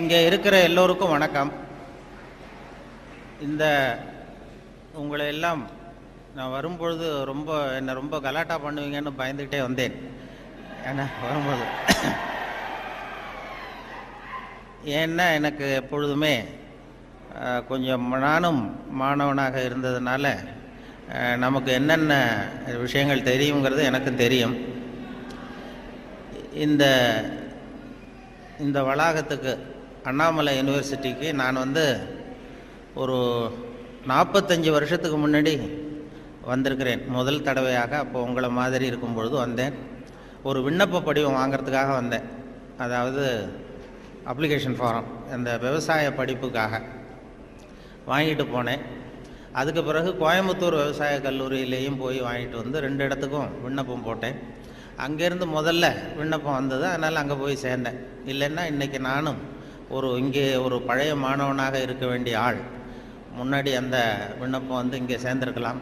இங்கே இருக்கிற எல்லோருக்கும் வணக்கம். இந்த உங்களை எல்லாம் நான் வரும்பொழுது என்னை ரொம்ப கலாட்டா பண்ணுவீங்கன்னு பயந்துக்கிட்டே வந்தேன். ஏன்னா வரும்போது ஏன்னா எனக்கு எப்பொழுதுமே கொஞ்சம் நானும் மாணவனாக இருந்ததுனால நமக்கு என்னென்ன விஷயங்கள் தெரியுங்கிறது எனக்கும் தெரியும். இந்த வளாகத்துக்கு அண்ணாமலை யூனிவர்சிட்டிக்கு நான் ஒரு 45 வருஷத்துக்கு முன்னாடி வந்திருக்கிறேன் முதல் தடவையாக. அப்போ உங்களை மாதிரி இருக்கும் பொழுது வந்தேன். ஒரு விண்ணப்ப படிவம் வாங்கிறதுக்காக வந்தேன். அதாவது அப்ளிகேஷன் ஃபாரம், அந்த விவசாய படிப்புக்காக வாங்கிட்டு போனேன். அதுக்கு பிறகு கோயம்புத்தூர் விவசாய கல்லூரியிலேயும் போய் வாங்கிட்டு வந்து 2 இடத்துக்கும் விண்ணப்பம் போட்டேன். அங்கேருந்து முதல்ல விண்ணப்பம் வந்தது, அதனால் அங்கே போய் சேர்ந்தேன். இல்லைன்னா இன்றைக்கி நானும் இங்கே ஒரு பழைய மாணவனாக இருக்க வேண்டிய ஆள் முன்னாடி அந்த விண்ணப்பம் இங்கே சேர்ந்துருக்கலாம்.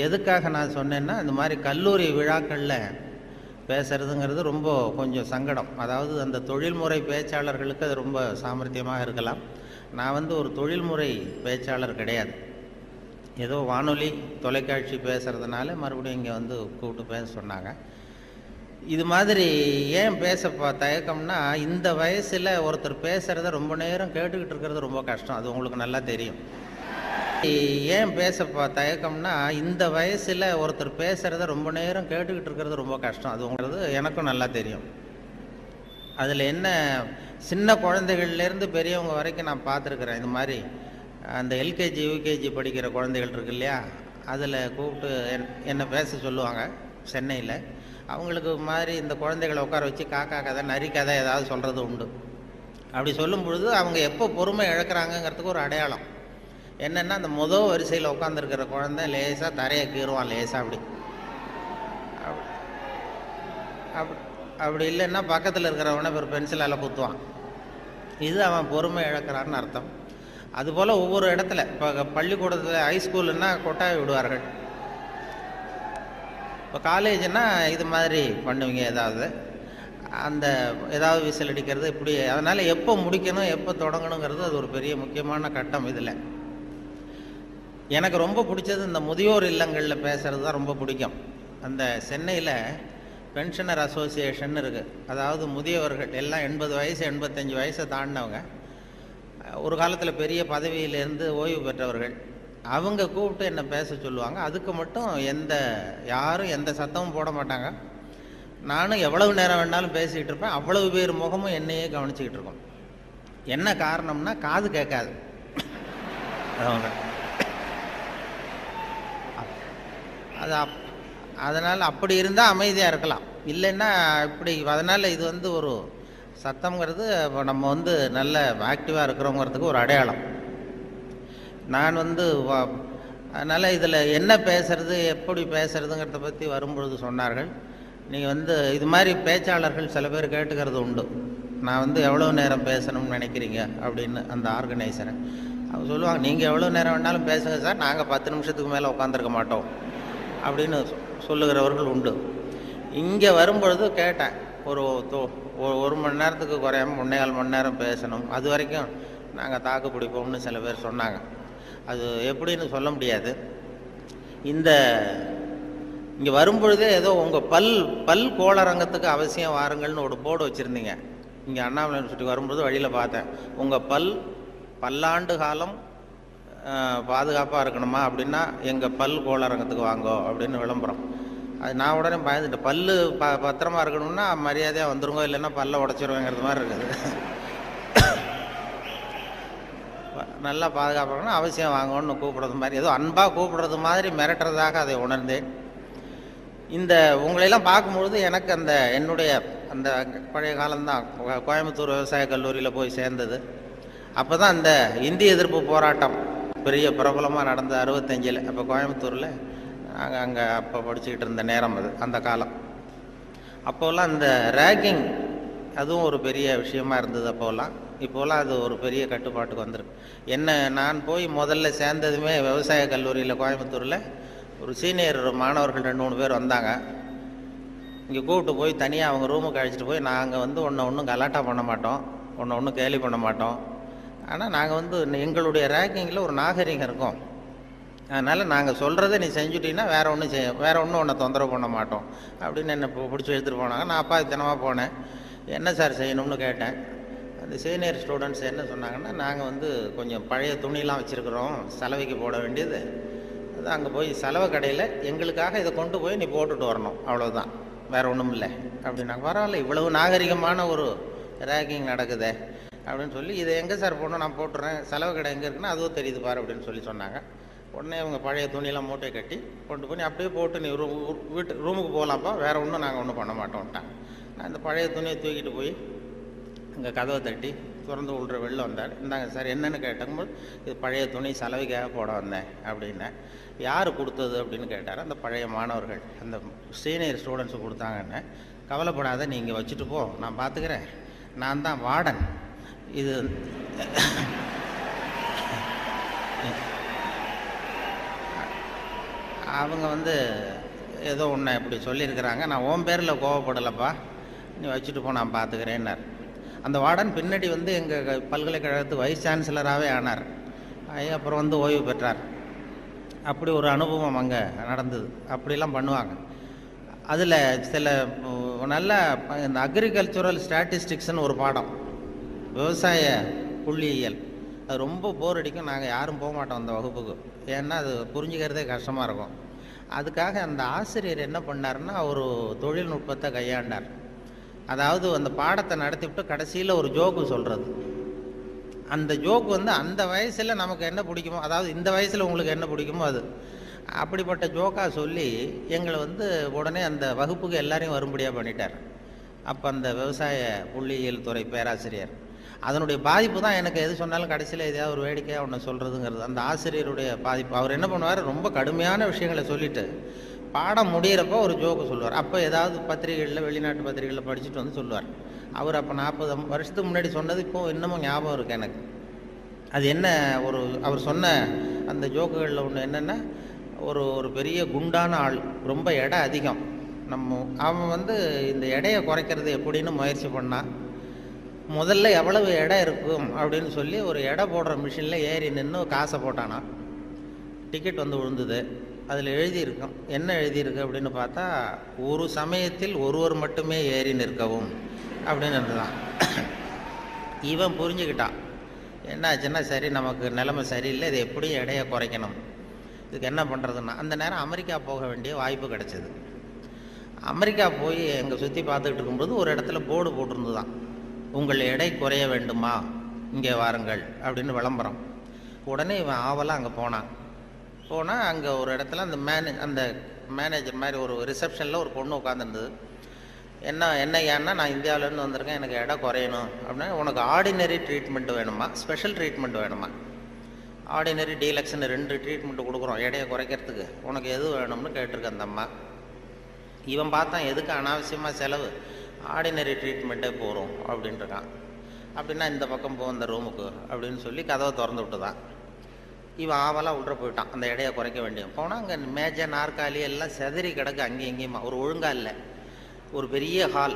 எதுக்காக நான் சொன்னேன்னா, இந்த மாதிரி கல்லூரி விழாக்களில் பேசுகிறதுங்கிறது ரொம்ப கொஞ்சம் சங்கடம். அதாவது அந்த தொழில்முறை பேச்சாளர்களுக்கு அது ரொம்ப சாமர்த்தியமாக இருக்கலாம். நான் ஒரு தொழில்முறை பேச்சாளர் கிடையாது. ஏதோ வானொலி தொலைக்காட்சி பேசுகிறதுனால மறுபடியும் இங்கே கூப்பிட்டு பேச சொன்னாங்க. இது மாதிரி ஏன் பேச தயக்கம்னா, இந்த வயசில் ஒருத்தர் பேசுகிறத ரொம்ப நேரம் கேட்டுக்கிட்டு இருக்கிறது ரொம்ப கஷ்டம். அது உங்களுக்கு நல்லா தெரியும். ஏன் பேச தயக்கம்னா, இந்த வயசில் ஒருத்தர் பேசுகிறத ரொம்ப நேரம் கேட்டுக்கிட்டு இருக்கிறது ரொம்ப கஷ்டம். அது உங்களுக்கு எனக்கும் நல்லா தெரியும். அதில் என்ன, சின்ன குழந்தைகள்லேருந்து பெரியவங்க வரைக்கும் நான் பார்த்துருக்குறேன். இது மாதிரி அந்த எல்கேஜி யூகேஜி படிக்கிற குழந்தைகள் இருக்கு இல்லையா, அதில் கூப்பிட்டு என்னை பேச சொல்லுவாங்க சென்னையில். அவங்களுக்கு மாதிரி இந்த குழந்தைகளை உட்கார வச்சு காக்கா கதை நரி கதை ஏதாவது சொல்கிறது உண்டு. அப்படி சொல்லும் பொழுது அவங்க எப்போ பொறுமை இழக்கிறாங்கங்கிறதுக்கு ஒரு அடையாளம் என்னென்னா, அந்த முதல் வரிசையில் உட்காந்துருக்கிற குழந்தை லேசாக தரையை கீறுவான், லேசாக அப்படி இல்லைன்னா பக்கத்தில் இருக்கிறவனை ஒரு பென்சிலால் குத்துவான். இது அவன் பொறுமை இழக்கிறான்னு அர்த்தம். அதுபோல் ஒவ்வொரு இடத்துல, இப்போ பள்ளிக்கூடத்தில் ஹைஸ்கூலுன்னா கொட்டாய் விடுவார்கள். இப்போ காலேஜுன்னா இது மாதிரி பண்ணுவீங்க, ஏதாவது விசில் அடிக்கிறது இப்படி. அதனால் எப்போ முடிக்கணும் எப்போ தொடங்கணுங்கிறது அது ஒரு பெரிய முக்கியமான கட்டம். இதில் எனக்கு ரொம்ப பிடிச்சது இந்த முதியோர் இல்லங்களில் பேசுகிறது தான் ரொம்ப பிடிக்கும். அந்த சென்னையில் பென்ஷனர் அசோசியேஷன் இருக்குது. அதாவது முதியவர்கள் எல்லாம் 80 வயசு 85 வயசை தாண்டினவங்க, ஒரு காலத்தில் பெரிய பதவியிலேருந்து ஓய்வு பெற்றவர்கள். அவங்க கூப்பிட்டு என்னை பேச சொல்லுவாங்க. அதுக்கு மட்டும் யாரும் எந்த சத்தமும் போட மாட்டாங்க. நானும் எவ்வளவு நேரம் வேணாலும் பேசிக்கிட்டு இருப்பேன். அவ்வளவு பேர் முகமும் என்னையே கவனிச்சிக்கிட்டு இருக்கோம். என்ன காரணம்னா, காது கேட்காது அவங்க. அதனால் அப்படி இருந்தால் அமைதியாக இருக்கலாம், இல்லைன்னா இப்படி. அதனால் இது ஒரு சத்தம்ங்கிறது நம்ம நல்ல ஆக்டிவாக இருக்கிறோங்கிறதுக்கு ஒரு அடையாளம். நான் அதனால் இதில் என்ன பேசுறது எப்படி பேசுறதுங்கிறத பற்றி வரும்பொழுது சொன்னார்கள், நீங்கள் இது மாதிரி பேச்சாளர்கள் சில பேர் கேட்டுக்கிறது உண்டு, நான் எவ்வளோ நேரம் பேசணும்னு நினைக்கிறீங்க அப்படின்னு. அந்த ஆர்கனைசரை அவங்க சொல்லுவாங்க, நீங்கள் எவ்வளோ நேரம் வேணாலும் பேசுங்க சார், நாங்கள் 10 நிமிஷத்துக்கு மேலே உட்காந்துருக்க மாட்டோம் அப்படின்னு சொல்லுகிறவர்கள் உண்டு. இங்கே வரும்பொழுது கேட்டேன், ஒரு மணி நேரத்துக்கு குறையாமல் 1.25 மணி நேரம் பேசணும், அது வரைக்கும் நாங்கள் தாக்கு பிடிப்போம்னு சில பேர் சொன்னாங்க. அது எப்படின்னு சொல்ல முடியாது. இங்கே வரும்பொழுதே ஏதோ உங்கள் பல் கோளரங்கத்துக்கு அவசியம் வாருங்கள்னு ஒரு போர்டு வச்சுருந்தீங்க. இங்கே அண்ணாமலை யூனிவர்சிட்டி வரும்போது வழியில் பார்த்தேன், உங்கள் பல்லாண்டு காலம் பாதுகாப்பாக இருக்கணுமா அப்படின்னா எங்கள் பல் கோளரங்கத்துக்கு வாங்கோ அப்படின்னு விளம்பரம். அது நான் உடனே பயந்துட்டேன். பத்திரமா இருக்கணும்னா மரியாதையாக வந்துருங்க, இல்லைன்னா பல்லை உடச்சிருவேங்கிறது மாதிரி இருக்குது. நல்லா பாதுகாப்பாகணும், அவசியம் வாங்கணும்னு கூப்பிடுறது மாதிரி, ஏதோ அன்பாக கூப்பிடுறது மாதிரி மிரட்டுறதாக அதை உணர்ந்தேன். உங்களையெல்லாம் பார்க்கும்பொழுது எனக்கு என்னுடைய அந்த பழைய காலம்தான். கோயம்புத்தூர் விவசாய கல்லூரியில் போய் சேர்ந்தது. அப்போ தான் இந்த இந்திய எதிர்ப்பு போராட்டம் பெரிய பிரபலமாக நடந்த 65. அப்போ கோயம்புத்தூரில் நாங்கள் அங்கே அப்போ படிச்சுக்கிட்டு இருந்த நேரம் அது, அந்த காலம். அப்போல்லாம் இந்த ரேகிங் அதுவும் ஒரு பெரிய விஷயமா இருந்தது அப்போல்லாம். இப்போலாம் அது ஒரு பெரிய கட்டுப்பாட்டுக்கு வந்துருக்கு. நான் போய் முதல்ல சேர்ந்ததுமே விவசாய கல்லூரியில் கோயம்புத்தூரில் ஒரு சீனியர் மாணவர்கள் 2-3 பேர் வந்தாங்க. இங்கே கூப்பிட்டு போய் தனியாக அவங்க ரூமுக்கு அழைச்சிட்டு போய் நாங்கள் வந்து ஒன்றும் கலாட்டா பண்ண மாட்டோம், ஒன்றும் கேலி பண்ண மாட்டோம். ஆனால் நாங்கள் வந்து எங்களுடைய ரேங்கிங்கில் ஒரு நாகரிகம் இருக்கும். அதனால் நாங்கள் சொல்கிறத நீ செஞ்சுட்டீங்கன்னா வேறு ஒன்றும் உன்னை தொந்தரவு பண்ண மாட்டோம் அப்படின்னு என்னை பிடிச்சி எடுத்துகிட்டு போனாங்க. நான் அப்பா தினமாக போனேன். என்ன சார் செய்யணும்னு கேட்டேன். அந்த சீனியர் ஸ்டூடெண்ட்ஸ் என்ன சொன்னாங்கன்னா, நாங்கள் வந்து கொஞ்சம் பழைய துணியெலாம் வச்சுருக்குறோம், சலவைக்கு போட வேண்டியது. அது அங்கே போய் சலவை கடையில் எங்களுக்காக இதை கொண்டு போய் நீ போட்டுட்டு வரணும், அவ்வளோதான், வேறு ஒன்றும் இல்லை அப்படின்னாங்க. பரவாயில்ல, இவ்வளவு நாகரிகமான ஒரு ரேக்கிங் நடக்குதே அப்படின்னு சொல்லி, இதை எங்கே சார் போடணும், நான் போட்டுறேன், செலவு கடை எங்கே இருக்குன்னா அதுவும் தெரியுது பாரு அப்படின்னு சொன்னாங்க. உடனே அவங்க பழைய துணியெல்லாம் மூட்டை கட்டி கொண்டு போய் அப்படியே போட்டு நீ ரூமுக்கு போகலாம்ப்பா, வேறு ஒன்றும் நாங்கள் ஒன்றும் பண்ண மாட்டோம்ட்டாங்க. நான் இந்த பழைய துணியை தூக்கிட்டு போய் அங்கே கதவை தட்டி திறந்து விட்ற வெளில வந்தார். இந்தாங்க சார் என்னென்னு கேட்டபோது, இது பழைய துணி சலவைக்காக போட வந்தேன் அப்படின்னேன். யார் கொடுத்தது அப்படின்னு கேட்டார். அந்த பழைய மாணவர்கள், அந்த சீனியர் ஸ்டூடெண்ட்ஸு கொடுத்தாங்கன்னு. கவலைப்படாத, நீ இங்கே வச்சுட்டு போ, நான் பார்த்துக்கிறேன், நான் தான் வார்டன். இது அவங்க வந்து ஏதோ ஒன்று இப்படி சொல்லியிருக்கிறாங்க, நான் உன் பேரில் கோவப்படலைப்பா, நீ வச்சுட்டு போ, நான் பார்த்துக்கிறேன்னார். அந்த வார்டன் பின்னாடி வந்து எங்கள் பல்கலைக்கழகத்து வைஸ் சான்சலராகவே ஆனார். அப்புறம் வந்து ஓய்வு பெற்றார். அப்படி ஒரு அனுபவம் அங்கே நடந்தது. அப்படிலாம் பண்ணுவாங்க. அதில் சில நல்ல இந்த அக்ரிகல்ச்சுரல் ஸ்டாட்டிஸ்டிக்ஸ்னு ஒரு பாடம், விவசாய புள்ளியியல், அது ரொம்ப போர் அடிக்கும். நாங்கள் யாரும் போக மாட்டோம் அந்த வகுப்புக்கு, ஏன்னா அது புரிஞ்சுக்கிறதே கஷ்டமாக இருக்கும். அதுக்காக அந்த ஆசிரியர் என்ன பண்ணாருன்னா, ஒரு தொழில்நுட்பத்தை கையாண்டார். அதாவது அந்த பாடத்தை நடத்திவிட்டு கடைசியில் ஒரு ஜோக்கு சொல்கிறது. அந்த ஜோக்கு வந்து அந்த வயசில் நமக்கு என்ன பிடிக்குமோ, அதாவது இந்த வயசில் உங்களுக்கு என்ன பிடிக்குமோ அது, அப்படிப்பட்ட ஜோக்காக சொல்லி எங்களை வந்து உடனே அந்த வகுப்புக்கு எல்லாரையும் வரும்படியாக பண்ணிட்டார். அப்போ அந்த விவசாய புள்ளியியல் துறை பேராசிரியர், அதனுடைய பாதிப்பு தான் எனக்கு எது சொன்னாலும் கடைசியில் எதையாவது ஒரு வேடிக்கையாக ஒன்று சொல்கிறதுங்கிறது. அந்த ஆசிரியருடைய பாதிப்பு. அவர் என்ன பண்ணுவார், ரொம்ப கடுமையான விஷயங்களை சொல்லிவிட்டு பாடம் முடிகிறப்போ ஒரு ஜோக்கு சொல்லுவார். அப்போ ஏதாவது பத்திரிகைகளில், வெளிநாட்டு பத்திரிகைகளில் படிச்சுட்டு வந்து சொல்லுவார். அவர் அப்போ 40 வருஷத்துக்கு முன்னாடி சொன்னது இப்போது இன்னமும் ஞாபகம் இருக்குது எனக்கு. அது என்ன, அவர் சொன்ன அந்த ஜோக்குகளில் ஒன்று என்னென்னா, ஒரு பெரிய குண்டான ஆள், ரொம்ப எடை அதிகம். அவன் வந்து இந்த எடையை குறைக்கிறது எப்படின்னு முயற்சி பண்ணான். முதல்ல எவ்வளவு எடை இருக்கும் அப்படின்னு சொல்லி ஒரு எடை போடுற மிஷினில் ஏறி நின்று காசை போட்டானா. டிக்கெட் வந்து விழுந்தது. அதில் எழுதியிருக்கும், என்ன எழுதியிருக்கு அப்படின்னு பார்த்தா, ஒரு சமயத்தில் ஒருவர் மட்டுமே ஏறி நிற்கவும் அப்படின்னு இருந்துதான். இவன் புரிஞ்சுக்கிட்டான், என்னாச்சுன்னா சரி, நமக்கு நிலைமை சரியில்லை, இது எப்படியும் எடையை குறைக்கணும், இதுக்கு என்ன பண்ணுறதுன்னா, அந்த நேரம் அமெரிக்கா போக வேண்டிய வாய்ப்பு கிடச்சிது. அமெரிக்கா போய் எங்கே சுற்றி பார்த்துக்கிட்டு இருக்கும்போது ஒரு இடத்துல போர்டு போட்டிருந்துதான், உங்கள் எடை குறைய வேண்டுமா, இங்கே வாருங்கள் அப்படின்னு விளம்பரம். உடனே இவன் ஆவலாக அங்கே போனான். அங்கே ஒரு இடத்துல அந்த மேனேஜர் மாதிரி ஒரு ரிசப்ஷனில் ஒரு பொண்ணு உட்காந்துருந்தது. என்ன ஏன்னா, நான் இந்தியாவிலேருந்து வந்திருக்கேன், எனக்கு எடை குறையணும் அப்படின்னா, உனக்கு ஆர்டினரி ட்ரீட்மெண்ட் வேணுமா, ஸ்பெஷல் ட்ரீட்மெண்ட் வேணுமா, ஆர்டினரி டீலக்ஸ்ன்னு 2 ட்ரீட்மெண்ட்டு கொடுக்குறோம் எடையை குறைக்கிறதுக்கு, உனக்கு எது வேணும்னு கேட்டிருக்க அந்த அம்மா. இவன் பார்த்தான், எதுக்கு அனாவசியமாக செலவு, ஆர்டினரி ட்ரீட்மெண்ட்டே போகிறோம் அப்படின்ட்டுருக்கான். அப்படின்னா இந்த பக்கம் போ அந்த ரூமுக்கு அப்படின்னு சொல்லி கதவை திறந்து விட்டு தான் இவன் ஆவலாக உள்ள போயிட்டான். அந்த எடையை குறைக்க வேண்டிய போனால் அங்கே மேஜை நாற்காலி எல்லாம் செதறி கிடக்கு, அங்கேயும் இங்கேயுமா, ஒரு ஒழுங்காக இல்லை. ஒரு பெரிய ஹால்,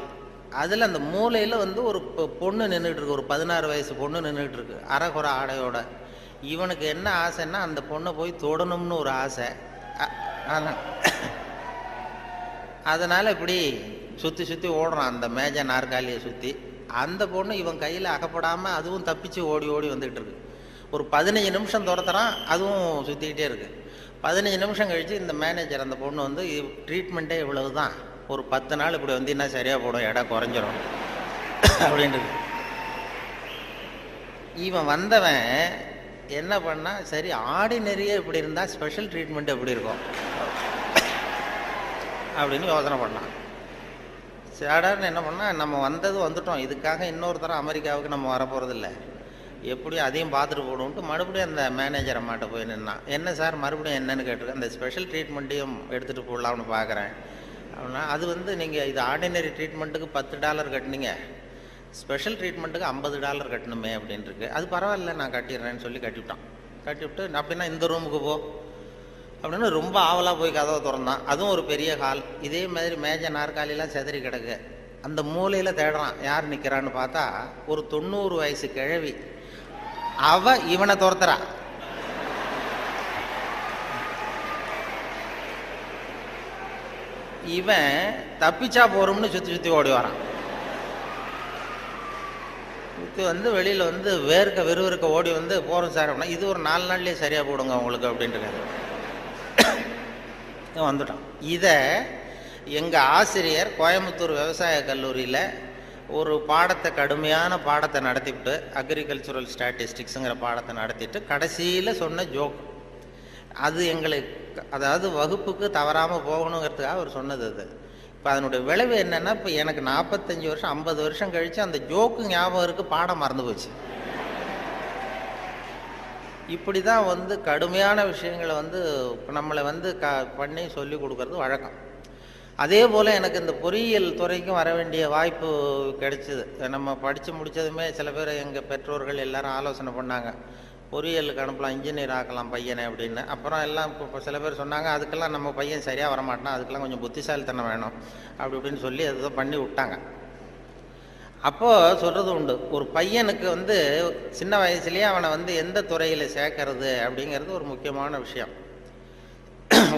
அதில் அந்த மூலையில் வந்து ஒரு பொண்ணு நின்றுட்டு இருக்கு, ஒரு 16 வயசு பொண்ணு நின்றுட்டு இருக்கு, அரைகுறை ஆடையோட. இவனுக்கு என்ன ஆசைன்னா, அந்த பொண்ணை போய் தொடணும்னு ஒரு ஆசை. அதனால் இப்படி சுற்றி சுற்றி ஓடுறான் அந்த மேஜை நாற்காலியை சுற்றி. அந்த பொண்ணு இவன் கையில் அகப்படாமல் அதுவும் தப்பிச்சு ஓடி ஓடி வந்துக்கிட்டு இருக்கு. ஒரு 15 நிமிஷம் துரத்துறான், அதுவும் சுற்றிக்கிட்டே இருக்குது. 15 நிமிஷம் கழித்து இந்த மேனேஜர், அந்த பொண்ணு வந்து, ட்ரீட்மெண்ட்டே இவ்வளவு தான், ஒரு 10 நாள் இப்படி வந்தீங்கன்னா சரியாக போடும், எடை குறைஞ்சிரும் அப்படின்ட்டு. இவன் வந்தவன் என்ன பண்ணா, சரி ஆர்டினரியே இப்படி இருந்தால் ஸ்பெஷல் ட்ரீட்மெண்ட் எப்படி இருக்கும் அப்படின்னு யோசனை பண்ணான். சாடார்னு என்ன பண்ணால், நம்ம வந்துட்டோம், இதுக்காக இன்னொரு தரம் அமெரிக்காவுக்கு நம்ம வரப்போகிறதில்ல, எப்படியும் அதையும் பார்த்துட்டு போடுவோன்ட்டு மறுபடியும் அந்த மேனேஜர் அம்மாட்ட போய் நின்னான். என்ன சார் மறுபடியும் என்னன்னு கேட்டிருக்கேன், அந்த ஸ்பெஷல் ட்ரீட்மெண்ட்டையும் எடுத்துகிட்டு போடலாம்னு பார்க்குறேன் அப்படின்னா, அது வந்து நீங்கள் இது ஆர்டினரி ட்ரீட்மெண்ட்டுக்கு $10 கட்டினீங்க, ஸ்பெஷல் ட்ரீட்மெண்ட்டுக்கு $50 கட்டணுமே அப்படின்ட்டுருக்கு. அது பரவாயில்ல, நான் கட்டிடுறேன்னு சொல்லி கட்டிவிட்டான். கட்டிவிட்டு அப்படின்னா இந்த ரூமுக்கு போ, அப்படின்னு ரொம்ப ஆவலாக போய் கதவை திறந்தான். அதுவும் ஒரு பெரிய ஹால். இதே மாதிரி மேஜை நாற்காலிலாம் செதறி கிடக்கு. அந்த மூலையில் தேடுறான், யார் நிற்கிறான்னு பார்த்தா ஒரு 90 வயசு கிழவி. அவ இவனை துரத்துறா. இவன் தப்பிச்சா போறோம்னு சுற்றி சுற்றி ஓடி வரான். சுற்றி வந்து வெளியில் வந்து விறுவிறுக்க ஓடி வந்து போகிறோம் சார் அப்படின்னா, இது ஒரு 4 நாள்லேயே சரியாக போடுங்க உங்களுக்கு அப்படின்ட்டு வந்துட்டான். இதை எங்கள் ஆசிரியர் கோயம்புத்தூர் விவசாய கல்லூரியில் ஒரு பாடத்தை, கடுமையான பாடத்தை நடத்திவிட்டு, அக்ரிகல்ச்சுரல் ஸ்டாட்டிஸ்டிக்ஸுங்கிற பாடத்தை நடத்திட்டு கடைசியில் சொன்ன ஜோக் அது எங்களுக்கு, அதாவது வகுப்புக்கு தவறாமல் போகணுங்கிறதுக்காக அவர் சொன்னது அது. இப்போ அதனுடைய விளைவு என்னென்னா, இப்போ எனக்கு 45 வருஷம் 50 வருஷம் கழித்து அந்த ஜோக்கு ஞாபகம் இருக்குது, பாடம் மறந்து போச்சு. இப்படி தான் வந்து கடுமையான விஷயங்களை வந்து நம்மளை வந்து பண்ணி சொல்லி கொடுக்கறது வழக்கம். அதே போல் எனக்கு இந்த பொறியியல் துறைக்கும் வர வேண்டிய வாய்ப்பு கிடைச்சிது. நம்ம படித்து முடித்ததுமே சில பேர் எங்கள் பெற்றோர்கள் எல்லாரும் ஆலோசனை பண்ணாங்க, பொறியியலுக்கு அனுப்பலாம், இன்ஜினியர் ஆக்கலாம் பையனை அப்படின்னு. அப்புறம் எல்லாம் இப்போ சில பேர் சொன்னாங்க, அதுக்கெல்லாம் நம்ம பையன் சரியாக வரமாட்டான், அதுக்கெல்லாம் கொஞ்சம் புத்திசாலித்தனம் வேணும் அப்படி இப்படின்னு சொல்லி அதை பண்ணி விட்டாங்க. அப்போது சொல்கிறது உண்டு, ஒரு பையனுக்கு வந்து சின்ன வயசுலேயே அவனை வந்து எந்த துறையில் சேர்க்கறது அப்படிங்கிறது ஒரு முக்கியமான விஷயம்.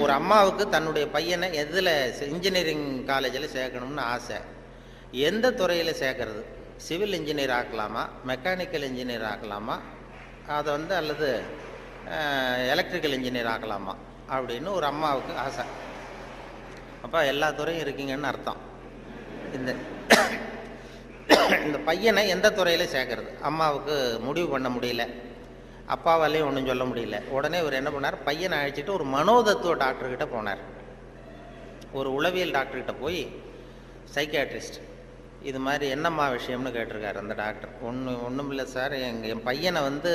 ஒரு அம்மாவுக்கு தன்னுடைய பையனை எதில், இன்ஜினியரிங் காலேஜில் சேர்க்கணும்னு ஆசை. எந்த துறையில் சேர்க்கறது? சிவில் இன்ஜினியர் ஆக்கலாமா, மெக்கானிக்கல் இன்ஜினியர் ஆக்கலாமா, அதை வந்து அல்லது எலக்ட்ரிக்கல் இன்ஜினியர் ஆக்கலாமா அப்படின்னு ஒரு அம்மாவுக்கு ஆசை. அப்போ எல்லா துறையும் இருக்கீங்கன்னு அர்த்தம். இந்த பையனை எந்த துறையில் சேர்க்கறது அம்மாவுக்கு முடிவு பண்ண முடியல, அப்பாவாலேயும் ஒன்றும் சொல்ல முடியல. உடனே இவர் என்ன பண்ணார், பையனை அழைச்சிட்டு ஒரு மனோதத்துவ டாக்டர்கிட்ட போனார். ஒரு உளவியல் டாக்டர்கிட்ட போய், சைக்கியாட்ரிஸ்ட், இது மாதிரி என்னம்மா விஷயம்னு கேட்டிருக்காரு அந்த டாக்டர். ஒன்றும் இல்லை சார், என் பையனை வந்து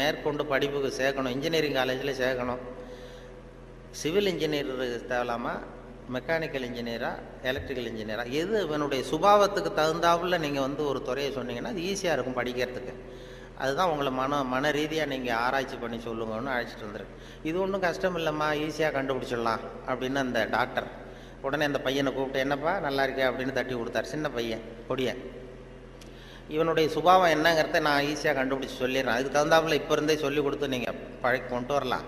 மேற்கொண்டு படிப்புக்கு சேர்க்கணும், இன்ஜினியரிங் காலேஜில் சேர்க்கணும். சிவில் இன்ஜினியர் தேவலாமா, மெக்கானிக்கல் இன்ஜினியரா, எலக்ட்ரிக்கல் இன்ஜினியரா, எது இவனுடைய சுபாவத்துக்கு தகுந்தாப்புல நீங்கள் வந்து ஒரு துறையை சொன்னீங்கன்னா அது ஈஸியாக இருக்கும் படிக்கிறதுக்கு. அதுதான் உங்களை மன ரீதியாக நீங்கள் ஆராய்ச்சி பண்ணி சொல்லுங்கன்னு அழைச்சிட்டு வந்துருக்கு. இது ஒன்றும் கஷ்டம் இல்லைம்மா, ஈஸியாக கண்டுபிடிச்சிடலாம் அப்படின்னு அந்த டாக்டர் உடனே அந்த பையனை கூப்பிட்டு, என்னப்பா நல்லா இருக்கே அப்படின்னு தட்டி கொடுத்தார். சின்ன பையன், பொடியன். இவனுடைய சுபாவம் என்னங்கிறத நான் ஈஸியாக கண்டுபிடிச்சி சொல்லிடுறேன், அதுக்கு தகுந்தாப்புல இப்போ இருந்தே சொல்லி கொடுத்து நீங்கள் பழக்கி கொண்டு வரலாம்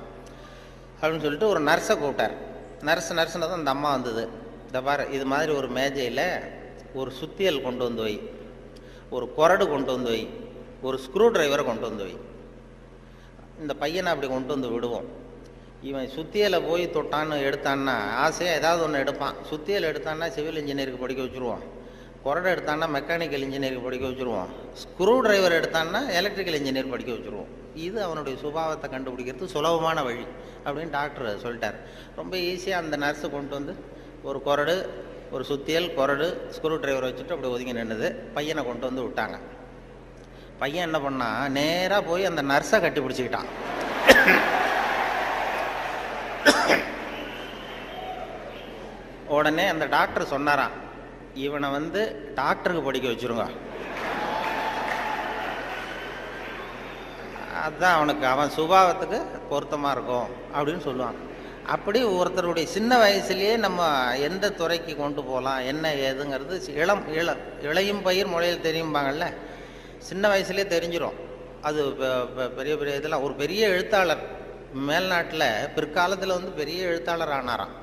அப்படின்னு சொல்லிட்டு ஒரு நர்ஸை கூப்பிட்டார். நர்ஸ்னு தான் அந்த அம்மா வந்தது. இந்த பாரு, இது மாதிரி ஒரு மேஜையில் ஒரு சுத்தியல் கொண்டு வந்து வை, ஒரு கொரடு கொண்டு வந்து வை, ஒரு ஸ்க்ரூ டிரைவரை கொண்டு வந்து வை. இந்த பையனை அப்படி கொண்டு வந்து விடுவோம். இவன் சுத்தியலை போய் தொட்டான்னு எடுத்தான்னா ஆசையாக ஏதாவது ஒன்று எடுப்பான். சுத்தியல் எடுத்தான்னா சிவில் இன்ஜினியருக்கு படிக்க வச்சுருவோம், கொரடை எடுத்தான்னா மெக்கானிக்கல் இன்ஜினியருக்கு படிக்க வச்சுருவோம், ஸ்க்ரூ டிரைவர் எடுத்தான்னா எலக்ட்ரிக்கல் இன்ஜினியர் படிக்க வச்சுருவோம். இது அவனுடைய சுபாவத்தை கண்டுபிடிக்கிறது சுலபமான வழி அப்படின்னு டாக்டர் சொல்லிட்டார். ரொம்ப ஈஸியாக அந்த நர்ஸு கொண்டு வந்து ஒரு கொரடு, ஒரு சுத்தியல், கொரடு, ஸ்க்ரூ டிரைவர் வச்சுட்டு அப்படி ஒதுங்கி நின்றுது. பையனை கொண்டு வந்து விட்டாங்க. பையன் என்ன பண்ணான், நேராக போய் அந்த நர்ஸை கட்டி பிடிச்சிக்கிட்டான். உடனே அந்த டாக்டர் சொன்னாராம், இவனை வந்து டாக்டருக்கு படிக்க வச்சுருங்க, அதுதான் அவனுக்கு அவன் சுபாவத்துக்கு பொருத்தமாக இருக்கும் அப்படின்னு சொல்லுவான். அப்படி ஒருத்தருடைய சின்ன வயசுலேயே நம்ம எந்த துறைக்கு கொண்டு போகலாம் என்ன ஏதுங்கிறது இளையும் பயிர் முளையில் தெரியும்பாங்கள்ல, சின்ன வயசுலேயே தெரிஞ்சிடும். அது பெரிய பெரிய இதெல்லாம். ஒரு பெரிய எழுத்தாளர் மேல்நாட்டில் பிற்காலத்தில் வந்து பெரிய எழுத்தாளர் ஆனாராம்.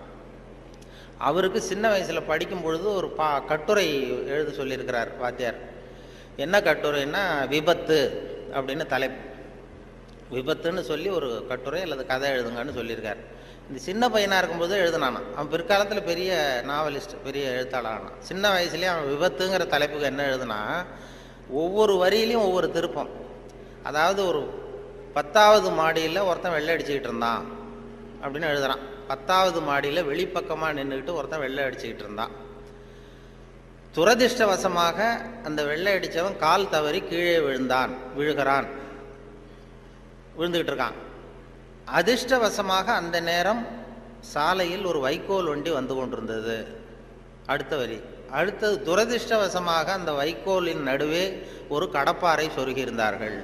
அவருக்கு சின்ன வயசில் படிக்கும் பொழுது ஒரு கட்டுரை எழுத சொல்லியிருக்கிறார் வாத்தியார். என்ன கட்டுரைன்னா, விபத்து அப்படின்னு தலைப்பு. விபத்துன்னு சொல்லி ஒரு கட்டுரை அல்லது கதை எழுதுங்கன்னு சொல்லியிருக்கார். இந்த சின்ன பையனாக இருக்கும்போது எழுதுனானா. அவன் பிற்காலத்தில் பெரிய நாவலிஸ்ட், பெரிய எழுத்தாளர் ஆனான். சின்ன வயசுலேயே அவன் விபத்துங்கிற தலைப்புக்கு என்ன எழுதுனா, ஒவ்வொரு வரியிலையும் ஒவ்வொரு திருப்பம். அதாவது ஒரு 10வது மாடியில் ஒருத்தன் வெள்ளை அடிச்சுக்கிட்டு இருந்தான் அப்படின்னு எழுதுறான். 10வது மாடியில் வெளிப்பக்கமாக நின்றுக்கிட்டு ஒருத்தன் வெள்ளை அடிச்சுக்கிட்டு இருந்தான். துரதிர்ஷ்டவசமாக அந்த வெள்ளை அடித்தவன் கால் தவறி கீழே விழுகிறான், விழுந்துக்கிட்டு இருக்கான். அதிர்ஷ்டவசமாக அந்த நேரம் சாலையில் ஒரு வைக்கோல் வண்டி வந்து கொண்டிருந்தது. அடுத்த வரி. அடுத்தது, துரதிர்ஷ்டவசமாக அந்த வைக்கோலின் நடுவே ஒரு கடப்பாரை சொருகியிருந்தார்கள்.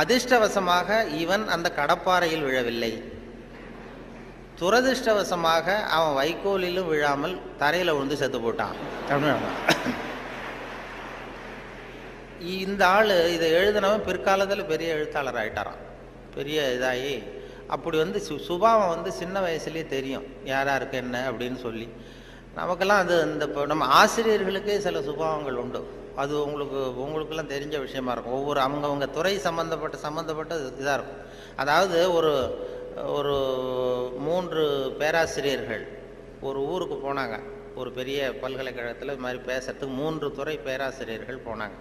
அதிர்ஷ்டவசமாக இவன் அந்த கடப்பாறையில் விழவில்லை. துரதிர்ஷ்டவசமாக அவன் வைக்கோலிலும் விழாமல் தரையில் விழுந்து செத்து போட்டான் அப்படின்னு. இந்த ஆள் இதை எழுதினவன் பிற்காலத்தில் பெரிய எழுத்தாளர் ஆகிட்டாரான். பெரிய இதாகி அப்படி சுபாவம் சின்ன வயசுலேயே தெரியும் யார் யாருக்கு என்ன அப்படின்னு சொல்லி. நமக்கெல்லாம் அது இப்போ நம்ம ஆசிரியர்களுக்கே சில சுபாவங்கள் உண்டு. அது உங்களுக்கெல்லாம் தெரிஞ்ச விஷயமா இருக்கும். ஒவ்வொரு அவங்கவுங்க துறை சம்மந்தப்பட்ட இதாக இருக்கும். அதாவது ஒரு 3 பேராசிரியர்கள் ஒரு ஊருக்கு போனாங்க. ஒரு பெரிய பல்கலைக்கழகத்தில் இது மாதிரி பேசுறதுக்கு 3 துறை பேராசிரியர்கள் போனாங்க.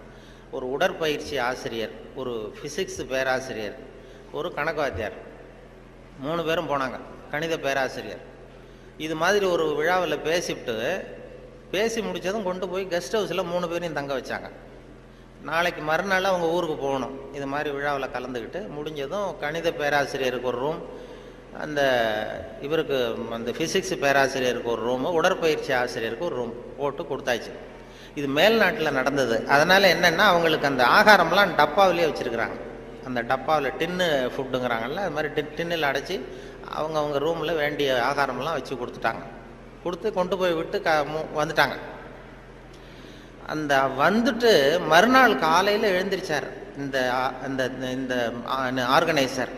ஒரு உடற்பயிற்சி ஆசிரியர், ஒரு ஃபிசிக்ஸ் பேராசிரியர், ஒரு கணக்கு வாத்தியார், 3 பேரும் போனாங்க. கணித பேராசிரியர் இது மாதிரி ஒரு விழாவில் பேசி முடித்ததும் கொண்டு போய் கெஸ்ட் ஹவுஸில் 3 பேரையும் தங்க வச்சாங்க. நாளைக்கு மறுநாள் அவங்க ஊருக்கு போகணும். இது மாதிரி விழாவில் கலந்துக்கிட்டு முடிஞ்சதும் கணித பேராசிரியருக்கு ஒரு ரூம், இவருக்கு அந்த ஃபிசிக்ஸ் பேராசிரியருக்கு ஒரு ரூமு, உடற்பயிற்சி ஆசிரியருக்கு ஒரு ரூம் போட்டு கொடுத்தாச்சு. இது மேல்நாட்டில் நடந்தது. அதனால் என்னென்னா அவங்களுக்கு அந்த ஆகாரம்லாம் டப்பாவிலே வச்சுருக்குறாங்க. அந்த டப்பாவில் டின்னு ஃபுட்டுங்கிறாங்கல்ல, அது மாதிரி டின்னில் அடைச்சி அவங்க ரூமில் வேண்டிய ஆகாரமெல்லாம் வச்சு கொடுத்து கொண்டு போய் விட்டு வந்துட்டாங்க. அந்த வந்துட்டு மறுநாள் காலையில் எழுந்திரிச்சார் இந்த ஆர்கனைசர்.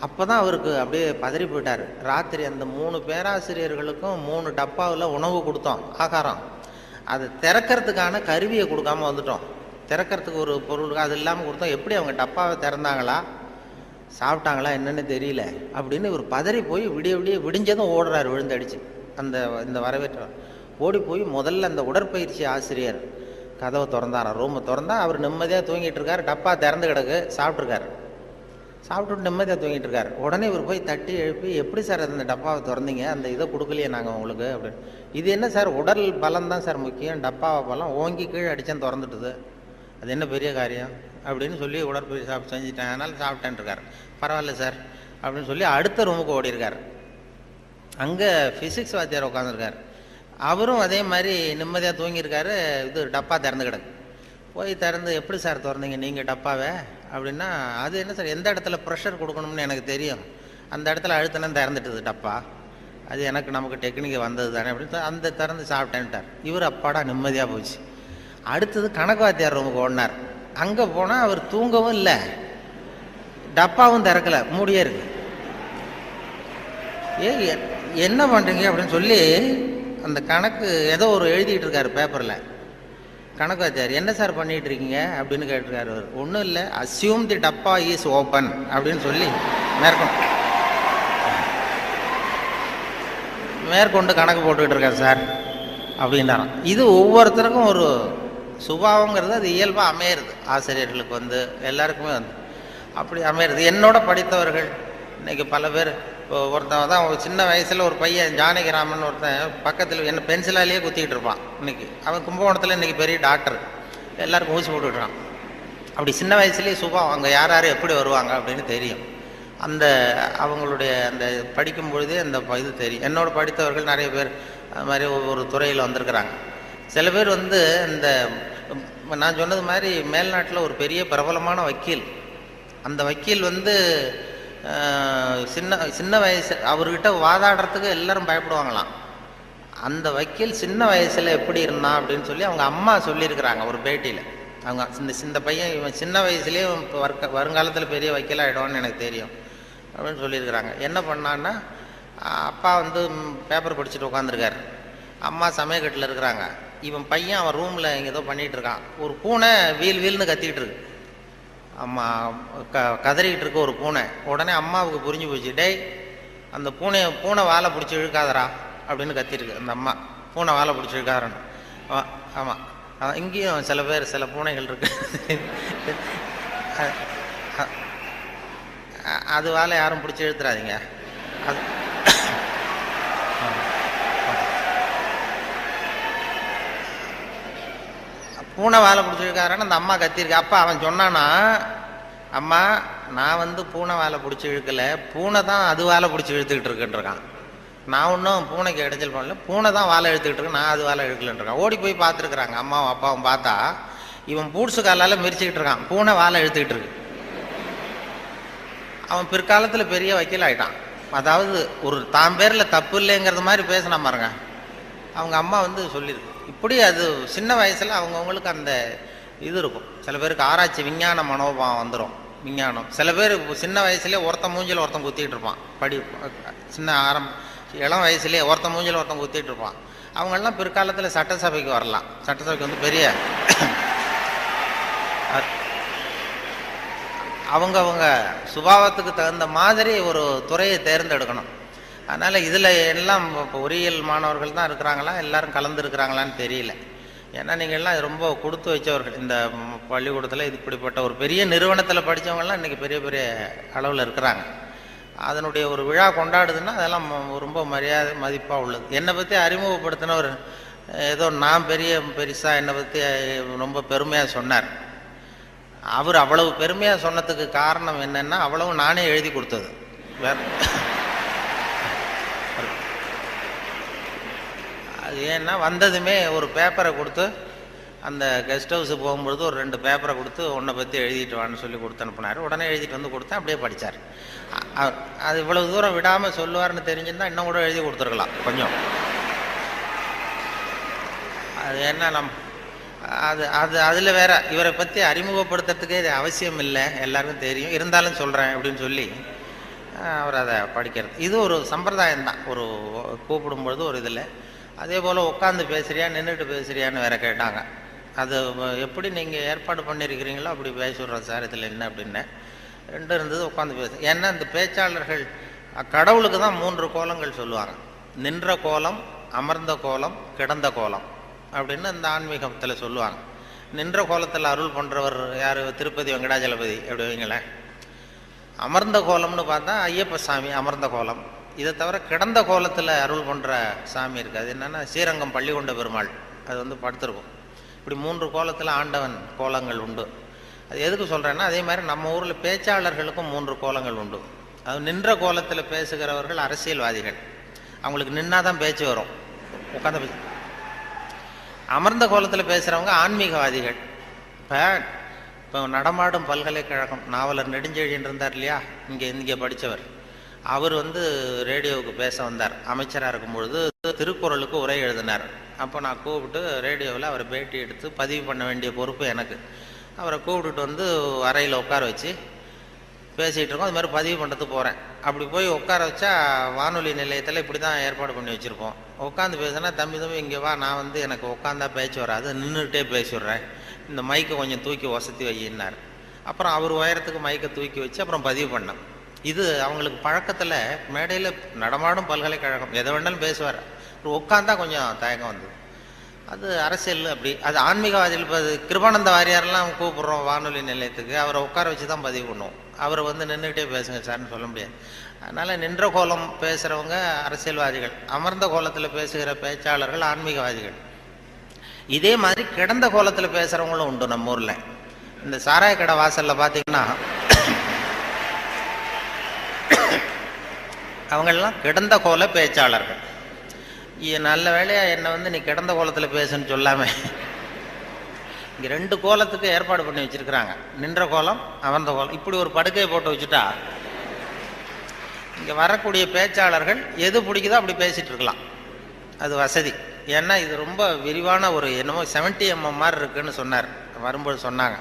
அப்போ தான் அவருக்கு அப்படியே பதறி போயிட்டார். ராத்திரி அந்த 3 பேராசிரியர்களுக்கும் 3 டப்பாவில் உணவு கொடுத்தோம், ஆகாரம். அதை திறக்கிறதுக்கான கருவியை கொடுக்காம வந்துட்டோம். திறக்கிறதுக்கு ஒரு பொருள் அது இல்லாமல் கொடுத்தோம். எப்படி அவங்க டப்பாவை திறந்தாங்களா சாப்பிட்டாங்களா என்னன்னு தெரியல அப்படின்னு இவர் பதறி போய் விடிஞ்சதும் ஓடுறாரு விழுந்தடிச்சு. இந்த வரவேற்றார் ஓடி போய் முதல்ல அந்த உடற்பயிற்சி ஆசிரியர் கதவை திறந்தாராம். ரூமை திறந்தா அவர் நிம்மதியாக தூங்கிட்டு இருக்காரு. டப்பா திறந்து கிடக்கு, சாப்பிட்டுட்டு நிம்மதியாக தூங்கிட்டு இருக்காரு. உடனே இவர் போய் தட்டி எழுப்பி, எப்படி சார் அந்த டப்பாவை திறந்தீங்க, அந்த இதை கொடுக்கலையே நாங்கள் உங்களுக்கு அப்படின்னு. இது என்ன சார், உடல் பலம் தான் சார் முக்கியம், டப்பாவை பலம் ஓங்கி கீழே அடித்தேன் திறந்துட்டுது, அது என்ன பெரிய காரியம் அப்படின்னு சொல்லி உடற்பயிற்சி செஞ்சுட்டேன், அதனால சாப்பிட்டேன் இருக்கார். பரவாயில்ல சார் அப்படின்னு சொல்லி அடுத்த ரூமுக்கு ஓடி இருக்கார். அங்கே ஃபிசிக்ஸ் வாத்தியார் உட்காந்துருக்கார். அவரும் அதே மாதிரி நிம்மதியாக தூங்கியிருக்காரு. இது டப்பா திறந்து கிடக்கு. போய் திறந்து, எப்படி சார் திறந்தீங்க நீங்கள் டப்பாவை அப்படின்னா, அது என்ன சார், எந்த இடத்துல ப்ரெஷர் கொடுக்கணும்னு எனக்கு தெரியும், அந்த இடத்துல அழுத்தினா திறந்துட்டுது டப்பா, அது நமக்கு டெக்னிக்கு வந்தது தானே அப்படின்னு அந்த திறந்து சாப்பிட்டேன்ட்டார். இவர் அப்பாடா நிம்மதியாக போச்சு. அடுத்தது கணக்கு வாத்தியார் ரூமுக்கு ஓடினார். அங்கே போனால் அவர் தூங்கவும் இல்லை, டப்பாவும் திறக்கலை, மூடியே இருக்கு. என்ன பண்ணுறீங்க அப்படின்னு சொல்லி அந்த கணக்கு ஏதோ ஒரு எழுதிட்டு இருக்காரு பேப்பரில். கணக்கு வாத்தியார், என்ன சார் பண்ணிட்டு இருக்கீங்க அப்படின்னு கேட்டிருக்காரு. அவர் ஒன்றும் இல்லை, அஸ்யூம் தி டப்பா இஸ் ஓப்பன் அப்படின்னு சொல்லி மேற்கொண்டு கணக்கு போட்டுக்கிட்டு இருக்காரு சார் அப்படின்னாராம். இது ஒவ்வொருத்தருக்கும் ஒரு சுபாவங்கிறது அது இயல்பாக அமையிறது. ஆசிரியர்களுக்கு எல்லாருக்குமே அப்படி அமையிறது. என்னோட படித்தவர்கள் இன்னைக்கு பல பேர், ஒருத்தன் தான் சின்ன வயசில் ஒரு பையன் ஜானகிராமன் ஒருத்தன் பக்கத்தில் என்ன பென்சிலாலேயே குத்திக்கிட்டு இருப்பான். இன்னைக்கு அவன் கும்பகோணத்தில் இன்னைக்கு பெரிய டாக்டர், எல்லாருக்கும் ஊசி போட்டுக்கிட்டான். அப்படி சின்ன வயசுலேயே சுபாவம், அங்கே யார் யார் எப்படி வருவாங்க அப்படின்னு தெரியும். அவங்களுடைய அந்த படிக்கும் பொழுதே அந்த இது தெரியும். என்னோட படித்தவர்கள் நிறைய பேர் அது மாதிரி ஒவ்வொரு துறையில் வந்திருக்கிறாங்க. சில பேர் இந்த நான் சொன்னது மாதிரி மேல்நாட்டில் ஒரு பெரிய பிரபலமான வக்கீல். அந்த வக்கீல் சின்ன வயசு அவர்கிட்ட வாதாடுறதுக்கு எல்லாரும் பயப்படுவாங்களாம். அந்த வக்கீல் சின்ன வயசில் எப்படி இருந்தான் அப்படின்னு சொல்லி அவங்க அம்மா சொல்லியிருக்கிறாங்க ஒரு பேட்டியில். அவங்க இந்த பையன் இவன் சின்ன வயசுலேயே வருங்காலத்தில் பெரிய வக்கீல் ஆகிடுவான்னு எனக்கு தெரியும் அப்படின்னு சொல்லியிருக்கிறாங்க. என்ன பண்ணான்னா, அப்பா பேப்பர் படிச்சுட்டு உட்காந்துருக்காரு, அம்மா சமயக்கட்டில் இருக்கிறாங்க. இவன் பையன் அவன் ரூமில் இங்கே ஏதோ பண்ணிகிட்டு இருக்கான். ஒரு பூனை வீல்னு கத்திக்கிட்டு இருக்கு. அம்மா கதறிக்கிட்டு இருக்க ஒரு பூனை. உடனே அம்மாவுக்கு புரிஞ்சு போச்சு, டேய் அந்த பூனை வாழை பிடிச்சி இழுக்காதரா அப்படின்னு கத்திருக்கு அந்த அம்மா. பூனை வாழை பிடிச்சி இழுக்காதரான்னு. ஆமாம், இங்கேயும் சில பூனைகள் இருக்கு, அது வாழை யாரும் பிடிச்சி இழுத்துறாதீங்க. அது பூனை வாழை பிடிச்சிருக்காரான்னு அந்த அம்மா கத்திருக்கு. அப்பா அவன் சொன்னானா, அம்மா நான் பூனை வாழை பிடிச்சி இழுக்கலை, பூனை தான் அது வாழை பிடிச்சி இழுத்துக்கிட்டு இருக்குன்றான். நான் ஒன்றும் பூனைக்கு இடைஞ்சல் பண்ணல, பூனை தான் வாழை இழுத்துக்கிட்டு இருக்கு, நான் அது வாழை இழுக்கலன்றான். ஓடி போய் பார்த்துருக்குறாங்க அம்மாவும் அப்பாவும். பார்த்தா இவன் பூட்ஸு காலால் மிரிச்சுக்கிட்டு இருக்கான், பூனை வாழை இழுத்துக்கிட்டு இருக்கு. அவன் பிற்காலத்தில் பெரிய வக்கீல் ஆகிட்டான். அதாவது ஒரு தான் பேரில் தப்பு இல்லைங்கிறது மாதிரி பேசினா பாருங்க. அவங்க அம்மா வந்து சொல்லியிருக்கு. இப்படி அது சின்ன வயசில் அவங்கவுங்களுக்கு அந்த இது இருக்கும். சில பேருக்கு ஆராய்ச்சி விஞ்ஞான மனோபாவம் வந்துடும். விஞ்ஞானம் சில பேர் சின்ன வயசுலேயே ஒருத்தன் மூஞ்சில் ஒருத்தன் குத்திட்டு இருப்பான். சின்ன இளம் வயசுலேயே ஒருத்தன் மூஞ்சில் ஒருத்தன் குத்திட்டு இருப்பான். அவங்கெல்லாம் பிற்காலத்தில் சட்டசபைக்கு வரலாம். சட்டசபைக்கு வந்து பெரிய அவங்க சுபாவத்துக்கு தகுந்த மாதிரி ஒரு துறையை தேர்ந்தெடுக்கணும். அதனால் இதில் எல்லாம் இப்போ பொறியியல் மாணவர்கள் தான் இருக்கிறாங்களா, எல்லாரும் கலந்துருக்கிறாங்களான்னு தெரியல. ஏன்னா நீங்கள் எல்லாம் ரொம்ப கொடுத்து வச்சவர்கள். இந்த பள்ளிக்கூடத்தில் இப்படிப்பட்ட ஒரு பெரிய நிறுவனத்தில் படித்தவங்கெல்லாம் இன்றைக்கி பெரிய பெரிய அளவில் இருக்கிறாங்க. அதனுடைய ஒரு விழா கொண்டாடுதுன்னா அதெல்லாம் ரொம்ப மரியாதை மதிப்பாக உள்ளது. என்னை பற்றி அறிமுகப்படுத்தினவர் ஏதோ நான் பெருசாக என்னை பற்றி ரொம்ப பெருமையாக சொன்னார். அவர் அவ்வளவு பெருமையாக சொன்னதுக்கு காரணம் என்னென்னா அவ்வளவு நானே எழுதி கொடுத்தது. அது ஏன்னா வந்ததுமே ஒரு பேப்பரை கொடுத்து, அந்த கெஸ்ட் ஹவுஸுக்கு போகும்பொழுது ஒரு 2 பேப்பரை கொடுத்து உன்னை பற்றி எழுதிட்டு வான்னு சொல்லி கொடுத்து அனுப்புனார். உடனே எழுதிட்டு வந்து கொடுத்தேன். அப்படியே படித்தார். அது இவ்வளவு தூரம் விடாமல் சொல்லுவார்னு தெரிஞ்சிருந்தால் இன்னும் கூட எழுதி கொடுத்துருக்கலாம் கொஞ்சம். அது என்ன அதில் வேற இவரை பற்றி அறிமுகப்படுத்துறதுக்கே இது அவசியம் இல்லை, எல்லாருக்கும் தெரியும், இருந்தாலும் சொல்கிறேன் அப்படின்னு சொல்லி அவர் அதை படிக்கிறது. இது ஒரு சம்பிரதாயம்தான். ஒரு கூப்பிடும்பொழுது ஒரு இதில் அதே போல் உட்காந்து பேசுறியா நின்றுட்டு பேசுறியான்னு வேற கேட்டாங்க. அது எப்படி நீங்கள் ஏற்பாடு பண்ணியிருக்கிறீங்களோ அப்படி பேசிடுறோம் சார், இதில் என்ன அப்படின்னு 2 இருந்தது. உட்காந்து பேசு. ஏன்னா இந்த பேச்சாளர்கள் கடவுளுக்கு தான் 3 கோலங்கள் சொல்லுவாங்க. நின்ற கோலம், அமர்ந்த கோலம், கிடந்த கோலம் அப்படின்னு இந்த ஆன்மீகத்தில் சொல்லுவாங்க. நின்ற கோலத்தில் அருள் பண்ணுறவர் யார்? திருப்பதி வெங்கடாஜலபதி அப்படி வைங்களேன். அமர்ந்த கோலம்னு பார்த்தா ஐயப்ப சாமி அமர்ந்த கோலம். இதை தவிர கிடந்த கோலத்தில் அருள் பண்ணுற சாமி இருக்குது. அது என்னென்னா ஸ்ரீரங்கம் பள்ளிகொண்ட பெருமாள். அது வந்து படுத்திருக்கும். இப்படி 3 கோலத்தில் ஆண்டவன் கோலங்கள் உண்டு. அது எதுக்கு சொல்கிறேன்னா, அதே மாதிரி நம்ம ஊரில் பேச்சாளர்களுக்கும் 3 கோலங்கள் உண்டு. அது நின்ற கோலத்தில் பேசுகிறவர்கள் அரசியல்வாதிகள். அவங்களுக்கு நின்னாதான் பேச்சு வரும், உட்காந்து பேச. அமர்ந்த கோலத்தில் பேசுகிறவங்க ஆன்மீகவாதிகள். இப்போ நடமாடும் பல்கலைக்கழகம் நாவலர் நெடுஞ்செழியன் இருந்தார் இல்லையா, இங்கே படித்தவர். அவர் வந்து ரேடியோவுக்கு பேச வந்தார். அமைச்சராக இருக்கும்பொழுது திருக்குறளுக்கு உரை எழுதினார். அப்போ நான் கூப்பிட்டு ரேடியோவில் அவரை பேட்டி எடுத்து பதிவு பண்ண வேண்டிய பொறுப்பு எனக்கு. அவரை கூப்பிட்டுட்டு வந்து அறையில் உட்கார வச்சு பேசிகிட்டு இருக்கோம். அது மாதிரி பதிவு பண்ணுறதுக்கு போகிறேன். அப்படி போய் உட்கார வச்சா வானொலி நிலையத்தில் இப்படி தான் ஏற்பாடு பண்ணி வச்சுருப்போம். உட்காந்து பேசினா, தம்பி இங்கே வா, நான் வந்து எனக்கு உட்காந்தா பேச்சு வராது, நின்றுட்டே பேசிடுறேன், இந்த மைக்கை கொஞ்சம் தூக்கி வசதி வையினார். அப்புறம் அவர் உயரத்துக்கு மைக்கை தூக்கி வச்சு அப்புறம் பதிவு பண்ணேன். இது அவங்களுக்கு பழக்கத்தில் மேடையில் நடமாடும் பல்கலைக்கழகம் எதை வேணாலும் பேசுவார். உட்காந்தா கொஞ்சம் தயக்கம் வந்தது. அது அரசியல் அப்படி. அது ஆன்மீகவாதிகள். இப்போ கிருபானந்த வாரியாரெல்லாம் கூப்பிட்றோம் வானொலி நிலையத்துக்கு, அவரை உட்கார வச்சு தான் பதிவு பண்ணுவோம். அவரை வந்து நின்றுக்கிட்டே பேசுங்க சார்னு சொல்ல முடியாது. அதனால் நின்ற கோலம் பேசுகிறவங்க அரசியல்வாதிகள், அமர்ந்த கோலத்தில் பேசுகிற பேச்சாளர்கள் ஆன்மீகவாதிகள். இதே மாதிரி கிடந்த கோலத்தில் பேசுகிறவங்களும் உண்டு நம்ம ஊரில். இந்த சாராய கடை வாசலில் பார்த்தீங்கன்னா அவங்களெல்லாம் கிடந்த கோல பேச்சாளர்கள். நல்ல வேலையா என்னை வந்து நீ கிடந்த கோலத்தில் பேசுன்னு சொல்லாமல் இங்கே 2 கோலத்துக்கு ஏற்பாடு பண்ணி வச்சுருக்கிறாங்க. நின்ற கோலம், அமர்ந்த கோலம். இப்படி ஒரு படுக்கையை போட்டு வச்சுட்டா இங்கே வரக்கூடிய பேச்சாளர்கள் எது பிடிக்குதோ அப்படி பேசிகிட்டு இருக்கலாம். அது வசதி. ஏன்னா இது ரொம்ப விரிவான ஒரு என்னமோ 70 mm மாதிரி இருக்குன்னு சொன்னார், வரும்போது சொன்னாங்க.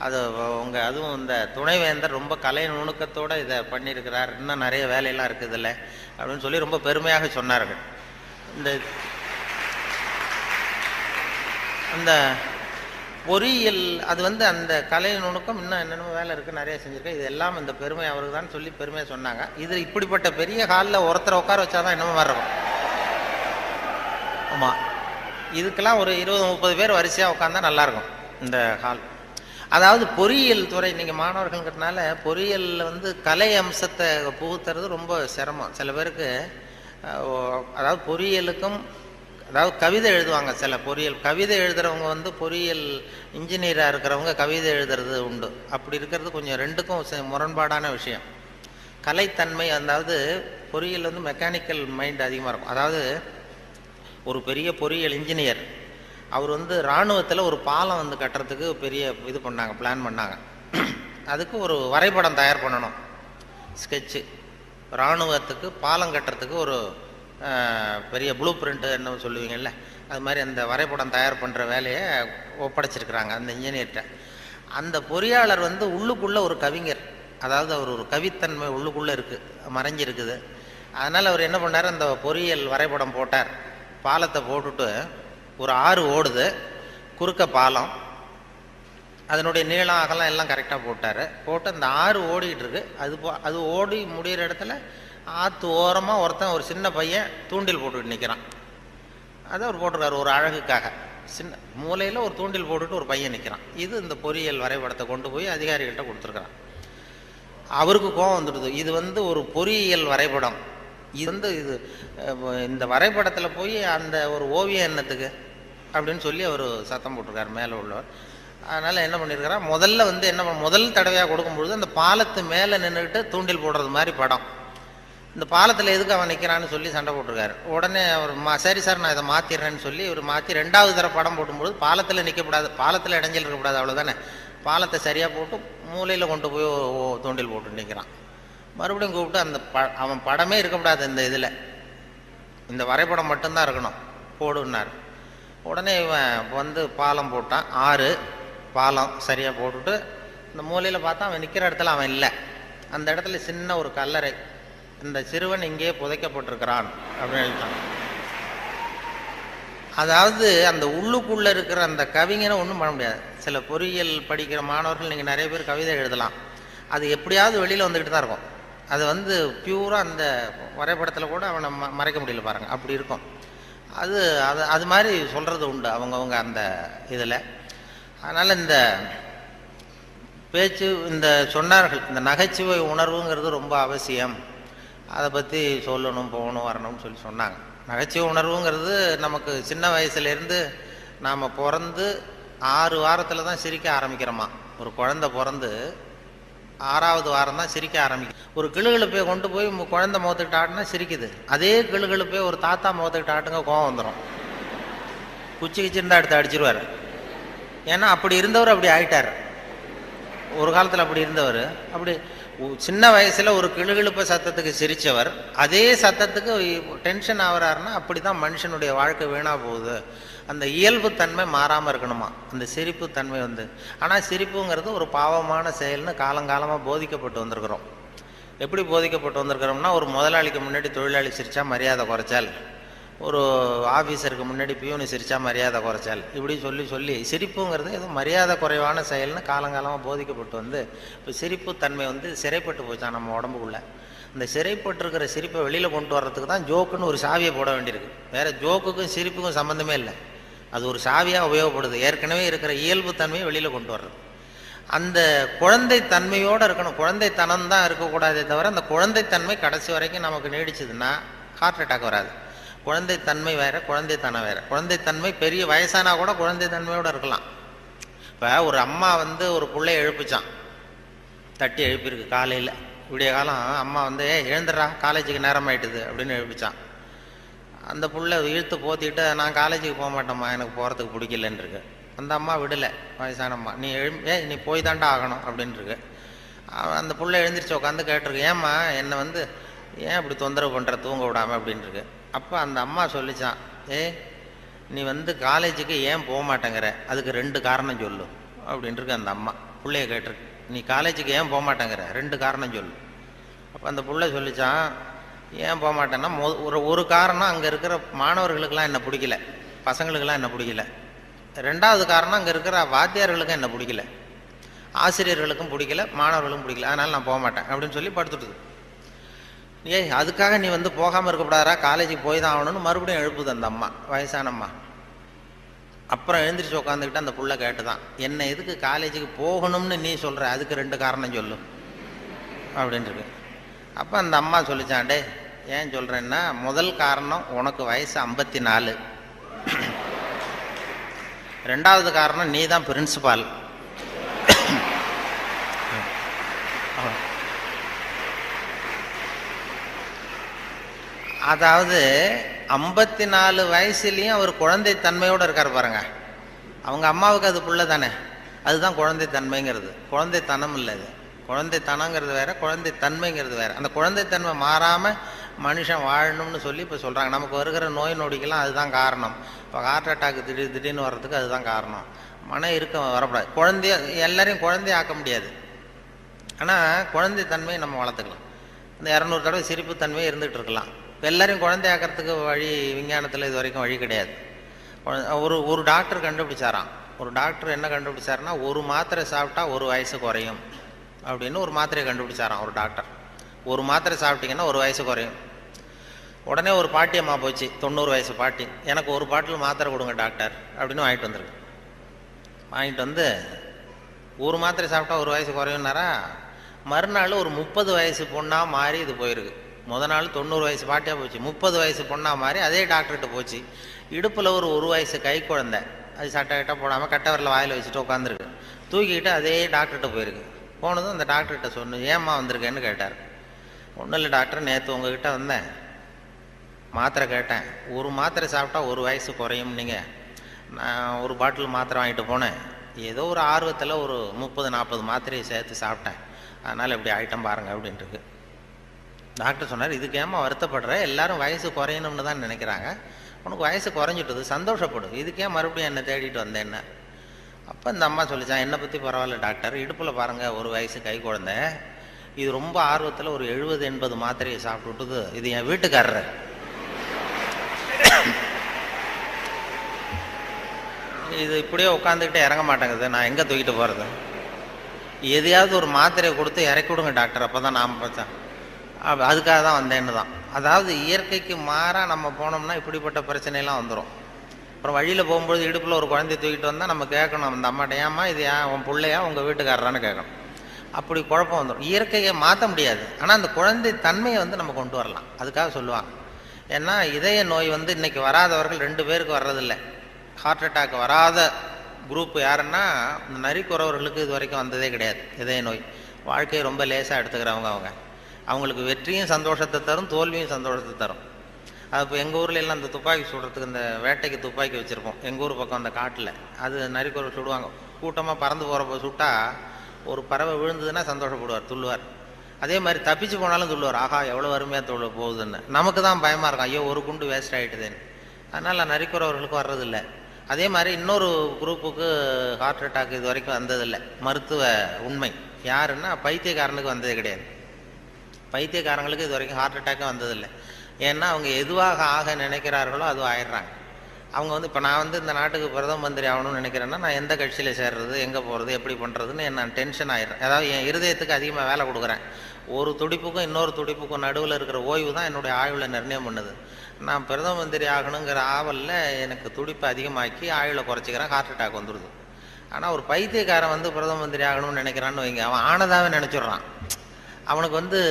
அது அதுவும் இந்த துணைவேந்தர் ரொம்ப கலை நுணுக்கத்தோடு இதை பண்ணியிருக்கிறார், இன்னும் நிறைய வேலையெல்லாம் இருக்குது இல்லை அப்படின்னு சொல்லி ரொம்ப பெருமையாக சொன்னார்கள். அந்த பொறியியல் அது வந்து அந்த கலை நுணுக்கம் இன்னும் என்னென்ன வேலை இருக்குது, நிறைய செஞ்சுருக்கேன். இது எல்லாம் இந்த பெருமை அவருக்கு தான் சொல்லி பெருமையாக சொன்னாங்க. இது இப்படிப்பட்ட பெரிய ஹாலில் ஒருத்தரை உட்கார வச்சாதான் என்னமோ மாதிரி இருக்கும். ஆமாம், இதுக்கெல்லாம் ஒரு 20-30 பேர் வரிசையாக உட்காந்தா நல்லாயிருக்கும் இந்த ஹால். அதாவது பொறியியல் துறை, நீங்கள் மாணவர்கள்ங்கிறதுனால பொறியியலில் வந்து கலை அம்சத்தை புகுத்துறது ரொம்ப சிரமம். சில பேருக்கு அதாவது பொறியியலுக்கும், அதாவது கவிதை எழுதுவாங்க சில பொறியியல் கவிதை எழுதுகிறவங்க வந்து பொறியியல் இன்ஜினியராக இருக்கிறவங்க கவிதை எழுதுறது உண்டு. அப்படி இருக்கிறது கொஞ்சம் 2க்கும் முரண்பாடான விஷயம். கலைத்தன்மை, அதாவது பொறியியல் வந்து மெக்கானிக்கல் மைண்ட் அதிகமாக இருக்கும். அதாவது ஒரு பெரிய பொறியியல் இன்ஜினியர் அவர் வந்து இராணுவத்தில் ஒரு பாலம் வந்து கட்டுறதுக்கு பெரிய இது பண்ணாங்க, பிளான் பண்ணாங்க. அதுக்கு ஒரு வரைபடம் தயார் பண்ணணும். ஸ்கெட்சு, இராணுவத்துக்கு பாலம் கட்டுறதுக்கு ஒரு பெரிய ப்ளூ பிரிண்ட்டு என்ன சொல்லுவீங்கள்ல, அது மாதிரி அந்த வரைபடம் தயார் பண்ணுற வேலையை ஒப்படைச்சிருக்கிறாங்க அந்த இன்ஜினியர்கிட்ட. அந்த பொறியாளர் வந்து உள்ளுக்குள்ளே ஒரு கவிஞர், அதாவது அவர் ஒரு கவித்தன்மை உள்ளுக்குள்ளே இருக்குது, மறைஞ்சிருக்குது. அதனால் அவர் என்ன பண்ணார், அந்த பொறியியல் வரைபடம் போட்டார். பாலத்தை போட்டுட்டு ஒரு ஆறு ஓடுது, குறுக்க பாலம், அதனுடைய நீளம் அகலம் எல்லாம் கரெக்டாக போட்டார். போட்டு அந்த ஆறு ஓடிக்கிட்டு இருக்கு. அது ஓடி முடிகிற இடத்துல ஆற்று ஓரமாக ஒருத்தன், ஒரு சின்ன பையன் தூண்டில் போட்டுக்கிட்டு நிற்கிறான். அதை அவர் போட்டிருக்காரு ஒரு அழகுக்காக. சின்ன மூலையில் ஒரு தூண்டில் போட்டுட்டு ஒரு பையன் நிற்கிறான். இது இந்த பொறியியல் வரைபடத்தை கொண்டு போய் அதிகாரிகள்கிட்ட கொடுத்துருக்குறான். அவருக்கு கோபம் வந்துடுது. இது வந்து ஒரு பொறியியல் வரைபடம், இது இந்த வரைபடத்தில் போய் அந்த ஒரு ஓவியம் என்னத்துக்கு அப்படின்னு சொல்லி அவர் சத்தம் போட்டிருக்காரு மேலே உள்ளவர். அதனால் என்ன பண்ணியிருக்காரா, முதல்ல வந்து முதல் தடவையாக கொடுக்கும்பொழுது அந்த பாலத்து மேலே நின்றுக்கிட்டு தூண்டில் போடுறது மாதிரி படம். இந்த பாலத்தில் எதுக்கு அவன் நிற்கிறான்னு சொல்லி சண்டை போட்டிருக்காரு. உடனே அவர் சரி சார் நான் இதை மாற்றிடுறேன்னு சொல்லி இவர் மாற்றி 2வது தடவை படம் போடும்போது பாலத்தில் நிற்கக்கூடாது, பாலத்தில் இடைஞ்சல் இருக்கக்கூடாது, அவ்வளோதானே. பாலத்தை சரியாக போட்டு மூலையில் கொண்டு போய் தூண்டில் போட்டு நிற்கிறான். மறுபடியும் கூப்பிட்டு அந்த அவன் படமே இருக்கக்கூடாது இந்த இதில், இந்த வரைபடம் மட்டும்தான் இருக்கணும், போடுன்னார். உடனே இவன் வந்து பாலம் போட்டான். 6 பாலம் சரியாக போட்டுட்டு இந்த மூலையில் பார்த்தா அவன் நிற்கிற இடத்துல அவன் இல்லை. அந்த இடத்துல சின்ன ஒரு கல்லறை, இந்த சிறுவன் இங்கே புதைக்கப்பட்டிருக்கிறான் அப்படின்னு எழுதிட்டான். அதாவது அந்த உள்ளுக்குள்ளே இருக்கிற அந்த கவிஞனை ஒன்றும் பண்ண முடியாது. சில பொறியியல் படிக்கிற மாணவர்கள் நீங்கள் நிறைய பேர் கவிதை எழுதலாம், அது எப்படியாவது வெளியில் வந்துக்கிட்டு தான் இருக்கும். அது வந்து பியூராக அந்த வரைபடத்தில் கூட அவனை மறைக்க முடியல பாருங்கள், அப்படி இருக்கும். அது மாதிரி சொல்கிறது உண்டு அவங்கவுங்க அந்த இதில். அதனால் இந்த பேச்சு, இந்த சொன்னார்கள், இந்த நகைச்சுவை உணர்வுங்கிறது ரொம்ப அவசியம், அதை பற்றி சொல்லணும், போகணும், வரணும்னு சொல்லி சொன்னாங்க. நகைச்சுவை உணர்வுங்கிறது நமக்கு சின்ன வயசுலேருந்து நாம் பிறந்து 6 வாரத்தில் தான் சிரிக்க ஆரம்பிக்கிறோமா. ஒரு குழந்தை பிறந்து 6வது வாரம் தான் சிரிக்க ஆரம்பிக்கும். ஒரு கிளுகிழுப்பை கொண்டு போய் குழந்தை முகத்துக்கிட்ட ஆட்டினா சிரிக்குது. அதே கிளுகிழுப்பை ஒரு தாத்தா முகத்துக்கிட்ட ஆட்டுங்க கோவம் வந்துடும், குச்சி கிச்சிருந்தா எடுத்து அடிச்சிருவார். ஏன்னா அப்படி இருந்தவர் அப்படி ஆயிட்டார். ஒரு காலத்தில் அப்படி இருந்தவர் அப்படி சின்ன வயசில் ஒரு கிளுகிழுப்ப சத்தத்துக்கு சிரித்தவர் அதே சத்தத்துக்கு டென்ஷன் ஆகிறாருன்னா அப்படி தான் மனுஷனுடைய வாழ்க்கை வீணாக போகுது. அந்த இயல்புத்தன்மை மாறாமல் இருக்கணுமா அந்த சிரிப்புத்தன்மை வந்து. ஆனால் சிரிப்புங்கிறது ஒரு பாவமான செயல்னு காலங்காலமாக போதிக்கப்பட்டு வந்திருக்கிறோம். எப்படி போதிக்கப்பட்டு வந்திருக்கிறோம்னா, ஒரு முதலாளிக்கு முன்னாடி தொழிலாளி சிரித்தா மரியாதை குறைச்சால், ஒரு ஆஃபீஸருக்கு முன்னாடி பியூனு சிரித்தா மரியாதை குறைச்சால், இப்படி சொல்லி சொல்லி சிரிப்புங்கிறது ஏதோ மரியாதை குறைவான செயல்னு காலங்காலமாக போதிக்கப்பட்டு வந்து இப்போ சிரிப்புத்தன்மை வந்து சிறைப்பட்டு போச்சான் நம்ம உடம்புக்குள்ளே. இந்த சிறைப்பட்டிருக்கிற சிரிப்பை வெளியில் கொண்டு வர்றதுக்கு தான் ஜோக்குன்னு ஒரு சாவியை போட வேண்டியிருக்கு. வேறு ஜோக்குக்கும் சிரிப்புக்கும் சம்மந்தமே இல்லை, அது ஒரு சாவியாக உபயோகப்படுது. ஏற்கனவே இருக்கிற இயல்புத்தன்மையை வெளியில் கொண்டு வர்றது. அந்த குழந்தைத்தன்மையோடு இருக்கணும், குழந்தைத்தனம் தான் இருக்கக்கூடாதே தவிர அந்த குழந்தைத்தன்மை கடைசி வரைக்கும் நமக்கு நீடிச்சதுன்னா ஹார்ட் அட்டாக் வராது. குழந்தைத்தன்மை வேறு, குழந்தைத்தனம் வேறு. குழந்தைத்தன்மை பெரிய வயசானா கூட குழந்தைத்தன்மையோடு இருக்கலாம். இப்போ ஒரு அம்மா வந்து ஒரு பிள்ளைய எழுப்பிச்சான், தட்டி எழுப்பியிருக்கு காலையில் விடிய காலம். அம்மா வந்து எழுந்துடுறா காலேஜுக்கு நேரம் ஆயிட்டுது அப்படின்னு எழுப்பிச்சான். அந்த புள்ள இழுத்து போத்திட்டு நான் காலேஜுக்கு போக மாட்டேம்மா, எனக்கு போகிறதுக்கு பிடிக்கலன்னு இருக்கு. அந்த அம்மா விடலை, வயசான அம்மா. நீ போய் தாண்டா ஆகணும் அப்படின்ட்டுருக்கு. அந்த புள்ள எழுந்திரிச்சு உட்காந்து கேட்டிருக்கு, ஏம்மா என்னை வந்து ஏன் இப்படி தொந்தரவு பண்ணுற, தூங்க விடாமல் அப்படின்ட்டுருக்கு. அப்போ அந்த அம்மா சொல்லிச்சான், நீ வந்து காலேஜுக்கு ஏன் போக மாட்டேங்கிற, அதுக்கு 2 காரணம் சொல்லு அப்படின்ட்டுருக்கு. அந்த அம்மா பிள்ளைய கேட்டிருக்கு, நீ காலேஜுக்கு ஏன் போக மாட்டேங்கிற 2 காரணம் சொல்லு. அப்போ அந்த பிள்ளை சொல்லிச்சான், ஏன் போக மாட்டேன்னா ஒரு காரணம் அங்கே இருக்கிற மாணவர்களுக்கெல்லாம் என்ன பிடிக்கல, பசங்களுக்கெல்லாம் என்ன பிடிக்கல. 2வது காரணம் அங்கே இருக்கிற வாத்தியார்களுக்கும் என்ன பிடிக்கல, ஆசிரியர்களுக்கும் பிடிக்கல, மாணவர்களுக்கும் பிடிக்கல, அதனால் நான் போக மாட்டேன் அப்படின்னு சொல்லி படுத்துட்டுது. அதுக்காக நீ வந்து போகாமல் இருக்கக்கூடாதா, காலேஜுக்கு போய் தான் ஆகணும்னு மறுபடியும் எழுப்புது அந்த அம்மா, வயசான அம்மா. அப்புறம் எழுந்திரிச்சு உட்காந்துக்கிட்டு அந்த புள்ள கேட்டுதான், என்ன எதுக்கு காலேஜுக்கு போகணும்னு நீ சொல்கிற, அதுக்கு 2 காரணம் சொல்லு அப்படின்ட்டு. அப்போ அந்த அம்மா சொல்லிச்சாண்டே, ஏன் சொல்கிறேன்னா, முதல் காரணம் உனக்கு வயசு 54, 2வது காரணம் நீ தான் பிரின்சிபால், அதாவது 54 வயசுலேயும் அவர் குழந்தைத்தன்மையோடு இருக்கார் பாருங்க. அவங்க அம்மாவுக்கு அது புள்ள தானே, அதுதான் குழந்தைத்தன்மைங்கிறது, குழந்தைத்தனம் இல்லை. இது குழந்தைத்தனங்கிறது வேற, குழந்தை தன்மைங்கிறது வேற. அந்த குழந்தைத்தன்மை மாறாமல் மனுஷன் வாழணும்னு சொல்லி இப்போ சொல்கிறாங்க. நமக்கு வருகிற நோய் நொடிக்கெல்லாம் அதுதான் காரணம். இப்போ ஹார்ட் அட்டாக் திடீர்னு வர்றதுக்கு அதுதான் காரணம். மன இருக்க வரக்கூடாது. குழந்தைய எல்லாரையும் குழந்தைய ஆக்க முடியாது, ஆனால் குழந்தை தன்மையை நம்ம வளர்த்துக்கலாம். இந்த 200 தடவை சிரிப்பு தன்மையை இருந்துகிட்டு இருக்கலாம். இப்போ எல்லாரையும் குழந்தை ஆக்கிறதுக்கு வழி விஞ்ஞானத்தில் இது வரைக்கும் வழி கிடையாது. ஒரு டாக்டர் கண்டுபிடிச்சாராம். ஒரு டாக்டர் என்ன கண்டுபிடிச்சாருன்னா, ஒரு மாத்திரை சாப்பிட்டா 1 வயசு குறையும் அப்படின்னு ஒரு மாத்திரையை கண்டுபிடிச்சாராம் ஒரு டாக்டர். ஒரு மாத்திரை சாப்பிட்டீங்கன்னா 1 வயசு குறையும். உடனே ஒரு பாட்டி அம்மா போச்சு, 90 வயசு பாட்டி, எனக்கு ஒரு பாட்டில் மாத்திரை கொடுங்க டாக்டர் அப்படின்னு வாங்கிட்டு வந்துருக்கு. வாங்கிட்டு வந்து ஒரு மாத்திரை சாப்பிட்டா 1 வயசு குறையும்னாரா. மறுநாள் ஒரு 30 வயசு பொண்ணாக மாறி இது போயிருக்கு. நாள் 90 வயசு பாட்டியாக போச்சு, 30 வயசு பொண்ணாக மாறி அதே டாக்டர்கிட்ட போச்சு. இடுப்பில் ஒரு வயசு கை குழந்தை, அது சட்டை கிட்ட போடாமல் கட்டை விரல வாயில் வச்சுட்டு உட்காந்துருக்கு. தூக்கிக்கிட்டு அதே டாக்டர்கிட்ட போயிருக்கு. போனதும் அந்த டாக்டர்கிட்ட சொன்ன, ஏம்மா வந்திருக்கேன்னு கேட்டார். ஒன்றும் இல்லை டாக்டர், நேற்று உங்ககிட்ட வந்தேன், மாத்திரை கேட்டேன், ஒரு மாத்திரை சாப்பிட்டா 1 வயசு குறையும். நீங்கள் நான் ஒரு பாட்டில் மாத்திரை வாங்கிட்டு போனேன், ஏதோ ஒரு ஆர்வத்தில் ஒரு 30-40 மாத்திரையை சேர்த்து சாப்பிட்டேன், அதனால் இப்படி ஐட்டம் பாருங்கள் அப்படின்ட்டு. டாக்டர் சொன்னார், இதுக்கு ஏமா வருத்தப்படுற, எல்லாரும் வயசு குறையணும்னு தான் நினைக்கிறாங்க, உனக்கு வயசு குறைஞ்சிட்டது, சந்தோஷப்படு, இதுக்கே மறுபடியும் என்னை தேடிட்டு வந்தேன்னு. அப்போ இந்த அம்மா சொல்லிச்சான், என்னை பற்றி பரவாயில்ல டாக்டர், இடுப்பில் பாருங்கள் 1 வயசு கை குழந்தை, இது ரொம்ப ஆர்வத்தில் ஒரு 70-80 மாத்திரையை சாப்பிட்டு விட்டுது, இது என் வீட்டுக்காரர். இது இப்படியே உட்காந்துக்கிட்டே இறங்க மாட்டேங்குது, நான் எங்கே தூக்கிட்டு போகிறது, எதையாவது ஒரு மாத்திரையை கொடுத்து இறக்கி விடுங்க டாக்டர், அப்போ தான் நாம் பார்த்தேன், அதுக்காக தான் வந்தேன்னு தான். அதாவது இயற்கைக்கு மாறாக நம்ம போனோம்னா இப்படிப்பட்ட பிரச்சனையெல்லாம் வந்துடும். அப்புறம் வழியில் போகும்போது இடுப்பில் ஒரு குழந்தைய தூக்கிட்டு வந்தால் நம்ம கேட்கணும் அந்த அம்மாட்ட, ஏம்மா இது ஏன் உன் பிள்ளையா உங்கள் வீட்டுக்காரரான்னு கேட்கணும். அப்படி குழப்பம் வந்துடும். இயற்கையை மாற்ற முடியாது, ஆனால் அந்த குழந்தை தன்மையை நம்ம கொண்டு வரலாம். அதுக்காக சொல்லுவாங்க. ஏன்னா இதய நோய் இன்னைக்கு வராதவர்கள் 2 பேருக்கு வர்றதில்லை. ஹார்ட் அட்டாக் வராத குரூப் யாருன்னா, இந்த நரிக்குறவர்களுக்கு இது வரைக்கும் வந்ததே கிடையாது இதய நோய். வாழ்க்கையை ரொம்ப லேசாக எடுத்துக்கிறவங்க. அவங்களுக்கு வெற்றியும் சந்தோஷத்தை தரும், தோல்வியும் சந்தோஷத்தை தரும். அது இப்போ எங்கள் ஊரில் எல்லாம் இந்த துப்பாக்கி சுடுறதுக்கு, இந்த வேட்டைக்கு துப்பாக்கி வச்சுருப்போம் எங்கள் ஊர் பக்கம் அந்த காட்டில். அது நரிக்குறவர் சுடுவாங்க. கூட்டமாக பறந்து போகிறப்ப சுட்டால் ஒரு பறவை விழுந்ததுன்னா சந்தோஷப்படுவார், துள்ளுவார். அதே மாதிரி தப்பிச்சு போனாலும் துள்ளுவார், ஆகா எவ்வளோ அருமையாக போகுதுன்னு. நமக்கு தான் பயமாக இருக்கும், ஐயோ ஒரு குண்டு வேஸ்ட் ஆகிட்டுதுன்னு. அதனால் நரிக்குறவர்களுக்கு வர்றதில்லை. அதே மாதிரி இன்னொரு குரூப்புக்கு ஹார்ட் அட்டாக் இது வரைக்கும் வந்ததில்லை. மருத்துவ உண்மை யாருன்னா, பைத்தியக்காரனுக்கு வந்ததே கிடையாது. பைத்தியக்காரங்களுக்கு இது வரைக்கும் ஹார்ட் அட்டாக்கும் வந்ததில்லை. ஏன்னா அவங்க எதுவாக ஆக நினைக்கிறார்களோ அதுவும் ஆயிடுறாங்க. அவங்க இப்போ நான் இந்த நாட்டுக்கு பிரதம மந்திரி ஆகணும்னு நினைக்கிறேன்னா, நான் எந்த கட்சியில் சேர்றது, எங்கே போகிறது, எப்படி பண்ணுறதுன்னு நான் டென்ஷன் ஆயிடுறேன். அதாவது என் இருதயத்துக்கு அதிகமாக வேலை கொடுக்குறேன். ஒரு துடிப்புக்கும் இன்னொரு துடிப்புக்கும் நடுவில் இருக்கிற ஓய்வு தான் என்னுடைய ஆயுளை நிர்ணயம் பண்ணுது. நான் பிரதம மந்திரி ஆகணுங்கிற ஆவலில் எனக்கு துடிப்பை அதிகமாக்கி ஆயுளை குறைச்சிக்கிறேன், ஹார்ட் அட்டாக் வந்துடுது. ஆனால் ஒரு பைத்தியக்காரன் பிரதம மந்திரி ஆகணும்னு நினைக்கிறான்னு வைங்க, அவன் ஆனதாகவே நினச்சிடுறான். அவனுக்கு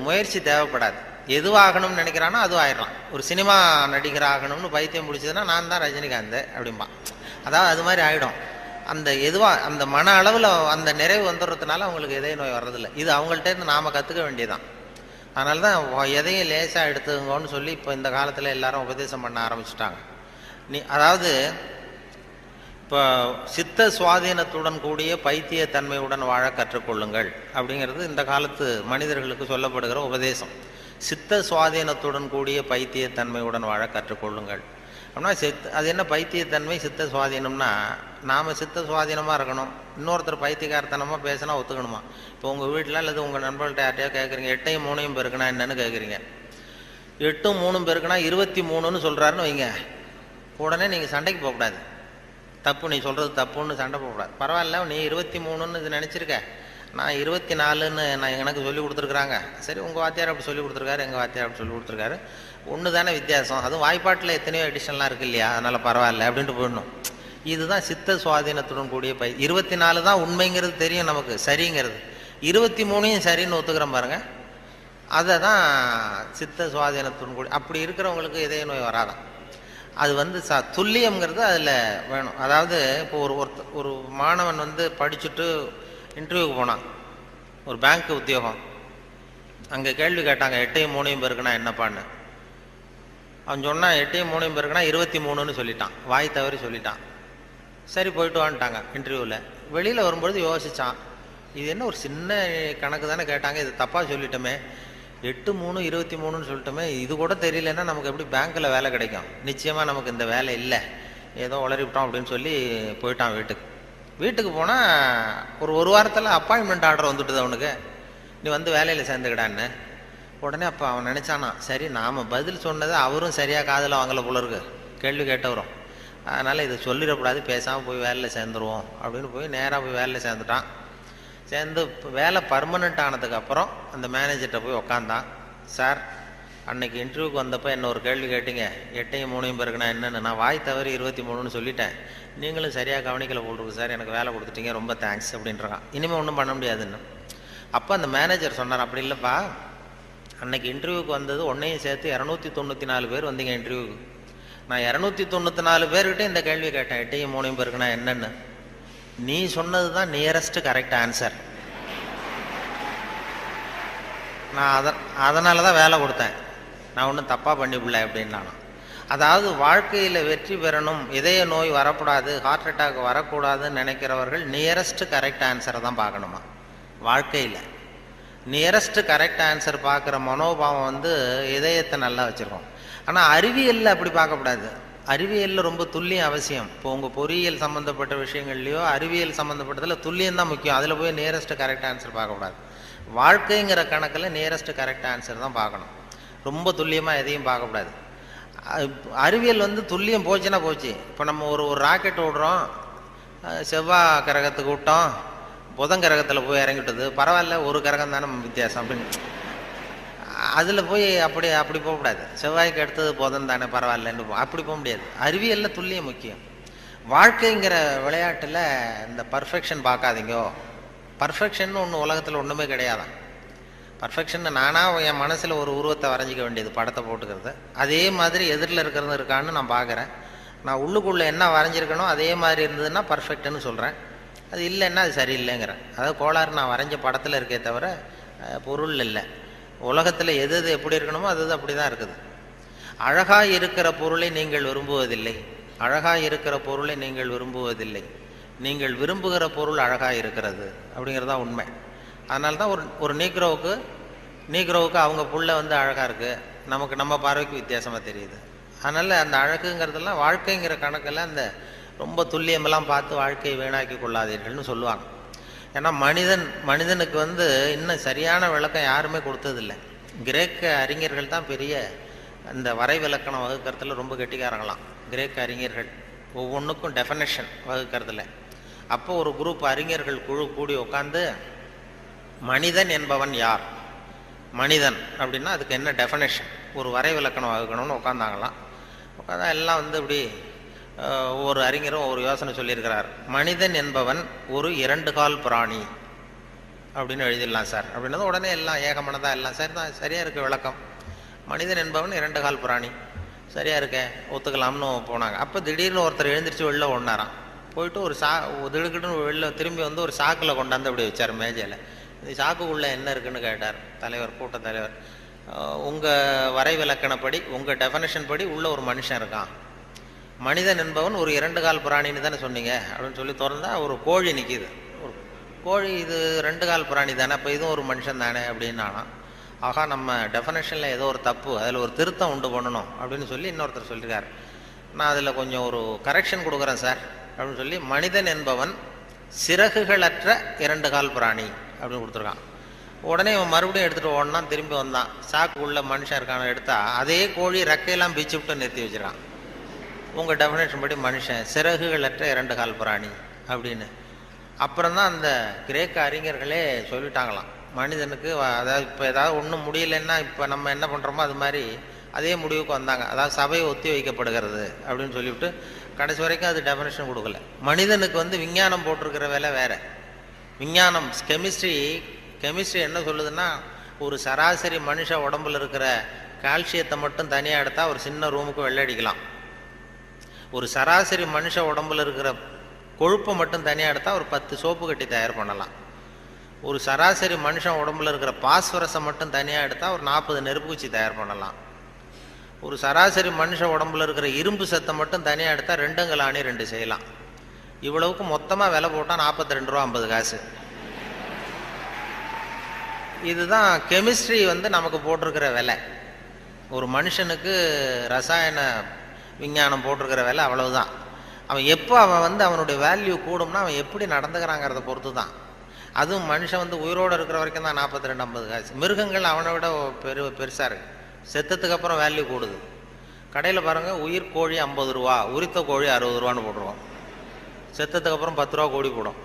முயற்சி தேவைப்படாது. எதுவாகணும்னு நினைக்கிறானோ அதுவும் ஆயிடலாம். ஒரு சினிமா நடிகர் ஆகணும்னு பைத்தியம் பிடிச்சதுன்னா, நான் தான் ரஜினிகாந்த் அப்படிம்பான். அதாவது அது மாதிரி ஆகிடும். அந்த மன அளவில் அந்த நிறைவு வந்துடுறதுனால அவங்களுக்கு இதய நோய் வர்றதில்லை. இது அவங்கள்ட்டேருந்து நாம் கற்றுக்க வேண்டியதான். அதனால தான் எதையும் லேசாக எடுத்துங்கன்னு சொல்லி இப்போ இந்த காலத்தில் எல்லாரும் உபதேசம் பண்ண ஆரம்பிச்சுட்டாங்க. அதாவது இப்போ சித்த சுவாதீனத்துடன் கூடிய பைத்தியத்தன்மையுடன் வாழ கற்றுக்கொள்ளுங்கள் அப்படிங்கிறது இந்த காலத்து மனிதர்களுக்கு சொல்லப்படுகிற உபதேசம். சித்த சுவாதீனத்துடன் கூடிய பைத்தியத்தன்மையுடன் வாழ கற்றுக்கொள்ளுங்கள் அப்படின்னா, அது என்ன பைத்தியத்தன்மை சித்த சுவாதீனம்னா, நாம் சித்த சுவாதீனமாக இருக்கணும், இன்னொருத்தர் பைத்தியக்காரத்தனமாக பேசினா ஒத்துக்கணுமா? இப்போ உங்கள் வீட்டில் அல்லது உங்கள் நண்பர்கள்ட்ட யார்ட்டையோ கேட்குறீங்க, 8ஐயும் 3ஐயும் பெருக்குனா என்னன்னு கேட்குறீங்க. 8ம் 3ம் பெருக்குனா 23ன்னு சொல்கிறாருன்னு வைங்க, உடனே நீங்கள் சண்டைக்கு போகக்கூடாது. தப்பு, நீ சொல்கிறது தப்புன்னு சண்டை போகக்கூடாது. பரவாயில்ல, நீ 23ன்னு இது நினச்சிருக்க, நான் 24ன்னு நான் எனக்கு சொல்லி கொடுத்துருக்குறாங்க. சரி, உங்கள் வாத்தியார் அப்படி சொல்லி கொடுத்துருக்காரு, எங்கள் வாத்தியார் அப்படி சொல்லி கொடுத்துருக்காரு, ஒன்று தானே வித்தியாசம், அதுவும் வாய்ப்பாட்டில் எத்தனையோ எடிஷன்லாம் இருக்குது இல்லையா, அதனால் பரவாயில்ல அப்படின்ட்டு போயிடணும். இதுதான் சித்த சுவாதீனத்துடன் கூடிய 24 தான் உண்மைங்கிறது தெரியும் நமக்கு, சரிங்கிறது. 23ஐயும் சரின்னு ஒத்துக்கிறோம் பாருங்கள், அதை தான் சித்த சுவாதீனத்துடன் கூடிய. அப்படி இருக்கிறவங்களுக்கு இதய நோய் வராதான். அது துல்லியம்ங்கிறது அதில் வேணும். அதாவது இப்போ ஒரு மாணவன் படிச்சுட்டு இன்டர்வியூக்கு போனான், ஒரு பேங்க் உத்தியோகம். அங்கே கேள்வி கேட்டாங்க, 8ஐயும் 3ஐயும் பெருக்குனா என்னப்பான்னு. அவன் சொன்னான், 8ஐயும் 3ஐயும் பெருக்குனா 23ன்னு சொல்லிட்டான், வாய் தவறி சொல்லிட்டான். சரி போயிட்டு வான்ட்டாங்க இன்டர்வியூவில். வெளியில் வரும்பொழுது யோசித்தான், இது என்ன ஒரு சின்ன கணக்கு தானே கேட்டாங்க, இது தப்பாக சொல்லிட்டோமே, 8-3-23 சொல்லிட்டோமே, இது கூட தெரியலன்னா நமக்கு எப்படி பேங்க்கில் வேலை கிடைக்கும்? நிச்சயமாக நமக்கு இந்த வேலை இல்லை, ஏதோ உளறிவிட்டோம் அப்படின்னு சொல்லி போயிட்டான் வீட்டுக்கு. வீட்டுக்கு போனால் ஒரு வாரத்தில் அப்பாயின்மெண்ட் ஆர்டர் வந்துட்டுது அவனுக்கு, நீ வந்து வேலையில் சேர்ந்துக்கிடான்னு. உடனே அப்போ அவன் நினச்சானா, சரி நாம் பதில் சொன்னதை அவரும் சரியாக காதில் வாங்கலை போல இருக்கு, கேள்வி கேட்டவரும், அதனால் இதை சொல்லிடக்கூடாது, பேசாமல் போய் வேலையில் சேர்ந்துருவோம் அப்படின்னு போய் நேராக போய் வேலையில் சேர்ந்துட்டான். சேர்ந்து வேலை பர்மனெண்ட் ஆனதுக்கப்புறம் அந்த மேனேஜர்கிட்ட போய் உக்காந்தான். சார், அன்னைக்கு இன்டர்வியூக்கு வந்தப்போ என்ன ஒரு கேள்வி கேட்டீங்க, 8-3 பேருக்கு நான் என்னென்னு, நான் வாய் தவறி 23 சொல்லிட்டேன், நீங்களும் சரியாக கவனிக்கலை போட்டிருக்கு சார், எனக்கு வேலை கொடுத்துட்டீங்க, ரொம்ப தேங்க்ஸ் அப்படின்றான். இனிமேல் ஒன்றும் பண்ண முடியாதுன்னு. அப்போ அந்த மேனேஜர் சொன்னார், அப்படி இல்லைப்பா, அன்னைக்கு இன்டர்வியூக்கு வந்தது ஒன்றையும் சேர்த்து 294 பேர் வந்தீங்க இன்டர்வியூக்கு, நான் 294 பேர்கிட்ட இந்த கேள்வி கேட்டேன், 8-3 பேருக்கு நான் என்னென்னு, நீ சொன்னது தான் நியரஸ்ட் கரெக்ட் ஆன்சர், நான் அதனால தான் வேலை கொடுத்தேன், நான் ஒன்றும் தப்பாக பண்ணிவிடல அப்படின்னா. அதாவது வாழ்க்கையில் வெற்றி பெறணும், இதய நோய் வரக்கூடாது, ஹார்ட் அட்டாக் வரக்கூடாதுன்னு நினைக்கிறவர்கள் நியரஸ்ட் கரெக்ட் ஆன்சரை தான் பார்க்கணுமா வாழ்க்கையில். நியரஸ்ட் கரெக்ட் ஆன்சர் பார்க்குற மனோபாவம் வந்து இதயத்தை நல்லா வச்சுருக்கோம். ஆனால் அறிவியலில் அப்படி பார்க்கக்கூடாது. அறிவியலில் ரொம்ப துல்லியம் அவசியம். இப்போ உங்கள் பொறியியல் சம்மந்தப்பட்ட விஷயங்கள்லையோ அறிவியல் சம்மந்தப்பட்டதில் துல்லியம் தான் முக்கியம், அதில் போய் நியரஸ்ட் கரெக்ட் ஆன்சர் பார்க்கக்கூடாது. வாழ்க்கைங்கிற கணக்கில் நியரஸ்ட் கரெக்ட் ஆன்சர் தான் பார்க்கணும், ரொம்ப துல்லியமாக எதையும் பார்க்கக்கூடாது. அறிவியல் வந்து துல்லியம் போச்சுன்னா போச்சு. இப்போ நம்ம ஒரு ராக்கெட் விடுறோம், செவ்வாய் கிரகத்துக்கு விட்டோம், புதன் கிரகத்தில் போய் இறங்கிவிட்டது, பரவாயில்ல ஒரு கிரகம் தானே வித்தியாசம் அப்படின்னு அதில் போய் அப்படி போகக்கூடாது. செவ்வாய்க்கு அடுத்தது புதன் தானே பரவாயில்லன்னு அப்படி போக முடியாது. அறிவியலில் துல்லியம் முக்கியம். வாழ்க்கைங்கிற விளையாட்டில் இந்த பர்ஃபெக்ஷன் பார்க்காதீங்கோ. பர்ஃபெக்ஷன் ஒன்று உலகத்தில் ஒன்றுமே கிடையாதான். பர்ஃபெக்ஷன் நானாக என் மனசில் ஒரு உருவத்தை வரைஞ்சிக்க வேண்டியது, படத்தை போட்டுக்கிறது, அதே மாதிரி எதிரில் இருக்கிறது இருக்கான்னு நான் பார்க்குறேன். நான் உள்ளுக்குள்ளே என்ன வரைஞ்சிருக்கணும் அதே மாதிரி இருந்ததுன்னா பர்ஃபெக்டுன்னு சொல்கிறேன், அது இல்லைன்னா அது சரியில்லைங்கிறேன். அதாவது கோளாறு நான் வரைஞ்ச படத்தில் இருக்கே தவிர பொருள் இல்லை. உலகத்தில் எது எப்படி இருக்கணுமோ அது அப்படி தான் இருக்குது. அழகாக இருக்கிற பொருளை நீங்கள் விரும்புவதில்லை, அழகாக இருக்கிற பொருளை நீங்கள் விரும்புவதில்லை, நீங்கள் விரும்புகிற பொருள் அழகாக இருக்கிறது அப்படிங்கிறது தான் உண்மை. அதனால தான் ஒரு நீக்ரோவுக்கு அவங்க புள்ள வந்து அழகாக இருக்குது, நமக்கு நம்ம பார்வைக்கு வித்தியாசமாக தெரியுது. அதனால் அந்த அழகுங்கிறதெல்லாம் வாழ்க்கைங்கிற கணக்கில் அந்த ரொம்ப துல்லியமெல்லாம் பார்த்து வாழ்க்கையை வீணாக்கி கொள்ளாதீர்கள்னு சொல்லுவாங்க. ஏன்னா மனிதனுக்கு வந்து இன்னும் சரியான விளக்கம் யாருமே கொடுத்ததில்லை. கிரேக்க அறிஞர்கள் தான் பெரிய அந்த வரை விளக்கணம் வகுக்கிறதுல ரொம்ப கெட்டிக்காரங்களாம். கிரேக்க அறிஞர்கள் ஒவ்வொன்றுக்கும் டெஃபனேஷன் வகுக்கிறதுல. அப்போ ஒரு குரூப் அறிஞர்கள் குழு கூடி உட்காந்து மனிதன் என்பவன் யார், மனிதன் அப்படின்னா அதுக்கு என்ன டெஃபனேஷன், ஒரு வரை விளக்கணம் வகுக்கணும்னு உட்காந்தாங்களாம். உட்காந்தா எல்லாம் வந்து இப்படி ஒவ்வொரு அறிஞரும் ஒரு யோசனை சொல்லியிருக்கிறார். மனிதன் என்பவன் ஒரு 2 கால் பிராணி அப்படின்னு எழுதிடலாம் சார் அப்படின்னது உடனே எல்லாம் ஏகமனதாக எல்லாம் சரி தான், சரியாக இருக்குது விளக்கம். மனிதன் என்பவன் 2 கால் பிராணி, சரியாக இருக்க ஒத்துக்கலாம்னு போனாங்க. அப்போ திடீர்னு ஒருத்தர் எழுந்திரிச்சு வெளில ஓடினாராம். போயிட்டு ஒரு திடுக்கிட்டுன்னு வெளில திரும்பி வந்து ஒரு சாக்கில் கொண்டாந்து அப்படி வச்சார் மேஜையில். இந்த சாக்குக்குள்ளே என்ன இருக்குன்னு கேட்டார் தலைவர், கூட்ட தலைவர். உங்கள் வரை விளக்கணப்படி உங்கள் டெஃபனேஷன் படி உள்ள ஒரு மனுஷன் இருக்கான், மனிதன் என்பவன் ஒரு 2 கால் பிராணின்னு தானே சொன்னீங்க அப்படின்னு சொல்லி திறந்தா ஒரு கோழி நிற்கிது. ஒரு கோழி இது 2 கால் பிராணி தானே, அப்போ இதுவும் ஒரு மனுஷன் தானே அப்படின்னானா. ஆகா, நம்ம டெஃபனேஷனில் ஏதோ ஒரு தப்பு, அதில் ஒரு திருத்தம் உண்டு பண்ணணும் அப்படின்னு சொல்லி இன்னொருத்தர் சொல்லியிருக்கார். நான் அதில் கொஞ்சம் ஒரு கரெக்ஷன் கொடுக்குறேன் சார் அப்படின்னு சொல்லி மனிதன் என்பவன் சிறகுகளற்ற 2 கால் பிராணி அப்படின்னு கொடுத்துருக்கான். உடனே இவன் மறுபடியும் எடுத்துகிட்டு ஓடனான், திரும்பி வந்தான். சாக்கு உள்ள மனுஷன் இருக்கான எடுத்தா அதே கோழி ரெக்கையெல்லாம் பிச்சு விட்டு நிறுத்தி வச்சிருக்கான். உங்கள் டெஃபினேஷன் படி மனுஷன் சிறகுகளற்ற 2 கால் பிராணி அப்படின்னு. அப்புறம் தான் அந்த கிரேக்க அறிஞர்களே சொல்லிட்டாங்களாம், மனிதனுக்கு அதாவது இப்போ ஏதாவது ஒன்றும் முடியலன்னா இப்போ நம்ம என்ன பண்ணுறோமோ அது மாதிரி அதே முடிவுக்கு வந்தாங்க. அதாவது சபை ஒத்தி வைக்கப்படுகிறது அப்படின்னு சொல்லிவிட்டு கடைசி வரைக்கும் அது டெஃபினேஷன் கொடுக்கல. மனிதனுக்கு வந்து விஞ்ஞானம் போட்டிருக்கிற வேலை வேறு. விஞ்ஞானம் கெமிஸ்ட்ரி என்ன சொல்லுதுன்னா, ஒரு சராசரி மனுஷ உடம்புல இருக்கிற கால்சியத்தை மட்டும் தனியாக எடுத்தால் ஒரு சின்ன ரூமுக்கு வெள்ளடிக்கலாம். ஒரு சராசரி மனுஷ உடம்புல இருக்கிற கொழுப்பை மட்டும் தனியாக எடுத்தால் ஒரு 10 சோப்பு கட்டி தயார் பண்ணலாம். ஒரு சராசரி மனுஷன் உடம்புல இருக்கிற பாஸ்பரஸை மட்டும் தனியாக எடுத்தால் ஒரு 40 நெருப்புக்குச்சி தயார் பண்ணலாம். ஒரு சராசரி மனுஷ உடம்புல இருக்கிற இரும்பு சத்தை மட்டும் தனியாக எடுத்தால் 2 கலாணி 2 செய்யலாம். இவ்வளவுக்கு மொத்தமாக விலை போட்டால் 42 ரூபா 50 காசு. இதுதான் கெமிஸ்ட்ரி நமக்கு போட்டிருக்கிற விலை. ஒரு மனுஷனுக்கு ரசாயன விஞ்ஞானம் போட்டிருக்கிற விலை அவ்வளவுதான். அவன் எப்போ அவன் அவனுடைய வேல்யூ கூடும்னா அவன் எப்படி நடந்துக்கிறாங்கிறத பொறுத்து தான். அதுவும் மனுஷன் உயிரோடு இருக்கிற வரைக்கும் தான் 42-50 காசு. மிருகங்கள் அவனை விட பெருசாக இருக்கு. செத்தத்துக்கு அப்புறம் வேல்யூ கூடுது. கடையில் பாருங்கள், உயிர் கோழி 50 ரூபா, உரித்த கோழி 60 ரூபான்னு போட்டுருவோம். செத்தத்துக்கு அப்புறம் 10 ரூபா கோழி போடும்.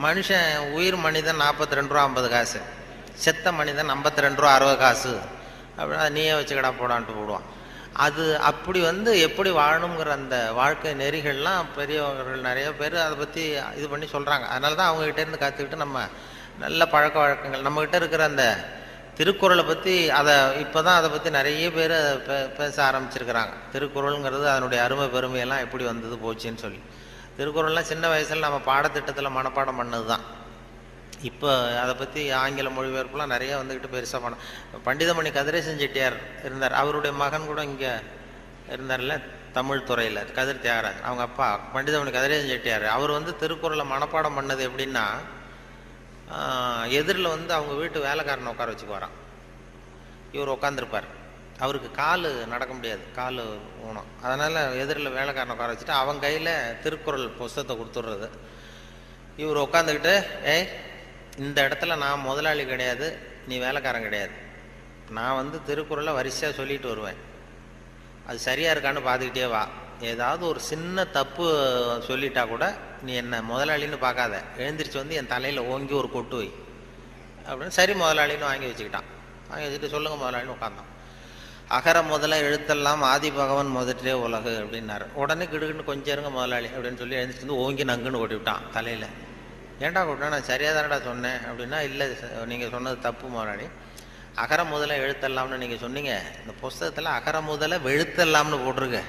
மனுஷன் உயிர் மனிதன் 42 ரூபா 50 காசு, செத்த மனிதன் 52 ரூபா 60 காசு. அப்படின்னா நீயே வச்சுக்கடா போடான்ட்டு போடுவான். அது அப்படி எப்படி வாழணுங்கிற அந்த வாழ்க்கை நெறிகள்லாம் பெரியவர்கள் நிறைய பேர் அதை பற்றி இது பண்ணி சொல்கிறாங்க. அதனால தான் அவங்ககிட்டேருந்து கற்றுக்கிட்டு நம்ம நல்ல பழக்க வழக்கங்கள் நம்மக்கிட்ட இருக்கிற அந்த திருக்குறளை பற்றி இப்போ தான் அதை பற்றி நிறைய பேர் பேச ஆரம்பிச்சிருக்கிறாங்க. திருக்குறளுங்கிறது அதனுடைய அருமை பெருமையெல்லாம் எப்படி வந்தது போச்சுன்னு சொல்லி. திருக்குறள்லாம் சின்ன வயசில் நம்ம பாடத்திட்டத்தில் மனப்பாடம் பண்ணது தான். இப்போ அதை பற்றி ஆங்கில மொழிபெயர்ப்புலாம் நிறைய பெருசாக பண்டிதமணி கதிரேசன் செட்டியார் இருந்தார். அவருடைய மகன் கூட இங்கே இருந்தார்ல, தமிழ் துறையில் கதிர் தியாகராஜன். அவங்க அப்பா பண்டிதமணி கதிரேசன் செட்டியார். அவர் திருக்குறளை மனப்பாடம் பண்ணது எப்படின்னா, எதிரில் அவங்க வீட்டு வேலைக்காரனை உட்கார வச்சுக்குவாராம். இவர் உட்காந்துருப்பார். அவருக்கு கால் நடக்க முடியாது, கால் ஊனம். அதனால் எதிரில் வேலைக்காரனை உட்கார வச்சுட்டு அவன் கையில் திருக்குறள் புஸ்தகத்தை கொடுத்துட்றது. இவர் உட்காந்துக்கிட்டு, இந்த இடத்துல நான் முதலாளி கிடையாது, நீ வேலைக்காரன் கிடையாது, நான் திருக்குறளை வரிசையாக சொல்லிட்டு வருவேன், அது சரியாக இருக்கான்னு பார்த்துக்கிட்டே வா, ஏதாவது ஒரு சின்ன தப்பு சொல்லிட்டா கூட நீ என்ன முதலாளின்னு பார்க்காத, எழுந்திரிச்சு என் தலையில் ஓங்கி ஒரு கொட்டு வை அப்படின்னு. சரி முதலாளின்னு வாங்கி வச்சுக்கிட்டான். வாங்கி வச்சுட்டு சொல்லுங்கள் முதலாளின்னு உட்காந்தான். அகர முதல எழுத்தெல்லாம் ஆதி பகவன் முதற்றே உலகு அப்படின்னாரு. உடனே கிடுக்குன்னு கொஞ்சம் இருங்க முதலாளி அப்படின்னு சொல்லி எழுந்திரிச்சு ஓங்கி நங்குன்னு ஓட்டி விட்டான் தலையில். ஏன்டா கூட்டினா, நான் சரியாக தானடா சொன்னேன் அப்படின்னா, இல்லை நீங்கள் சொன்னது தப்பு முதலாளி, அகர முதல எழுத்தெல்லாம்னு நீங்கள் சொன்னீங்க, இந்த புஸ்தகத்தில் அகர முதல வெழுத்தெல்லாம்னு போட்டிருக்கு,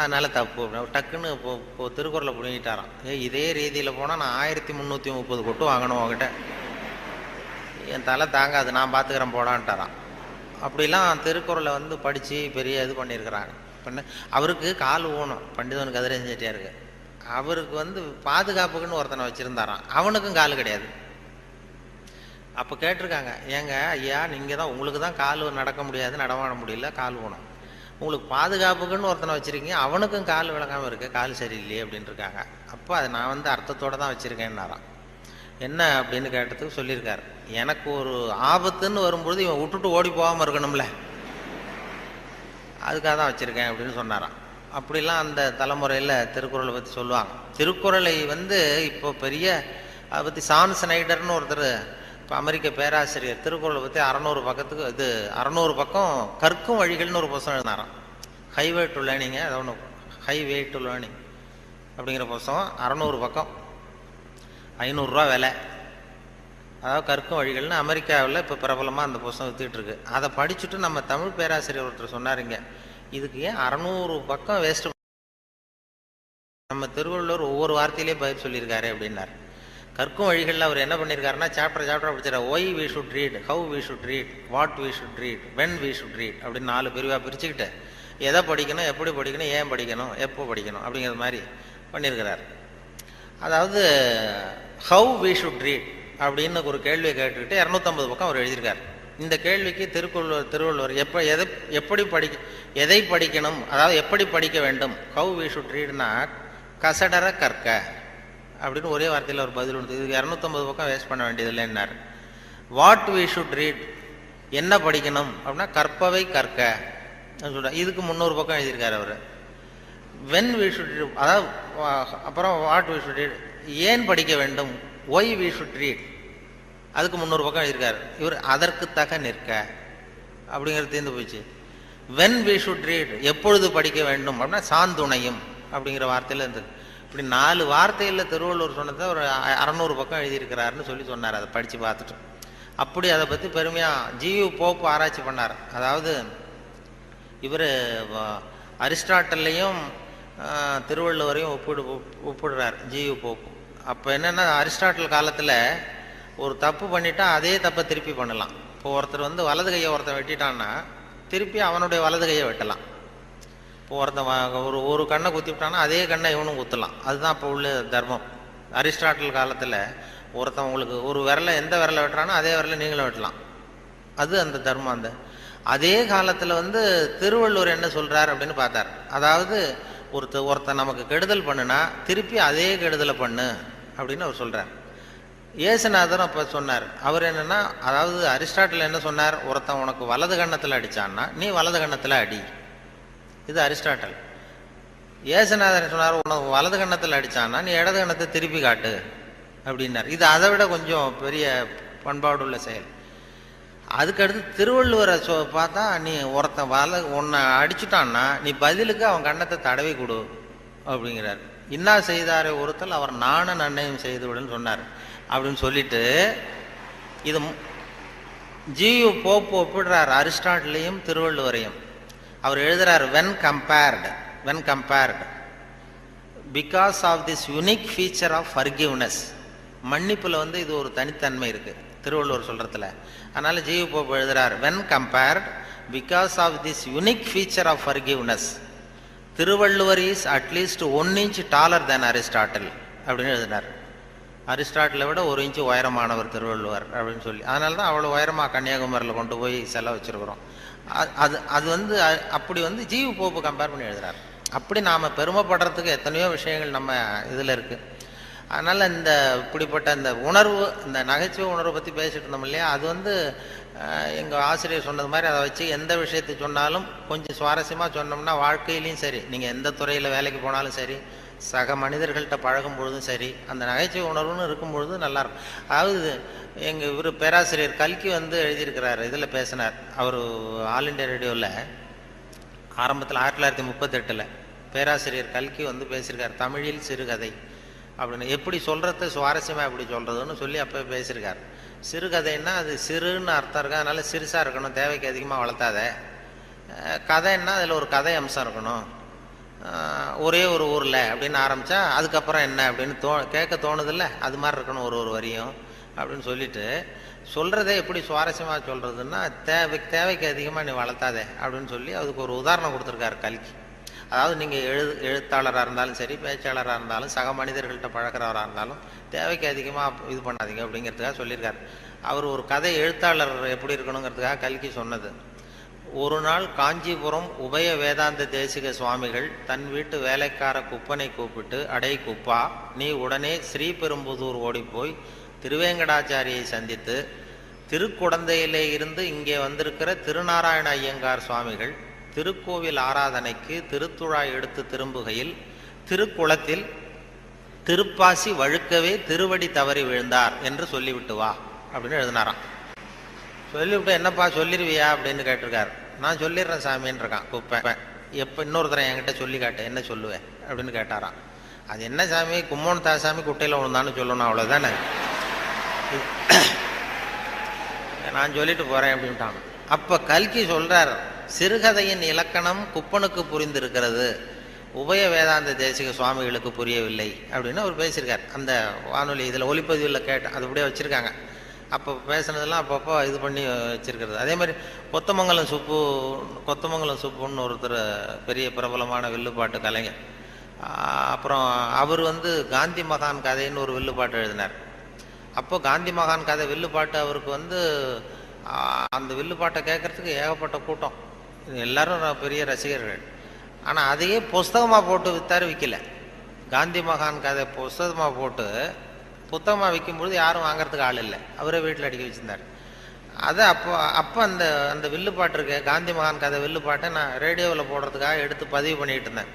அதனால் தப்பு அப்படின்னு டக்குன்னு இப்போ திருக்குறளை பிடிங்கிட்டாரான். இதே ரீதியில் போனால் நான் 1330 கொட்டு வாங்கணும் அவங்ககிட்ட, என் தலை தாங்காது, நான் பார்த்துக்கிறேன் போடான்ட்டாரான். அப்படிலாம் திருக்குறளை படித்து பெரிய இது பண்ணியிருக்கிறாங்க. அவருக்கு கால் ஊனம், பண்டிதன் கதிரேசன் செட்டியாருக்கு. அவருக்கு பாதுகாப்புக்குன்னு ஒருத்தனை வச்சுருந்தாரான், அவனுக்கும் கால் கிடையாது. அப்போ கேட்டிருக்காங்க, ஏங்க ஐயா நீங்கள் தான், உங்களுக்கு தான் கால் நடக்க முடியாது, நடமாட முடியல, கால் ஊனம், உங்களுக்கு பாதுகாப்புக்குன்னு ஒருத்தனை வச்சுருக்கீங்க, அவனுக்கும் கால் விளக்காமல் இருக்கு, கால் சரியில்லையே அப்படின்ட்டு இருக்காங்க. அப்போ அதை நான் அர்த்தத்தோடு தான் வச்சுருக்கேன்னாரான். என்ன அப்படின்னு கேட்டதுக்கு சொல்லியிருக்காரு, எனக்கு ஒரு ஆபத்துன்னு வரும்பொழுது இவன் விட்டுட்டு ஓடி போகாமல் இருக்கணும்ல, அதுக்காக தான் வச்சுருக்கேன் அப்படின்னு சொன்னாரான். அப்படிலாம் அந்த தலைமுறையில் திருக்குறளை பற்றி சொல்லுவாங்க. திருக்குறளை இப்போ பெரிய அதை பற்றி சான் ஸ்னைடர்னு ஒருத்தர், இப்போ அமெரிக்க பேராசிரியர், திருக்குறளை பற்றி 600 பக்கத்துக்கு 600 பக்கம் கற்கும் வழிகள்னு ஒரு புத்தகம் எழுதினாராம். ஹைவே டு லேர்னிங், அது ஒன்று ஹைவே டு லேர்னிங் அப்படிங்கிற புத்தகம் 600 பக்கம், 500 ரூபா விலை. அதாவது கற்கும் வழிகள்னு அமெரிக்காவில் இப்போ பிரபலமாக அந்த புத்தகம் வித்துக்கிட்டு இருக்கு. அதை படிச்சுட்டு நம்ம தமிழ் பேராசிரியர் ஒருத்தர் சொன்னாருங்க, இதுக்கு ஏன் 600 பக்கம் வேஸ்ட், நம்ம திருவள்ளுவர் ஒவ்வொரு வார்த்தையிலே பதில் சொல்லியிருக்காரு அப்படின்னார். கற்கும் வழிகளில் அவர் என்ன பண்ணியிருக்காருன்னா, சாப்டர் படிச்சார். Why we should read, how we should read, what we should read, when we should read அப்படின்னு 4 பிரிவாக பிரிச்சுக்கிட்டு எதை படிக்கணும், எப்படி படிக்கணும், ஏன் படிக்கணும், எப்போ படிக்கணும் அப்படிங்கிற மாதிரி பண்ணியிருக்கிறார். அதாவது ஹவு வி ஷுட் ரீட் அப்படின்னு ஒரு கேள்வியை கேட்டுக்கிட்டு 250 பக்கம் அவர் எழுதியிருக்கார். இந்த கேள்விக்கு திருவள்ளுவர் எதை படிக்கணும், அதாவது எப்படி படிக்க வேண்டும், ஹவு வி ஷுட் ரீட்னா கசடர கற்க அப்படின்னு ஒரே வார்த்தையில் ஒரு பதில் உண்டு. இதுக்கு 250 பக்கம் வேஸ்ட் பண்ண வேண்டியதில்லை என்னார். வாட் வி ஷுட் ரீட், என்ன படிக்கணும் அப்படின்னா கற்பவை கற்க சொல்ற, இதுக்கு 300 பக்கம் எழுதியிருக்காரு அவர். வென் வி ஷுட் ரீட், அதாவது அப்புறம் வாட் வி ஷுட் ரீட், ஏன் படிக்க வேண்டும், ஒய் வி ஷுட் ரீட், அதுக்கு 300 பக்கம் எழுதியிருக்காரு. இவர் அதற்கு தக நிற்க அப்படிங்கிறது தீர்ந்து போச்சு. வென் வி ஷுட் ரீட், எப்பொழுது படிக்க வேண்டும் அப்படின்னா சாந்துணையும் அப்படிங்கிற வார்த்தையில் இருந்தது. இப்படி 4 வார்த்தையில் திருவள்ளுவர் சொன்னதை ஒரு 600 பக்கம் எழுதியிருக்கிறாருன்னு சொல்லி சொன்னார். அதை படித்து பார்த்துட்டு அப்படி அதை பற்றி பெருமையாக ஜியு போப் ஆராய்ச்சி பண்ணார். அதாவது இவர் அரிஸ்டாட்டல்லையும் திருவள்ளுவரையும் ஒப்பிடுறார் ஜியு போப். அப்போ என்னென்னா, அரிஸ்டாட்டில் காலத்தில் ஒரு தப்பு பண்ணிட்டா அதே தப்பை திருப்பி பண்ணலாம். இப்போ ஒருத்தர் வலது கையை ஒருத்தன் வெட்டிட்டான்னா திருப்பி அவனுடைய வலது கையை வெட்டலாம். இப்போ ஒருத்தன் ஒரு கண்ணை குத்தி விட்டான்னா அதே கண்ணை இவனும் குத்தலாம். அதுதான் இப்போ உள்ள தர்மம். அரிஸ்டாட்டில் காலத்தில் ஒருத்தன் உங்களுக்கு ஒரு விரலை எந்த விரலை வெட்டுறானோ அதே விரலை நீங்களும் வெட்டலாம். அது அந்த தர்மம். அந்த அதே காலத்தில் வந்து திருவள்ளுவர் என்ன சொல்றார் அப்படின்னு பார்த்தார். அதாவது ஒருத்தன் நமக்கு கெடுதல் பண்ணுனா திருப்பி அதே கெடுதலை பண்ணு அப்படின்னு அவர் சொல்றார். இயேசுநாதரும் அப்போ சொன்னார். அவர் என்னன்னா, அதாவது அரிஸ்டாட்டில் என்ன சொன்னார், ஒருத்தன் உனக்கு வலது கன்னத்தில் அடிச்சான்னா நீ வலது கன்னத்தில் அடி. இது அரிஸ்டாட்டல். இயேசுநாதர் சொன்னார், உனக்கு வலது கன்னத்தில் அடிச்சான்னா நீ இடது கன்னத்தை திருப்பி காட்டு அப்படின்னார். இது அதை விட கொஞ்சம் பெரிய பண்பாடுள்ள செயல். அதுக்கடுத்து திருவள்ளுவரை பார்த்தா, நீ ஒருத்தன் உன்னை அடிச்சுட்டான்னா நீ பதிலுக்கு அவன் கன்னத்தை தடவி கொடு அப்படிங்கிறார். இன்னா செய்தாரை ஒருத்தல் அவர் நானும் நன்னையும் செய்து விடுன்னு சொன்னார் அப்படின்னு சொல்லிட்டு, இது ஜியு போப்பு ஒப்பிடுறார் அரிஸ்டாட்டிலையும் திருவள்ளுவரையும். அவர் எழுதுறார், when compared because of this unique feature of forgiveness. மன்னிப்புல வந்து இது ஒரு தனித்தன்மை இருக்கு திருவள்ளுவர் சொல்றதுல. அதனால ஜியு போப்பு எழுதுறார், when compared because of this unique feature of forgiveness Thiruvalluvar is at least 1 inch taller than Aristotle அப்படின்னு எழுதினார். அரிஸ்டாட்டிலை விட 1 inch உயரமானவர் திருவள்ளுவர் அப்படின்னு சொல்லி. அதனால தான் அவ்வளோ உயரமாக கன்னியாகுமரியில் கொண்டு போய் செலவு வச்சிருக்கிறோம். அது வந்து அப்படி வந்து ஜியு போப்பு கம்பேர் பண்ணி எழுதுறார். அப்படி நாம் பெருமைப்படுறதுக்கு எத்தனையோ விஷயங்கள் நம்ம இதில் இருக்குது. அதனால் இப்படிப்பட்ட இந்த உணர்வு, இந்த நகைச்சுவை உணர்வை பற்றி பேசிட்டு இருந்தோம் இல்லையா, அது வந்து எங்கள் ஆசிரியர் சொன்னது மாதிரி அதை வச்சு எந்த விஷயத்தை சொன்னாலும் கொஞ்சம் சுவாரஸ்யமாக சொன்னோம்னா வாழ்க்கையிலையும் சரி, நீங்கள் எந்த துறையில் வேலைக்கு போனாலும் சரி, சக மனிதர்கள்ட்ட பழகும் பொழுதும் சரி, அந்த நகைச்சுவை உணர்வுன்னு இருக்கும் பொழுது நல்லாயிருக்கும். அதாவது இவர் பேராசிரியர் கல்கி வந்து எழுதியிருக்கிறார், இதில் பேசினார். அவர் ஆல் இண்டியா ரேடியோவில் ஆரம்பத்தில் 1938 பேராசிரியர் கல்கி வந்து பேசியிருக்கார், தமிழில் சிறுகதை அப்படின்னு. எப்படி சொல்கிறத சுவாரஸ்யமாக எப்படி சொல்கிறதுன்னு சொல்லி அப்போ பேசியிருக்கார். சிறுகதைன்னா அது சிறுன்னு அர்த்தம் இருக்கு, அதனால சிறுசாக இருக்கணும், தேவைக்கு அதிகமாக வளர்த்தாத. கதைன்னா அதில் ஒரு கதை அம்சம் இருக்கணும். ஒரே ஒரு ஊரில் அப்படின்னு ஆரம்பித்தா அதுக்கப்புறம் என்ன அப்படின்னு கேட்க தோணுதில்ல, அது மாதிரி இருக்கணும் ஒரு வரியும் அப்படின்னு சொல்லிட்டு, சொல்கிறதே எப்படி சுவாரஸ்யமாக சொல்கிறதுன்னா தேவைக்கு அதிகமாக நீ வளர்த்தாதே அப்படின்னு சொல்லி அதுக்கு ஒரு உதாரணம் கொடுத்துருக்காரு கல்கி. அதாவது நீங்கள் எழுத்தாளராக இருந்தாலும் சரி, பேச்சாளராக இருந்தாலும், சக மனிதர்கள்ட்ட பழக்கிறவராக இருந்தாலும் தேவைக்கு அதிகமாக இது பண்ணாதீங்க அப்படிங்கிறதுக்காக சொல்லியிருக்காரு. அவர் ஒரு கதை எழுத்தாளர் எப்படி இருக்கணுங்கிறதுக்காக கல்கி சொன்னது. ஒரு நாள் காஞ்சிபுரம் உபய வேதாந்த தேசிக சுவாமிகள் தன் வீட்டு வேலைக்கார குப்பனை கூப்பிட்டு, அடை குப்பா, நீ உடனே ஸ்ரீபெரும்புதூர் ஓடிப்போய் திருவேங்கடாச்சாரியை சந்தித்து, திருக்குடந்தையிலே இருந்து இங்கே வந்திருக்கிற திருநாராயண ஐயங்கார் சுவாமிகள் திருக்கோவில் ஆராதனைக்கு திருத்துழாய் எடுத்து திரும்புகையில் திருக்குளத்தில் திருப்பாசி வழுக்கவே திருவடி தவறி விழுந்தார் என்று சொல்லிவிட்டு வா அப்படின்னு எழுதினாராம். சொல்லிவிட்டு, என்னப்பா சொல்லிடுவியா அப்படின்னு கேட்டிருக்காரு. நான் சொல்லிடுறேன் சாமின்னு இருக்கான் குப்பை. எப்போ இன்னொருத்தரை என்கிட்ட சொல்லி காட்டு, என்ன சொல்லுவேன் அப்படின்னு கேட்டாராம். அது என்ன சாமி, கும்மோன் தாசாமி குட்டையில் விழுந்தான்னு சொல்லணும், அவ்வளோதானே, நான் சொல்லிட்டு போகிறேன் அப்படின்ட்டான். அப்போ கல்கி சொல்கிறார், சிறுகதையின் இலக்கணம் குப்பனுக்கு புரிந்திருக்கிறது, உபய வேதாந்த தேசிக சுவாமிகளுக்கு புரியவில்லை அப்படின்னு அவர் பேசியிருக்கார். அந்த வானொலி இதில் ஒளிப்பதிவில் கேட்டேன், அது அப்படியே வச்சுருக்காங்க. அப்போ பேசுனதெல்லாம் அப்பப்போ இது பண்ணி வச்சுருக்கிறது. அதே மாதிரி கொத்தமங்கலம் சுப்புன்னு ஒருத்தர் பெரிய பிரபலமான வில்லுப்பாட்டு கலைஞர். அப்புறம் அவர் வந்து காந்தி மகான் கதைன்னு ஒரு வில்லுப்பாட்டு எழுதினார். அப்போ காந்தி மகான் கதை வில்லுப்பாட்டு அவருக்கு வந்து அந்த வில்லுப்பாட்டை கேட்கறதுக்கு ஏகப்பட்ட கூட்டம், எல்லாரும் பெரிய ரசிகர்கள். ஆனால் அதையே புஸ்தகமாக போட்டு விற்றாரு, விற்கல. காந்தி மகான் கதை புஸ்தகமாக போட்டு புத்தகமாக விற்கும்பொழுது யாரும் வாங்கிறதுக்கு ஆள் இல்லை, அவரே வீட்டில் அடிக்க வச்சுருந்தார். அதை அப்போ அந்த வில்லுப்பாட்டு இருக்கு, காந்தி மகான் கதை வில்லுப்பாட்டை நான் ரேடியோவில் போடுறதுக்காக எடுத்து பதிவு பண்ணிகிட்டு இருந்தேன்.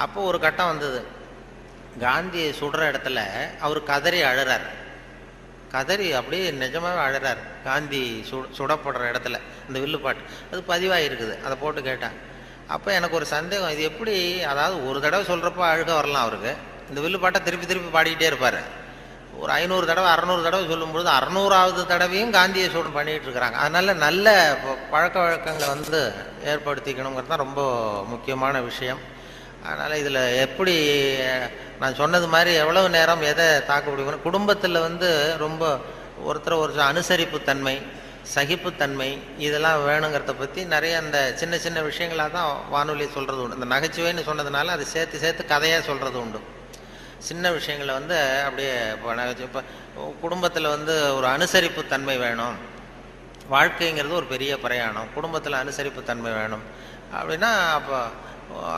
அப்போ ஒரு கட்டம் வந்தது, காந்தியை சுடுற இடத்துல அவர் கதறி அழுறார். கதறி அப்படியே நிஜமாகவே அழுறார் காந்தி சுடப்படுற இடத்துல. அந்த வில்லுப்பாட்டு அது பதிவாக இருக்குது, அதை போட்டு கேட்டேன். அப்போ எனக்கு ஒரு சந்தேகம், இது எப்படி, அதாவது ஒரு தடவை சொல்கிறப்ப அழுக வரலாம் அவருக்கு, இந்த வில்லுப்பாட்டை திருப்பி திருப்பி பாடிக்கிட்டே இருப்பார். ஒரு 500 தடவை 600 தடவை சொல்லும்பொழுது 600வது தடவையும் காந்தியை சூடு பண்ணிகிட்டு இருக்கிறாங்க. அதனால நல்ல பழக்க வழக்கங்களை வந்து ஏற்படுத்திக்கணுங்கிறது தான் ரொம்ப முக்கியமான விஷயம். அதனால் இதில் எப்படி நான் சொன்னது மாதிரி எவ்வளவு நேரம் எதை தாக்கு பிடிக்கணும், குடும்பத்தில் வந்து ரொம்ப ஒரு அனுசரிப்புத்தன்மை, சகிப்புத்தன்மை இதெல்லாம் வேணுங்கிறத பற்றி நிறைய அந்த சின்ன சின்ன விஷயங்களாக தான் வானொலி சொல்கிறது உண்டு. இந்த நகைச்சுவைன்னு சொன்னதுனால அதை சேர்த்து சேர்த்து கதையாக சொல்கிறது உண்டு. சின்ன விஷயங்களை வந்து அப்படியே இப்போ குடும்பத்தில் வந்து ஒரு அனுசரிப்புத்தன்மை வேணும், வாழ்க்கைங்கிறது ஒரு பெரிய பிரயாணம், குடும்பத்தில் அனுசரிப்பு தன்மை வேணும் அப்படின்னா அப்போ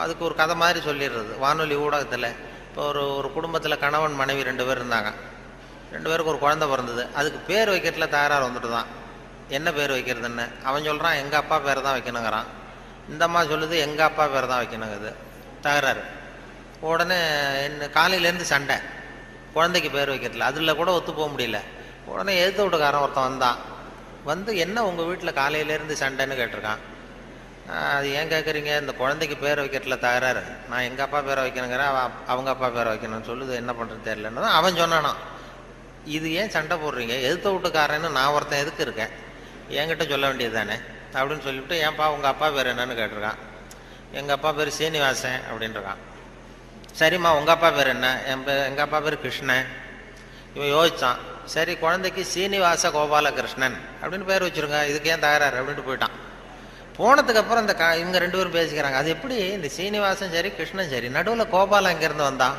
அதுக்கு ஒரு கதை மாதிரி சொல்லிடுறது வானொலி ஊடகத்தில். இப்போ ஒரு குடும்பத்தில் கணவன் மனைவி 2 பேர் இருந்தாங்க. 2 பேருக்கு ஒரு குழந்தை பிறந்தது. அதுக்கு பேர் வைக்கிறதுல தகராறு வந்துட்டு தான். என்ன பேர் வைக்கிறதுன்னு அவன் சொல்கிறான் எங்கள் அப்பா பேர் தான் வைக்கணுங்கிறான். இந்த அம்மா சொல்லுது எங்கள் அப்பா பேர் தான் வைக்கணுங்குது. தகராறு. உடனே என்ன காலையிலேருந்து சண்டை குழந்தைக்கு பேர் வைக்கிறதுல. அதில் கூட ஒத்து போக முடியல. உடனே எதிர்த்து வீட்டுக்காரன் ஒருத்தன் வந்தான். வந்து என்ன உங்கள் வீட்டில் காலையிலேருந்து சண்டைன்னு கேட்டிருக்கான். அது ஏன் கேட்குறீங்க, இந்த குழந்தைக்கு பேர் வைக்கிறதுல தகராறு, நான் எங்கள் அப்பா பேரை வைக்கணுங்கிறேன், அவங்க அப்பா பேரை வைக்கணும்னு சொல்லுது, என்ன பண்ணுறது தெரியலன்னு தான் அவன் சொன்னானா. இது ஏன் சண்டை போடுறீங்க, எதிர்த்த வீட்டுக்காரன்னு நான் ஒருத்தன் எதுக்கு இருக்கேன், என்கிட்ட சொல்ல வேண்டியது தானே அப்படின்னு சொல்லிவிட்டு ஏன்ப்பா உங்கள் அப்பா பேர் என்னன்னு கேட்டிருக்கான். எங்கள் அப்பா பேர் சீனிவாசன் அப்படின்ட்டுருக்கான். சரிம்மா உங்கள் அப்பா பேர் என்ன, எங்கள் அப்பா பேர் கிருஷ்ணன். இவன் யோசித்தான். சரி குழந்தைக்கு சீனிவாச கோபாலகிருஷ்ணன் அப்படின்னு பேர் வச்சுருங்க, இதுக்கு ஏன் தகராறு அப்படின்ட்டு போயிட்டான். போனதுக்கப்புறம் இந்த இவங்க 2 பேரும் பேசிக்கிறாங்க. அது எப்படி இந்த சீனிவாசன் சரி கிருஷ்ணன் சரி, நடுவில் கோபாலம் எங்கேருந்து வந்தான்.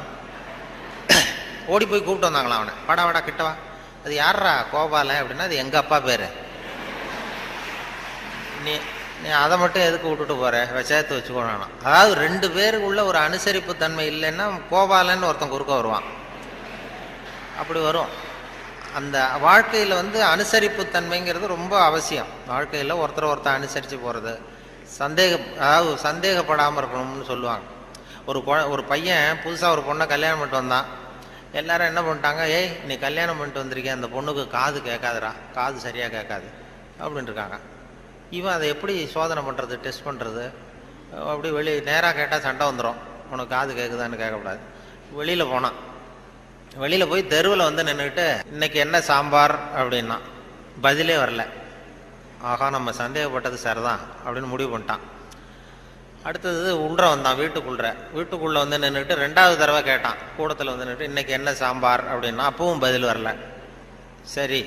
ஓடி போய் கூப்பிட்டு வந்தாங்களாம் அவனை. வாடா கிட்டவா, அது யாரா கோபாலன் அப்படின்னா அது எங்கள் அப்பா பேர், நீ அதை மட்டும் எதுக்கு விட்டுட்டு போற, சேர்த்து வச்சுக்கோனா. அதாவது 2 பேருக்குள்ள ஒரு அனுசரிப்பு தன்மை இல்லைன்னா கோபாலன்னு ஒருத்தன் குறுக்க வருவான். அப்படி வரும். அந்த வாழ்க்கையில் அனுசரிப்பு தன்மைங்கிறது ரொம்ப அவசியம். வாழ்க்கையில் ஒருத்தர் அனுசரித்து போகிறது, அதாவது சந்தேகப்படாமல் இருக்கணும்னு சொல்லுவாங்க. ஒரு பையன் புதுசாக ஒரு பொண்ணை கல்யாணம் பண்ணிட்டு வந்தான். எல்லாரும் என்ன பண்ணிட்டாங்க, ஏய் நீ கல்யாணம் பண்ணிட்டு வந்திருக்கேன், அந்த பொண்ணுக்கு காது கேட்காதுடா, காது சரியாக கேட்காது அப்படின்ட்டு இருக்காங்க. இவன் அதை எப்படி சோதனை பண்ணுறது, டெஸ்ட் பண்ணுறது, அப்படி நேராக கேட்டால் சண்டை வந்துடும், உனக்கு காது கேட்குதான்னு கேட்கக்கூடாது. வெளியில் போனான். வெளியில் போய் தெருவில் நின்றுக்கிட்டு இன்னைக்கு என்ன சாம்பார் அப்படின்னா பதிலே வரல. ஆகா நம்ம சந்தேகப்பட்டது சரிதான் அப்படின்னு முடிவு பண்ணிட்டான். அடுத்தது உள்ற வந்தான், வீட்டுக்குள்ளே நின்றுக்கிட்டு 2வது தடவை கேட்டான். கூடத்தில் நின்றுட்டு இன்னைக்கு என்ன சாம்பார் அப்படின்னா அப்பவும் பதில் வரல. சரி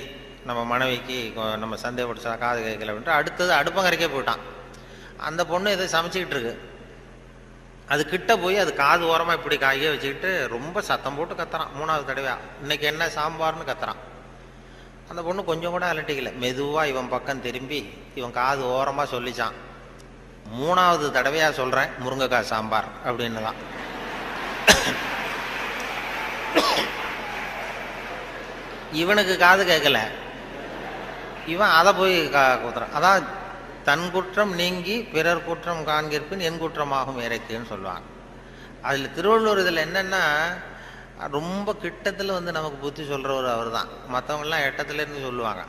நம்ம மனைவிக்கு நம்ம சந்தேகப்பட்டு காது கேட்கல அப்படின்ட்டு அடுத்தது அடுப்பங்கரைக்கே போயிட்டான். அந்த பொண்ணு எதை சமைச்சிக்கிட்டு இருக்கு. அது கிட்ட போய் அது காது ஓரமாக இப்படி காயே வச்சுக்கிட்டு ரொம்ப சத்தம் போட்டு கத்துறான். 3வது தடவையா இன்னைக்கு என்ன சாம்பார்னு கத்துறான். அந்த பொண்ணு கொஞ்சம் கூட அலட்டிக்கல. மெதுவாக இவன் பக்கம் திரும்பி இவன் காது ஓரமாக சொல்லிச்சான், 3வது தடவையா சொல்கிறேன் முருங்கைக்காய் சாம்பார் அப்படின்னு தான். இவனுக்கு காது கேட்கல, இவன் அதை போய் குத்துறான். அதான் தன் குற்றம் நீங்கி பிறர் குற்றம் காண்கிற்பின் என் குற்றமாகும் இறைக்குன்னு சொல்லுவாங்க. அதில் திருவள்ளுவர் இதில் என்னென்னா ரொம்ப கிட்டத்தில் நமக்கு புத்தி சொல்கிறவர் அவர் தான். மற்றவங்களாம் எட்டத்துலேருந்து சொல்லுவாங்க.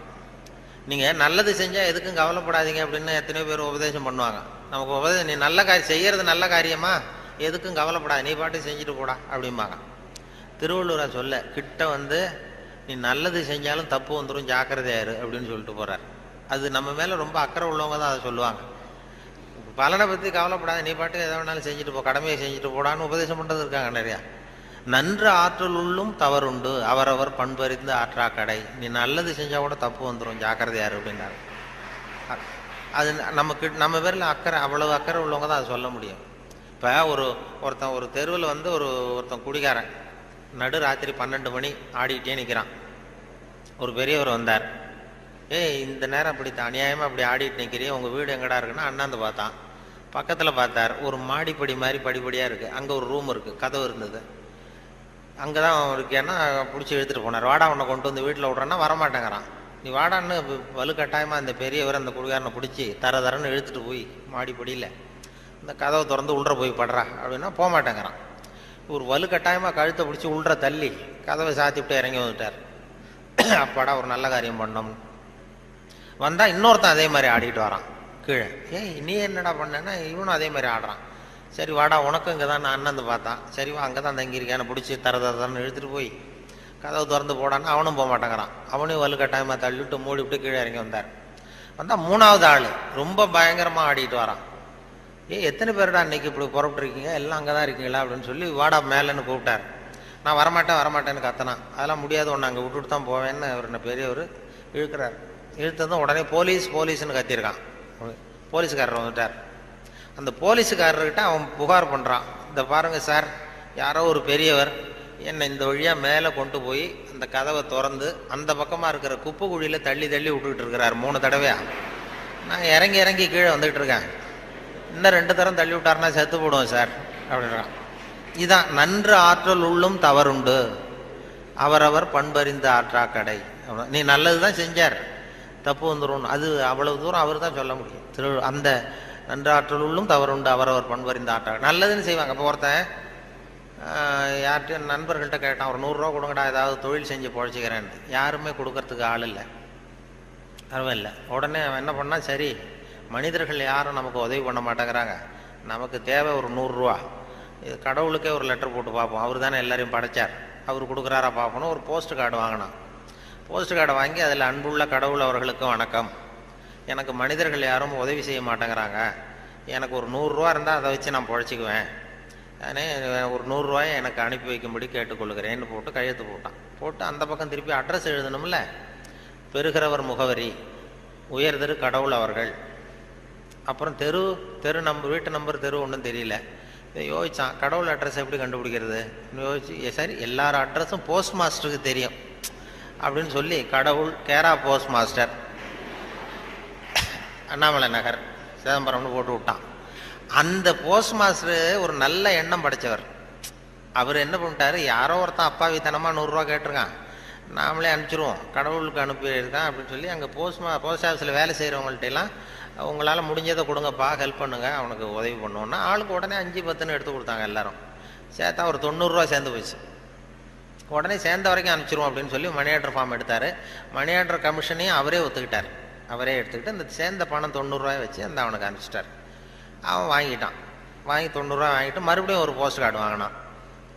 நீங்கள் நல்லது செஞ்சால் எதுக்கும் கவலைப்படாதீங்க அப்படின்னு எத்தனையோ பேர் உபதேசம் பண்ணுவாங்க. நமக்கு நீ நல்ல காரியம் செய்கிறது நல்ல காரியமா, எதுக்கும் கவலைப்படாது, நீ பாட்டு செஞ்சுட்டு போடா அப்படிம்பாங்க. திருவள்ளுவரை சொல்ல கிட்ட நீ நல்லது செஞ்சாலும் தப்பு வந்துடும், ஜாக்கிரதையாரு அப்படின்னு சொல்லிட்டு போகிறார். அது நம்ம மேலே ரொம்ப அக்கறை உள்ளவங்க தான் அதை சொல்லுவாங்க. பலனை பற்றி கவலைப்படாத, நீ பாட்டுக்கு எதை வேணாலும் செஞ்சுட்டு போ, கடமையை செஞ்சுட்டு போடான்னு உபதேசம் பண்ணுறது இருக்காங்க நிறையா. நன்று ஆற்றல் உள்ளும் தவறுண்டு, அவரவர் பண்பறிந்து ஆற்றா கடை, நீ நல்லது செஞ்சால் கூட தப்பு வந்துடும், ஜாக்கிரதையாரு அப்படின்னாரு. அது நம்ம பேரில் அக்கறை, அவ்வளவு அக்கறை உள்ளவங்க தான் அதை சொல்ல முடியும். இப்போ ஒருத்தன் ஒரு தெருவில் ஒருத்தன் குடிகாரன் நடு ராத்திரி 12 மணி ஆடிக்கிட்டே நிற்கிறான். ஒரு பெரியவர் வந்தார். இந்த நேரம் அப்படி அநியாயமாக அப்படி ஆடிட்டு நிற்கிறீ, உங்கள் வீடு எங்கடா இருக்குன்னா அண்ணாந்து பார்த்தான். பக்கத்தில் பார்த்தார், ஒரு மாடிப்படி மாதிரி படிப்படியாக இருக்குது. அங்கே ஒரு ரூம் இருக்குது, கதவு இருந்தது. அங்கே தான் இருக்கேன்னா பிடிச்சி இழுத்துட்டு போனார். வாடா உன்னை கொண்டு வீட்டில் விட்றேன்னா வரமாட்டேங்கிறான். நீ வாடான்னு வலுக்கட்டாயமாக அந்த பெரியவர் அந்த குடிகாரனை பிடிச்சி தரன்னு இழுத்துட்டு போய் மாடிப்படியில் இந்த கதவை திறந்து உள்ற போய் படுறா அப்படின்னா போக மாட்டேங்கிறான். ஒரு வலுக்கட்டாயமாக கழுத்தை பிடிச்சி உள்ற தள்ளி கதவை சாத்திவிட்டு இறங்கி வந்துட்டார். அப்பாடா ஒரு நல்ல காரியம் பண்ணோம். வந்தால் இன்னொருத்தன் அதே மாதிரி ஆடிட்டு வரான் கீழே. நீ என்னடா பண்ணேன்னா இவனும் அதே மாதிரி ஆடுறான். சரி வாடா உனக்கும் இங்கே தான் நான் அண்ணந்து பார்த்தான். சரி வா அங்கே தான் தங்கியிருக்கேன்னு பிடிச்சி தரன்னு இழுத்துட்டு போய் கதவை திறந்து போடான்னு அவனும் போக மாட்டேங்கிறான். அவனையும் வலுக்கட்டாயமாக தள்ளிவிட்டு மூடிவிட்டு கீழே இறங்கி வந்தார். வந்தால் 3வது ஆள் ரொம்ப பயங்கரமாக ஆடிட்டு வரான். எத்தனை பேருடா இன்னைக்கு இப்படி புறப்பட்டுருக்கீங்க, எல்லாம் அங்கே தான் இருக்கீங்களா அப்படின்னு சொல்லி வாடா மேலேன்னு கூப்பிட்டார். நான் வரமாட்டேன்னு கத்தனான். அதெல்லாம் முடியாது, ஒன்று அங்கே விட்டுட்டு தான் போவேன்னு அவர் என்ன பெரியவர் இழுக்கிறார். இழுத்ததும் உடனே போலீஸ்னு கத்திருக்கான். போலீஸுக்காரர் வந்துட்டார். அந்த போலீஸுக்காரர்கிட்ட அவன் புகார் பண்ணுறான். இந்த பாருங்க சார், யாரோ ஒரு பெரியவர் என்னை இந்த வழியாக மேலே கொண்டு போய் அந்த கதவை திறந்து அந்த பக்கமாக இருக்கிற குப்பை குழியில் தள்ளி தள்ளி விட்டுக்கிட்டு இருக்கிறார் 3 தடவையா. நான் இறங்கி இறங்கி கீழே வந்துக்கிட்டு இருக்கேன். இன்னும் 2 தரம் தள்ளி விட்டாருன்னா செத்து போடுவோம் சார் அப்படின்றான். இதுதான் நன்று ஆற்றல் உள்ளும் தவறுண்டு, அவரவர் பண்பறிந்த ஆற்றா கடை. நீ நல்லது தான் செஞ்சார், தப்பு வந்துடும், அது அவ்வளவு தூரம் அவர் தான் சொல்ல முடியும். அந்த நன்று ஆற்றல் உள்ளும் தவறுண்டு, அவரவர் பண்பறிந்த ஆற்றா. நல்லதுன்னு செய்வாங்க. இப்போ ஒருத்தன் யார்கிட்டையும் நண்பர்கள்ட்ட கேட்டான், ஒரு 100 ரூபா கொடுங்கடா, ஏதாவது தொழில் செஞ்சு பொழைச்சிக்கிறேன்னு. யாருமே கொடுக்கறதுக்கு ஆள் இல்லை, பரவாயில்ல. உடனே அவன் என்ன பண்ணால், சரி மனிதர்கள் யாரும் நமக்கு உதவி பண்ண மாட்டேங்கிறாங்க, நமக்கு தேவை ஒரு 100 ரூபா, இது கடவுளுக்கே ஒரு லெட்டர் போட்டு பார்ப்போம், அவர் தானே எல்லாரையும் படைச்சார், அவர் கொடுக்குறாரா பார்க்கணும். ஒரு போஸ்ட் கார்டு வாங்கினான். போஸ்ட் கார்டை வாங்கி அதில் அன்புள்ள கடவுள் அவர்களுக்கு வணக்கம், எனக்கு மனிதர்கள் யாரும் உதவி செய்ய மாட்டேங்கிறாங்க, எனக்கு ஒரு 100 ரூபா இருந்தால் அதை வச்சு நான் பொழைச்சிக்குவேன், நானே ஒரு 100 ரூபாயை எனக்கு அனுப்பி வைக்கும்படி கேட்டுக்கொள்கிறேன்னு போட்டு கையெழுத்து போட்டான். போட்டு அந்த பக்கம் திருப்பி அட்ரஸ் எழுதணும்ல, பெறுகிறவர் முகவரி, உயர் தெரு கடவுள் அவர்கள், அப்புறம் தெரு நம்பர், வீட்டு நம்பர், தெரு ஒன்றும் தெரியல. யோசிச்சான், கடவுள் அட்ரஸ் எப்படி கண்டுபிடிக்கிறது யோசிச்சு, சரி எல்லார் அட்ரஸும் போஸ்ட் மாஸ்டருக்கு தெரியும் அப்படின்னு சொல்லி கடவுள் கேரா போஸ்ட் மாஸ்டர் அண்ணாமலை நகர் சிதம்பரம்னு போட்டு விட்டான். அந்த போஸ்ட் மாஸ்டர் ஒரு நல்ல எண்ணம் படைச்சவர். அவர் என்ன பண்ணிட்டாரு, யாரோ ஒருத்தன் அப்பாவித்தனமாக 100 ரூபா கேட்டிருக்கான், நாமளே அனுப்பிச்சிருவோம், கடவுளுக்கு அனுப்பியிருக்கான் அப்படின்னு சொல்லி அங்கே போஸ்ட் ஆஃபீஸில் வேலை செய்கிறவங்கள்ட்டெல்லாம் உங்களால் முடிஞ்சதை கொடுங்கப்பா, ஹெல்ப் பண்ணுங்க, அவனுக்கு உதவி பண்ணுவோன்னா ஆளுக்கு உடனே 5-10 எடுத்து கொடுத்தாங்க. எல்லாரும் சேர்த்தா ஒரு 90 ரூபா சேர்ந்து போச்சு. உடனே சேர்ந்த வரைக்கும் அனுப்பிச்சிருவோம் அப்படின்னு சொல்லி மணி ஆர்டர் ஃபார்ம் எடுத்தார். மணி ஆர்டர் கமிஷனையும் அவரே ஒத்துக்கிட்டார். அவரே எடுத்துக்கிட்டு அந்த சேர்ந்த பணம் 90 ரூபாய் வச்சு அந்த அவனுக்கு அனுப்பிச்சிட்டார். அவன் வாங்கிட்டான். வாங்கி 90 ரூபா வாங்கிட்டு மறுபடியும் ஒரு போஸ்ட் கார்டு வாங்கினான்.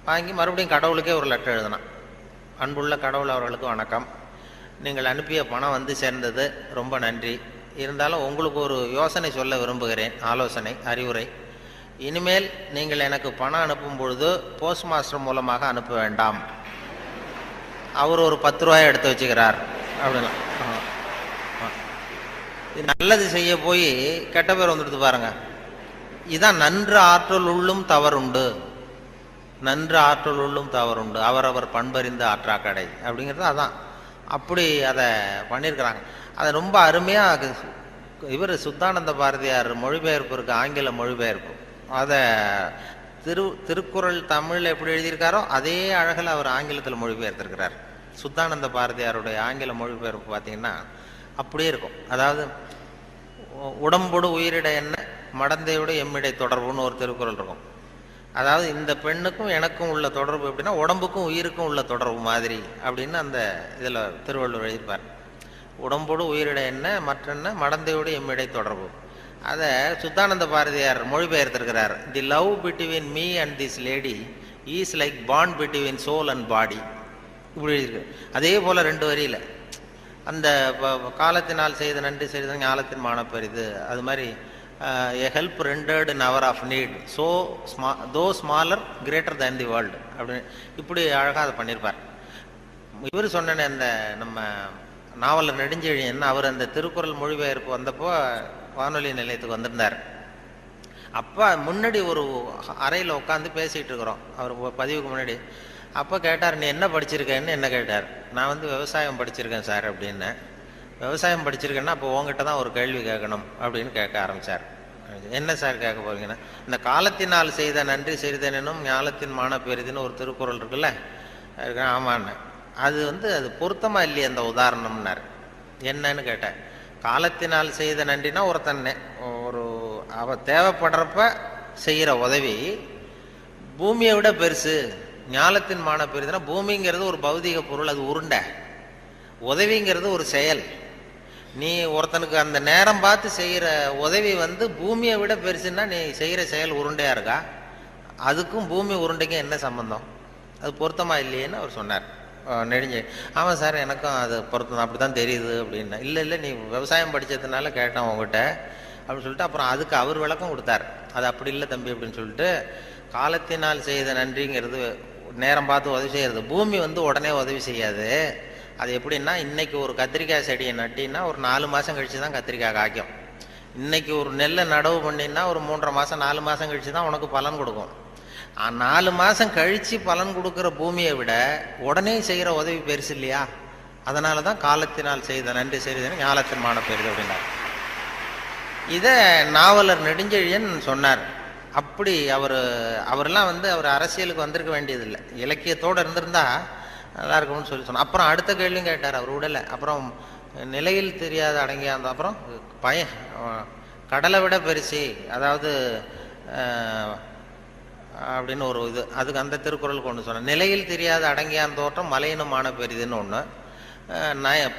வாங்கி மறுபடியும் கடவுளுக்கே ஒரு லெட்டர் எழுதினான். அன்புள்ள கடவுள் அவர்களுக்கு வணக்கம், நீங்கள் அனுப்பிய பணம் வந்து சேர்ந்தது, ரொம்ப நன்றி. இருந்தாலும் உங்களுக்கு ஒரு யோசனை சொல்ல விரும்புகிறேன், ஆலோசனை, அறிவுரை. இனிமேல் நீங்கள் எனக்கு பணம் அனுப்பும் பொழுது போஸ்ட் மாஸ்டர் மூலமாக அனுப்ப வேண்டாம், அவர் ஒரு 10 ரூபாயை எடுத்து வச்சுக்கிறார் அப்படின்னா. நல்லது செய்ய போய் கெட்ட பேர் வந்துடுது பாருங்க. இதுதான் நன்று ஆற்றல் உள்ளும் தவறுண்டு, நன்று ஆற்றல் உள்ளும் தவறுண்டு, அவரவர் பண்பறிந்த ஆற்றா கடை அப்படிங்கிறது அதான். அப்படி அதை பண்ணியிருக்கிறாங்க. அதை ரொம்ப அருமையாக இவர் சுத்தானந்த பாரதியார் மொழிபெயர்ப்பு இருக்கு, ஆங்கில மொழிபெயர்ப்பு. அதை திருக்குறள் தமிழில் எப்படி எழுதியிருக்காரோ அதே அழகில் அவர் ஆங்கிலத்தில் மொழிபெயர்த்திருக்கிறார். சுத்தானந்த பாரதியாருடைய ஆங்கில மொழிபெயர்ப்பு பார்த்தீங்கன்னா அப்படியே இருக்கும். அதாவது உடம்போடு உயிரிட என்ன, மடந்தையோடு எம்மிடை தொடர்புன்னு ஒரு திருக்குறள் இருக்கும். அதாவது இந்த பெண்ணுக்கும் எனக்கும் உள்ள தொடர்பு எப்படின்னா உடம்புக்கும் உயிருக்கும் உள்ள தொடர்பு மாதிரி அப்படின்னு அந்த இதில் திருவள்ளுவர் எழுதிப்பார். உடம்போடு உயிரிட என்ன, மற்றென்ன, மடந்தையோடு எம்மிடை தொடர்பு. அதை சுத்தானந்த பாரதியார் மொழிபெயர்த்திருக்கிறார். The love between me and this lady is like bond between soul and body, இப்படி எழுதியிருக்கு. அதே போல் 2 வரியில் அந்த காலத்தினால் செய்த நன்றி செய்த ஞாலத்தின் மானப்பெரிது, அது மாதிரி a help rendered in hour of need, so though smaller greater than the world அப்படின்னு இப்படி அழகாக அதை பண்ணியிருப்பார். இவர் சொன்ன இந்த நம்ம நாவலர் நெடுஞ்செழியன், அவர் அந்த திருக்குறள் மொழிபெயர்ப்பு வந்தப்போ வானொலி நிலையத்துக்கு வந்திருந்தார். அப்போ முன்னாடி ஒரு அறையில் உட்காந்து பேசிகிட்டு இருக்கிறோம், அவர் பதிவுக்கு முன்னாடி. அப்போ கேட்டார், நீ என்ன படிச்சிருக்கேன்னு என்ன கேட்டார். நான் வந்து விவசாயம் படிச்சிருக்கேன் சார் அப்படின்னு. விவசாயம் படிச்சிருக்கேன்னா அப்போ உங்ககிட்ட தான் ஒரு கேள்வி கேட்கணும் அப்படின்னு கேட்க ஆரம்பித்தார். என்ன சார் கேட்க போறீங்கன்னா, இந்த காலத்தினால் செய்த நன்றி செய்தேனும் ஞாலத்தின் மான பெரிதுன்னு ஒரு திருக்குறள் இருக்குல்ல. ஆமான்னு. அது வந்து அது பொருத்தமா இல்லையே அந்த உதாரணம்னார். என்னன்னு கேட்டேன். காலத்தினால் செய்த நன்றினா ஒருத்தன் ஒரு அவ தேவைப்படுறப்ப செய்கிற உதவி பூமியை விட பெருசு. ஞாலத்தின் மான பெரிதுன்னா பூமிங்கிறது ஒரு பௌதிக பொருள், அது உருண்டை. உதவிங்கிறது ஒரு செயல். நீ ஒருத்தனுக்கு அந்த நேரம் பார்த்து செய்கிற உதவி வந்து பூமியை விட பெருசுன்னா நீ செய்கிற செயல் உருண்டையா இருக்கா? அதுக்கும் பூமி உருண்டைக்கும் என்ன சம்பந்தம்? அது பொருத்தமா இல்லையேன்னு அவர் சொன்னார். நெடுஞ்சே ஆமாம் சார், எனக்கும் அது பொருத்தம், அப்படி தான் தெரியுது அப்படின்னா. இல்லை நீ விவசாயம் படித்ததுனால கேட்டேன் உங்ககிட்ட அப்படின்னு சொல்லிட்டு அப்புறம் அதுக்கு அவர் விளக்கம் கொடுத்தார். அது அப்படி இல்லை தம்பி அப்படின்னு சொல்லிட்டு, காலத்தினால் செய்த நன்றிங்கிறது நேரம் பார்த்து உதவி செய்கிறது. பூமி வந்து உடனே உதவி செய்யாது. அது எப்படின்னா, இன்னைக்கு ஒரு கத்திரிக்காய் செடியை நட்டின்னா ஒரு 4 மாதம் கழிச்சு தான் கத்திரிக்காய் காய்க்கும். இன்னைக்கு ஒரு நெல்லை நடவு பண்ணினா ஒரு 3.5 மாதம் 4 மாதம் கழிச்சு தான் உனக்கு பலன் கொடுக்கும். 4 மாதம் கழித்து பலன் கொடுக்குற பூமியை விட உடனே செய்கிற உதவி பெருசு இல்லையா? அதனால தான் காலத்தினால் செய்த நன்றி செய்தேன்னு ஞாலத்தின் மான பெரிது அப்படின்னார். இதை நாவலர் நெடுஞ்செழியன் சொன்னார். அப்படி அவரெல்லாம் அவர் அரசியலுக்கு வந்திருக்க வேண்டியதில்லை, இலக்கியத்தோடு இருந்திருந்தா நல்லா இருக்கும்னு சொன்னார். அப்புறம் அடுத்த கேள்வியும் கேட்டார், அவர் விடலை. அப்புறம் நிலையில் தெரியாத அடங்கிய அந்த அப்புறம் கடலை விட பெருசி, அதாவது அப்படின்னு ஒரு இது, அதுக்கு அந்த திருக்குறளுக்கு ஒன்று சொன்னார். நிலையில் தெரியாத அடங்கியான் தோற்றம் மலையினும் மான பெரிதுன்னு ஒன்று.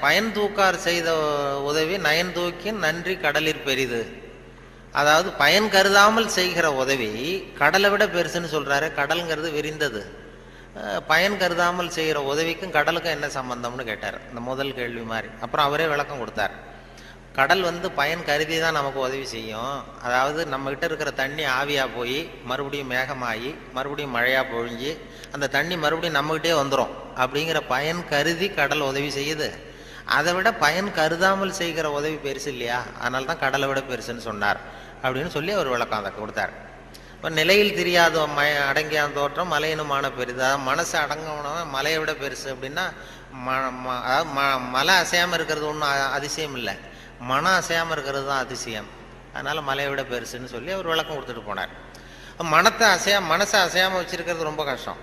பயன் தூக்கார் செய்த உதவி நயன் தூக்கின் நன்றி கடலிற் பெரிது. அதாவது பயன் கருதாமல் செய்கிற உதவி கடலை விட பெருசுன்னு சொல்றாரு. கடல்ங்கிறது விரிந்தது. பயன் கருதாமல் செய்கிற உதவிக்கும் கடலுக்கும் என்ன சம்பந்தம்னு கேட்டார், இந்த முதல் கேள்வி மாதிரி. அப்புறம் அவரே விளக்கம் கொடுத்தார். கடல் பயன் கருதி தான் நமக்கு உதவி செய்யும். அதாவது நம்மகிட்ட இருக்கிற தண்ணி ஆவியாக போய் மறுபடியும் மேகமாகி மறுபடியும் மழையாக பொழிஞ்சு அந்த தண்ணி மறுபடியும் நம்மகிட்டே வந்துடும். அப்படிங்கிற பயன் கருதி கடல் உதவி செய்யுது. அதை விட பயன் கருதாமல் செய்கிற உதவி பெருசு இல்லையா? அதனால தான் கடலை விட பெருசுன்னு சொன்னார் அப்படின்னு சொல்லி அவர் விளக்கம் அதை கொடுத்தார். இப்போ நிலையில் தெரியாத அடங்கியான் தோற்றம் மலையினுமான பெரிது. அதாவது மனசு அடங்கணும்னா மலையை விட பெருசு அப்படின்னா மலை அசையாமல் இருக்கிறது ஒன்றும் அதிசயம் இல்லை, மனம் அசையாமல் இருக்கிறது தான் அதிசயம். அதனால் மலையை விட பெருசுன்னு சொல்லி அவர் விளக்கம் கொடுத்துட்டு போனார். மனசை அசையாமல் வச்சுருக்கிறது ரொம்ப கஷ்டம்.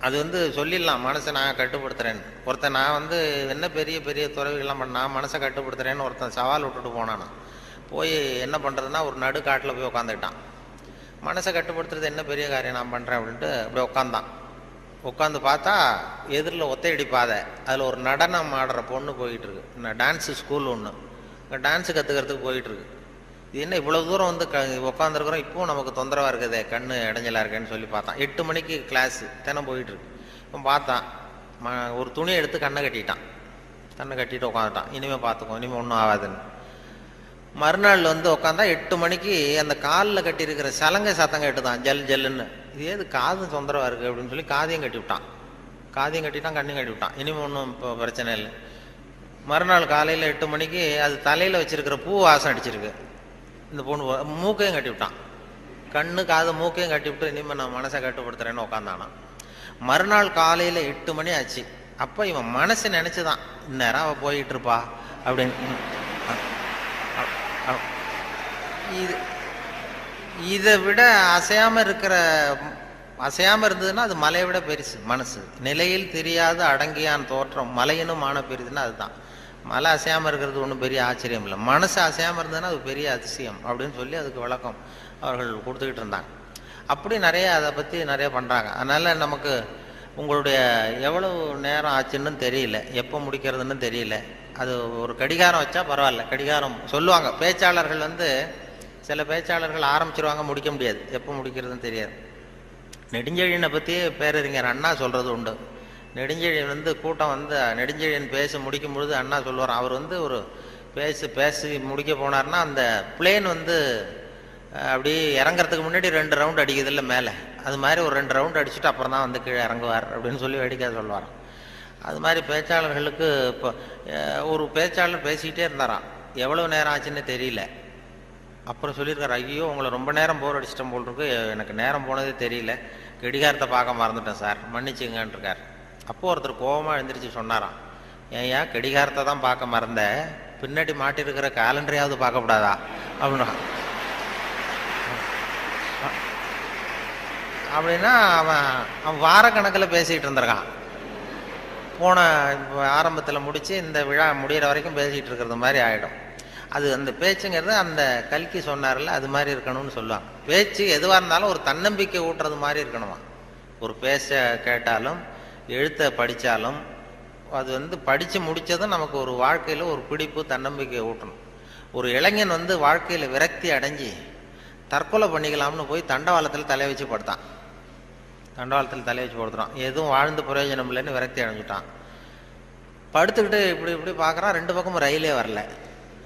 அது சொல்லிடலாம், மனசை நான் கட்டுப்படுத்துகிறேன்னு. ஒருத்தன் நான் என்ன பெரிய பெரிய துறவிகள்லாம் நான் மனசை கட்டுப்படுத்துகிறேன்னு ஒருத்தன் சவால் விட்டுட்டு போனானா, போய் என்ன பண்ணுறதுன்னா ஒரு நடுக்காட்டில் போய் உட்காந்துக்கிட்டான். மனசை கட்டுப்படுத்துறது என்ன பெரிய காரியம் நான் பண்ணுறேன் அப்படின்ட்டு அப்படியே உட்காந்தான். உட்காந்து பார்த்தா எதிரில் ஒத்தையடி பாதை, அதில் ஒரு நடனம் ஆடுற பொண்ணு போயிட்டுருக்கு. டான்ஸு ஸ்கூல் ஒன்று, டான்ஸு கற்றுக்கிறதுக்கு போயிட்டுருக்கு. இது என்ன இவ்வளோ தூரம் உட்காந்துருக்குறோம், இப்போவும் நமக்கு தொந்தரவாக இருக்குதே, கண்ணு இடைஞ்சலாக இருக்கேன்னு சொல்லி பார்த்தான். 8 மணிக்கு கிளாஸு தினம் போயிட்டுருக்கு. இப்போ பார்த்தான், ஒரு துணியை எடுத்து கண்ணை கட்டிட்டு உட்காந்துட்டான். இனிமேல் பார்த்துக்கோ, இனிமேல் ஒன்றும் ஆகாதுன்னு. மறுநாள் உட்காந்தா 8 மணிக்கு அந்த காலில் கட்டியிருக்கிற சலங்கை சத்தம் கேட்டுதான், ஜல் ஜல்லுன்னு. இது ஏது காது தொந்தரவாக இருக்குது அப்படின்னு சொல்லி காதையும் கட்டிவிட்டான். கண்ணையும் கட்டிவிட்டான். இனிமேல் ஒன்றும் இப்போ பிரச்சனை இல்லை. மறுநாள் காலையில் 8 மணிக்கு அது தலையில் வச்சிருக்கிற பூ வாசம் அடிச்சிருக்கு. இந்த பொண்ணு மூக்கையும் கட்டிவிட்டான். கண்ணு காது மூக்கையும் கட்டிவிட்டு இனிமேல் நான் மனசை கட்டுப்படுத்துறேன்னு உட்காந்தானா. மறுநாள் காலையில் 8 மணி ஆச்சு. அப்போ இவன் மனசு நினச்சிதான், இந்நேரம் அவள் போயிட்டு இருப்பா அப்படின்னு. இதை விட அசையாமல் இருந்ததுன்னா அது மலையை விட பெருசு மனசு. நிலையில் தெரியாத அடங்கியான் தோற்றம் மலையினும் மான பெரிதுன்னா அதுதான். மலை அசையாமல் இருக்கிறது ஒன்றும் பெரிய ஆச்சரியம் இல்லை, மனசு அசையாமல் இருந்ததுன்னா அது பெரிய அதிசயம் அப்படின்னு சொல்லி அதுக்கு விளக்கம் அவர்கள் கொடுத்துக்கிட்டு இருந்தாங்க. அப்படி நிறைய அதை பற்றி நிறைய பண்ணுறாங்க. அதனால் நமக்கு உங்களுடைய எவ்வளவு நேரம் ஆச்சுன்னு தெரியல, எப்போ முடிக்கிறதுன்னு தெரியல. அது ஒரு கடிகாரம் வச்சா பரவாயில்ல, கடிகாரம் சொல்லுவாங்க. பேச்சாளர்கள் சில பேச்சாளர்கள் ஆரம்பிச்சிருவாங்க, முடிக்க முடியாது, எப்போ முடிக்கிறதுன்னு தெரியாது. நெடுஞ்செழியனை பற்றி பேரறிஞர் அண்ணா சொல்கிறது உண்டு. நெடுஞ்செழியன் கூட்டம் நெடுஞ்செழியன் பேச முடிக்கும் பொழுது அண்ணா சொல்லுவார், அவர் ஒரு பேசி முடிக்க போனார்னா அந்த பிளேன் அப்படி இறங்குறதுக்கு முன்னாடி 2 ரவுண்ட் அடிக்குது இல்லை மேலே, அது மாதிரி ஒரு 2 ரவுண்ட் அடிச்சுட்டு அப்புறம் தான் கீழே இறங்குவார் அப்படின்னு சொல்லி வேடிக்கை சொல்லுவார். அது மாதிரி பேச்சாளர்களுக்கு இப்போ ஒரு பேச்சாளர் பேசிக்கிட்டே இருந்தாராம், எவ்வளோ நேரம் ஆச்சுன்னு தெரியல. அப்புறம் சொல்லியிருக்காரு, ஐயோ உங்களை ரொம்ப நேரம் போர் அடிச்சிட்டேன் போல் இருக்கு, எனக்கு நேரம் போனதே தெரியல, கடிகாரத்தை பார்க்க மறந்துட்டேன் சார், மன்னிச்சுங்கன்னு இருக்கார். அப்போ ஒருத்தர் கோபமாக எழுந்திரிச்சு சொன்னாராம், ஏன்யா கடிகாரத்தை தான் பார்க்க மறந்த, பின்னாடி மாட்டிருக்கிற கேலண்டரையாவது பார்க்கக்கூடாதா அப்படின்னா அவன் வாரக்கணக்கில் பேசிக்கிட்டு இருந்திருக்கான். போன ஆரம்பத்தில் முடித்து இந்த விழா முடிகிற வரைக்கும் பேசிகிட்டு இருக்கிறது மாதிரி ஆகிடும். அது அந்த பேச்சுங்கிறது அந்த கல்கி சொன்னார்ல, அது மாதிரி இருக்கணும்னு சொல்லுவாங்க. பேச்சு எதுவாக இருந்தாலும் ஒரு தன்னம்பிக்கை ஊட்டுறது மாதிரி இருக்கணுமா. ஒரு பேச கேட்டாலும் எழுத்தை படித்தாலும் அது படித்து முடித்ததும் நமக்கு ஒரு வாழ்க்கையில் ஒரு பிடிப்பு தன்னம்பிக்கை ஊட்டணும். ஒரு இளைஞன் வாழ்க்கையில் விரக்தி அடைஞ்சி தற்கொலை பண்ணிக்கலாம்னு போய் தண்டவாளத்தில் தலையை வச்சு படுத்தான். தண்டவாளத்தில் தலையை வச்சு படுத்துறான், எதுவும் வாழ்ந்து பிரயோஜனம் இல்லைன்னு விரக்தி அடைஞ்சிட்டான். படுத்துக்கிட்டு இப்படி பார்க்குறான், 2 பக்கமும் ரயிலே வரல.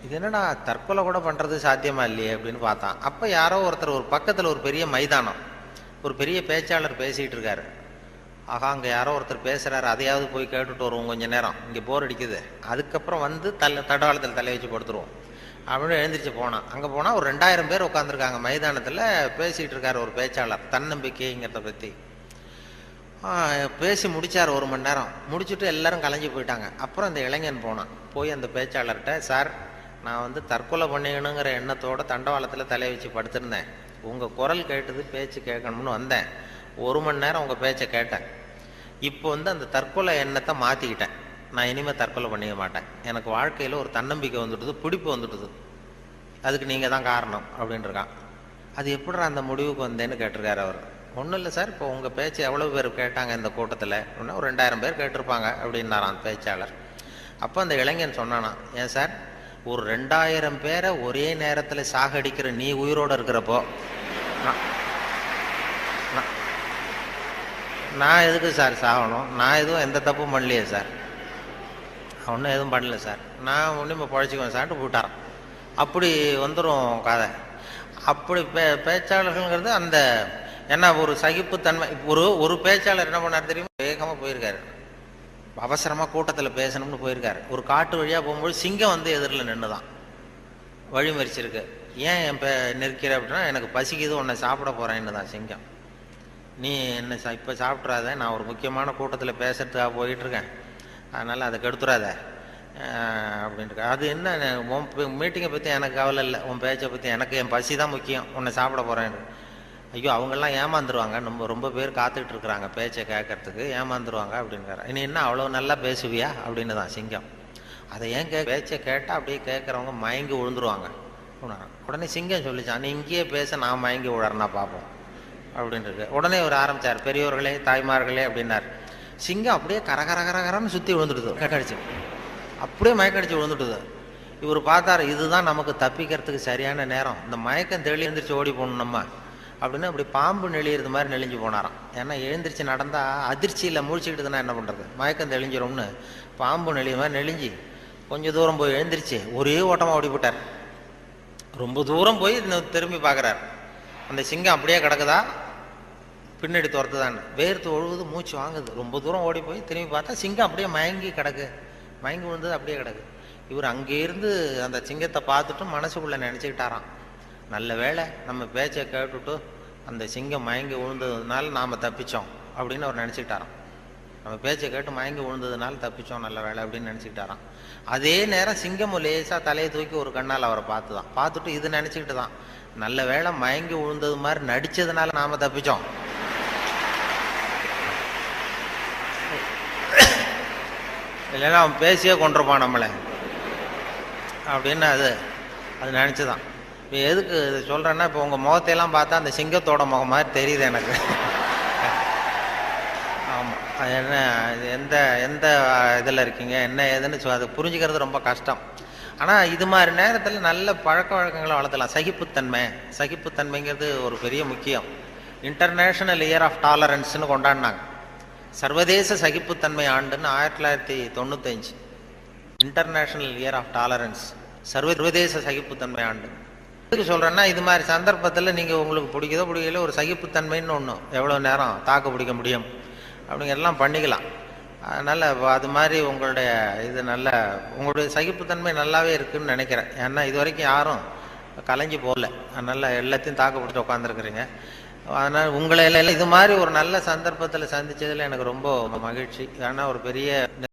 இது என்னடா தற்கொலை கூட பண்ணுறது சாத்தியமா இல்லையே அப்படின்னு பார்த்தான். அப்போ யாரோ ஒருத்தர் ஒரு பக்கத்தில் ஒரு பெரிய மைதானம், ஒரு பெரிய பேச்சாளர் பேசிகிட்டு இருக்காரு. ஆகா அங்கே யாரோ ஒருத்தர் பேசுகிறாரு, அதையாவது போய் கேட்டுட்டு வருவோம் கொஞ்சம் நேரம், இங்கே போர் அடிக்குது, அதுக்கப்புறம் தண்டவாளத்தில் தலையை வச்சு படுத்துருவோம் அப்படின்னு எழுந்திரிச்சு போனான். அங்கே போனால் ஒரு 2000 பேர் உட்காந்துருக்காங்க மைதானத்தில். பேசிகிட்டு இருக்கார் ஒரு பேச்சாளர் தன்னம்பிக்கைங்கிறத பற்றி. பேசி முடித்தார் 1 மணி நேரம். முடிச்சுட்டு எல்லாரும் கலைஞ்சி போயிட்டாங்க. அப்புறம் அந்த இளைஞன் போனான். போய் அந்த பேச்சாளர்கிட்ட, சார் நான் தற்கொலை பண்ணிக்கணுங்கிற எண்ணத்தோட தண்டவாளத்தில் தலையை வச்சு படுத்திருந்தேன். உங்கள் குரல் கேட்டது, பேச்சு கேட்கணும்னு வந்தேன். 1 மணி நேரம் உங்கள் பேச்சை கேட்டேன். இப்போ அந்த தற்கொலை எண்ணத்தை மாற்றிக்கிட்டேன். நான் இனிமேல் தற்கொலை பண்ணிக்க மாட்டேன். எனக்கு வாழ்க்கையில் ஒரு தன்னம்பிக்கை வந்துட்டுது, பிடிப்பு வந்துட்டுது. அதுக்கு நீங்கள் தான் காரணம் அப்படின்ட்டுருக்கான். அது எப்படி அந்த முடிவுக்கு வந்தேன்னு கேட்டிருக்காரு அவர். ஒன்றும் இல்லை சார், இப்போ உங்கள் பேச்சு எவ்வளோ பேர் கேட்டாங்க இந்த கூட்டத்தில் அப்படின்னா ஒரு 2000 பேர் கேட்டிருப்பாங்க அப்படின்னாரான் பேச்சாளர். அப்போ அந்த இளைஞன் சொன்னானா, ஏன் சார் ஒரு 2000 பேரை ஒரே நேரத்தில் சாகடிக்கிற நீ உயிரோடு இருக்கிறப்போ நான் எதுக்கு சார் சாகணும்? நான் எதுவும் எந்த தப்பும் பண்ணலையே சார், ஒன்றும் எதுவும் பண்ணல சார், நான் ஒன்றும் இப்போ பழச்சிக்குவேன் சார்ட்டு போட்டாரான். அப்படி வந்துடும் கதை. அப்படி பேச்சாளர்கள்ங்கிறது அந்த என்ன ஒரு சகிப்புத்தன்மை. ஒரு பேச்சாளர் என்ன பண்ணார் தெரியுமா, வேகமாக போயிருக்காரு, அவசரமாக கூட்டத்தில் பேசணும்னு போயிருக்காரு. ஒரு காட்டு வழியாக போகும்போது சிங்கம் எதிரில் நின்று தான் வழி மறிச்சிருக்கு. ஏன் என் நிற்கிற அப்படின்னா, எனக்கு பசிக்குது, உன்னை சாப்பிட போகிறேன்னு தான் சிங்கம். நீ என்ன இப்போ சாப்பிட்றாத, நான் ஒரு முக்கியமான கூட்டத்தில் பேசுறதுக்காக போயிட்டுருக்கேன், அதனால் அதை கெடுத்துறாத அப்படின்ட்டு. அது என்ன, உன் மீட்டிங்கை பற்றி எனக்கு கவலை இல்லை, உன் பேச்சை பற்றி எனக்கு, என் பசி தான் முக்கியம், உன்னை சாப்பிட போகிறேன்னு. ஐயோ அவங்கெல்லாம் ஏமாந்துருவாங்க, ரொம்ப பேர் காத்துக்கிட்டு இருக்கிறாங்க பேச்சை கேட்கறதுக்கு, ஏமாந்துருவாங்க அப்படின்றாரு. இனி என்ன அவ்வளோ நல்லா பேசுவியா அப்படின்னு தான் சிங்கம். அதை ஏன் பேச்சை கேட்டால் அப்படியே கேட்குறவங்க மயங்கி விழுந்துருவாங்க. உடனே சிங்கம் சொல்லிச்சான், நீ இங்கேயே பேச, நான் மயங்கி விழறனா பார்ப்போம் அப்படின்ட்டு. உடனே ஒரு ஆரம்பித்தார், பெரியோர்களே தாய்மார்களே அப்படின்னார். சிங்கம் அப்படியே கரகரகரகரன்னு சுற்றி விழுந்துடுது, மயக்கடிச்சு, அப்படியே மயக்கடிச்சு விழுந்துட்டுது. இவர் பார்த்தார், இதுதான் நமக்கு தப்பிக்கிறதுக்கு சரியான நேரம், இந்த மயக்கம் தெளி எழுந்திரிச்சு ஓடி போகணும் நம்ம அப்படின்னு. அப்படி பாம்பு நெளியிறது மாதிரி நெளிஞ்சு போனாராம். ஏன்னா எழுந்திரிச்சு நடந்தால் அதிர்ச்சியில் முழிச்சுக்கிட்டுதுன்னா என்ன பண்ணுறது, மயக்கம் தெளிஞ்சிரும்னு பாம்பு நெளிய மாதிரி நெளிஞ்சு கொஞ்சம் தூரம் போய் எழுந்திரிச்சு ஒரே ஓட்டமாக ஓடி போட்டார். ரொம்ப தூரம் போய் திரும்பி பார்க்குறார், அந்த சிங்கம் அப்படியே கிடக்குதா பின்னாடி துரத்துதான்னு. வேர்த்து ஒழுகுது, மூச்சு வாங்குது. ரொம்ப தூரம் ஓடி போய் திரும்பி பார்த்தா சிங்கம் அப்படியே மயங்கி கிடக்கு, மயங்கி விழுந்தது அப்படியே கிடக்கு. இவர் அங்கேருந்து அந்த சிங்கத்தை பார்த்துட்டு மனசுக்குள்ளே நினச்சிக்கிட்டாராம், நல்ல வேளை நம்ம பேச்சை கேட்டுட்டு அந்த சிங்கம் மயங்கி விழுந்ததுனால நாம் தப்பித்தோம் அப்படின்னு அவர் நினச்சிக்கிட்டாராம். நம்ம பேச்சை கேட்டு மயங்கி விழுந்ததுனால தப்பித்தோம், நல்ல வேலை அப்படின்னு நினச்சிக்கிட்டாராம். அதே நேரம் சிங்கம் லேசாக தலையை தூக்கி ஒரு கண்ணால் அவரை பார்த்துட்டு இது நினச்சிக்கிட்டு தான், நல்ல வேளை மயங்கி விழுந்தது மாதிரி நடித்ததுனால நாம் தப்பித்தோம், இல்லைன்னா அவன் பேசியே கொண்டிருப்பான் நம்மளை அப்படின்னு அது நினச்சிதான். இப்போ எதுக்கு இது சொல்கிறேன்னா, இப்போ உங்கள் முகத்தையெல்லாம் பார்த்தா அந்த சிங்கத்தோட முகம் மாதிரி தெரியுது எனக்கு. ஆமாம், அது என்ன, எந்த எந்த இதில் இருக்கீங்க என்ன ஏதுன்னு அது புரிஞ்சுக்கிறது ரொம்ப கஷ்டம். ஆனால் இது மாதிரி நேரத்தில் நல்ல பழக்க வழக்கங்களை வளர்த்தலாம். சகிப்புத்தன்மைங்கிறது ஒரு பெரிய முக்கியம். இன்டர்நேஷ்னல் இயர் ஆஃப் டாலரன்ஸ்னு கொண்டாடினாங்க. சர்வதேச சகிப்புத்தன்மை ஆண்டுன்னு 1995 இன்டர்நேஷ்னல் இயர் ஆஃப் டாலரன்ஸ், சர்வதேச சகிப்புத்தன்மை ஆண்டு. எதுக்கு சொல்கிறேன்னா, இது மாதிரி சந்தர்ப்பத்தில் நீங்கள் உங்களுக்கு பிடிக்குதோ பிடிக்கல ஒரு சகிப்புத்தன்மைன்னு ஒன்று, எவ்வளோ நேரம் தாக்கு பிடிக்க முடியும் அப்படிங்கிறதெல்லாம் பண்ணிக்கலாம். அதனால் அது மாதிரி உங்களுடைய உங்களுடைய சகிப்புத்தன்மை நல்லாவே இருக்குதுன்னு நினைக்கிறேன். ஏன்னா இது வரைக்கும் யாரும் கலைஞ்சி போகல, அதனால் எல்லாத்தையும் தாக்கு பிடிச்சி உட்காந்துருக்குறீங்க. அதனால் உங்களை எல்லாம் இது மாதிரி ஒரு நல்ல சந்தர்ப்பத்தில் சந்தித்ததில் எனக்கு ரொம்ப மகிழ்ச்சி. ஏன்னா ஒரு பெரிய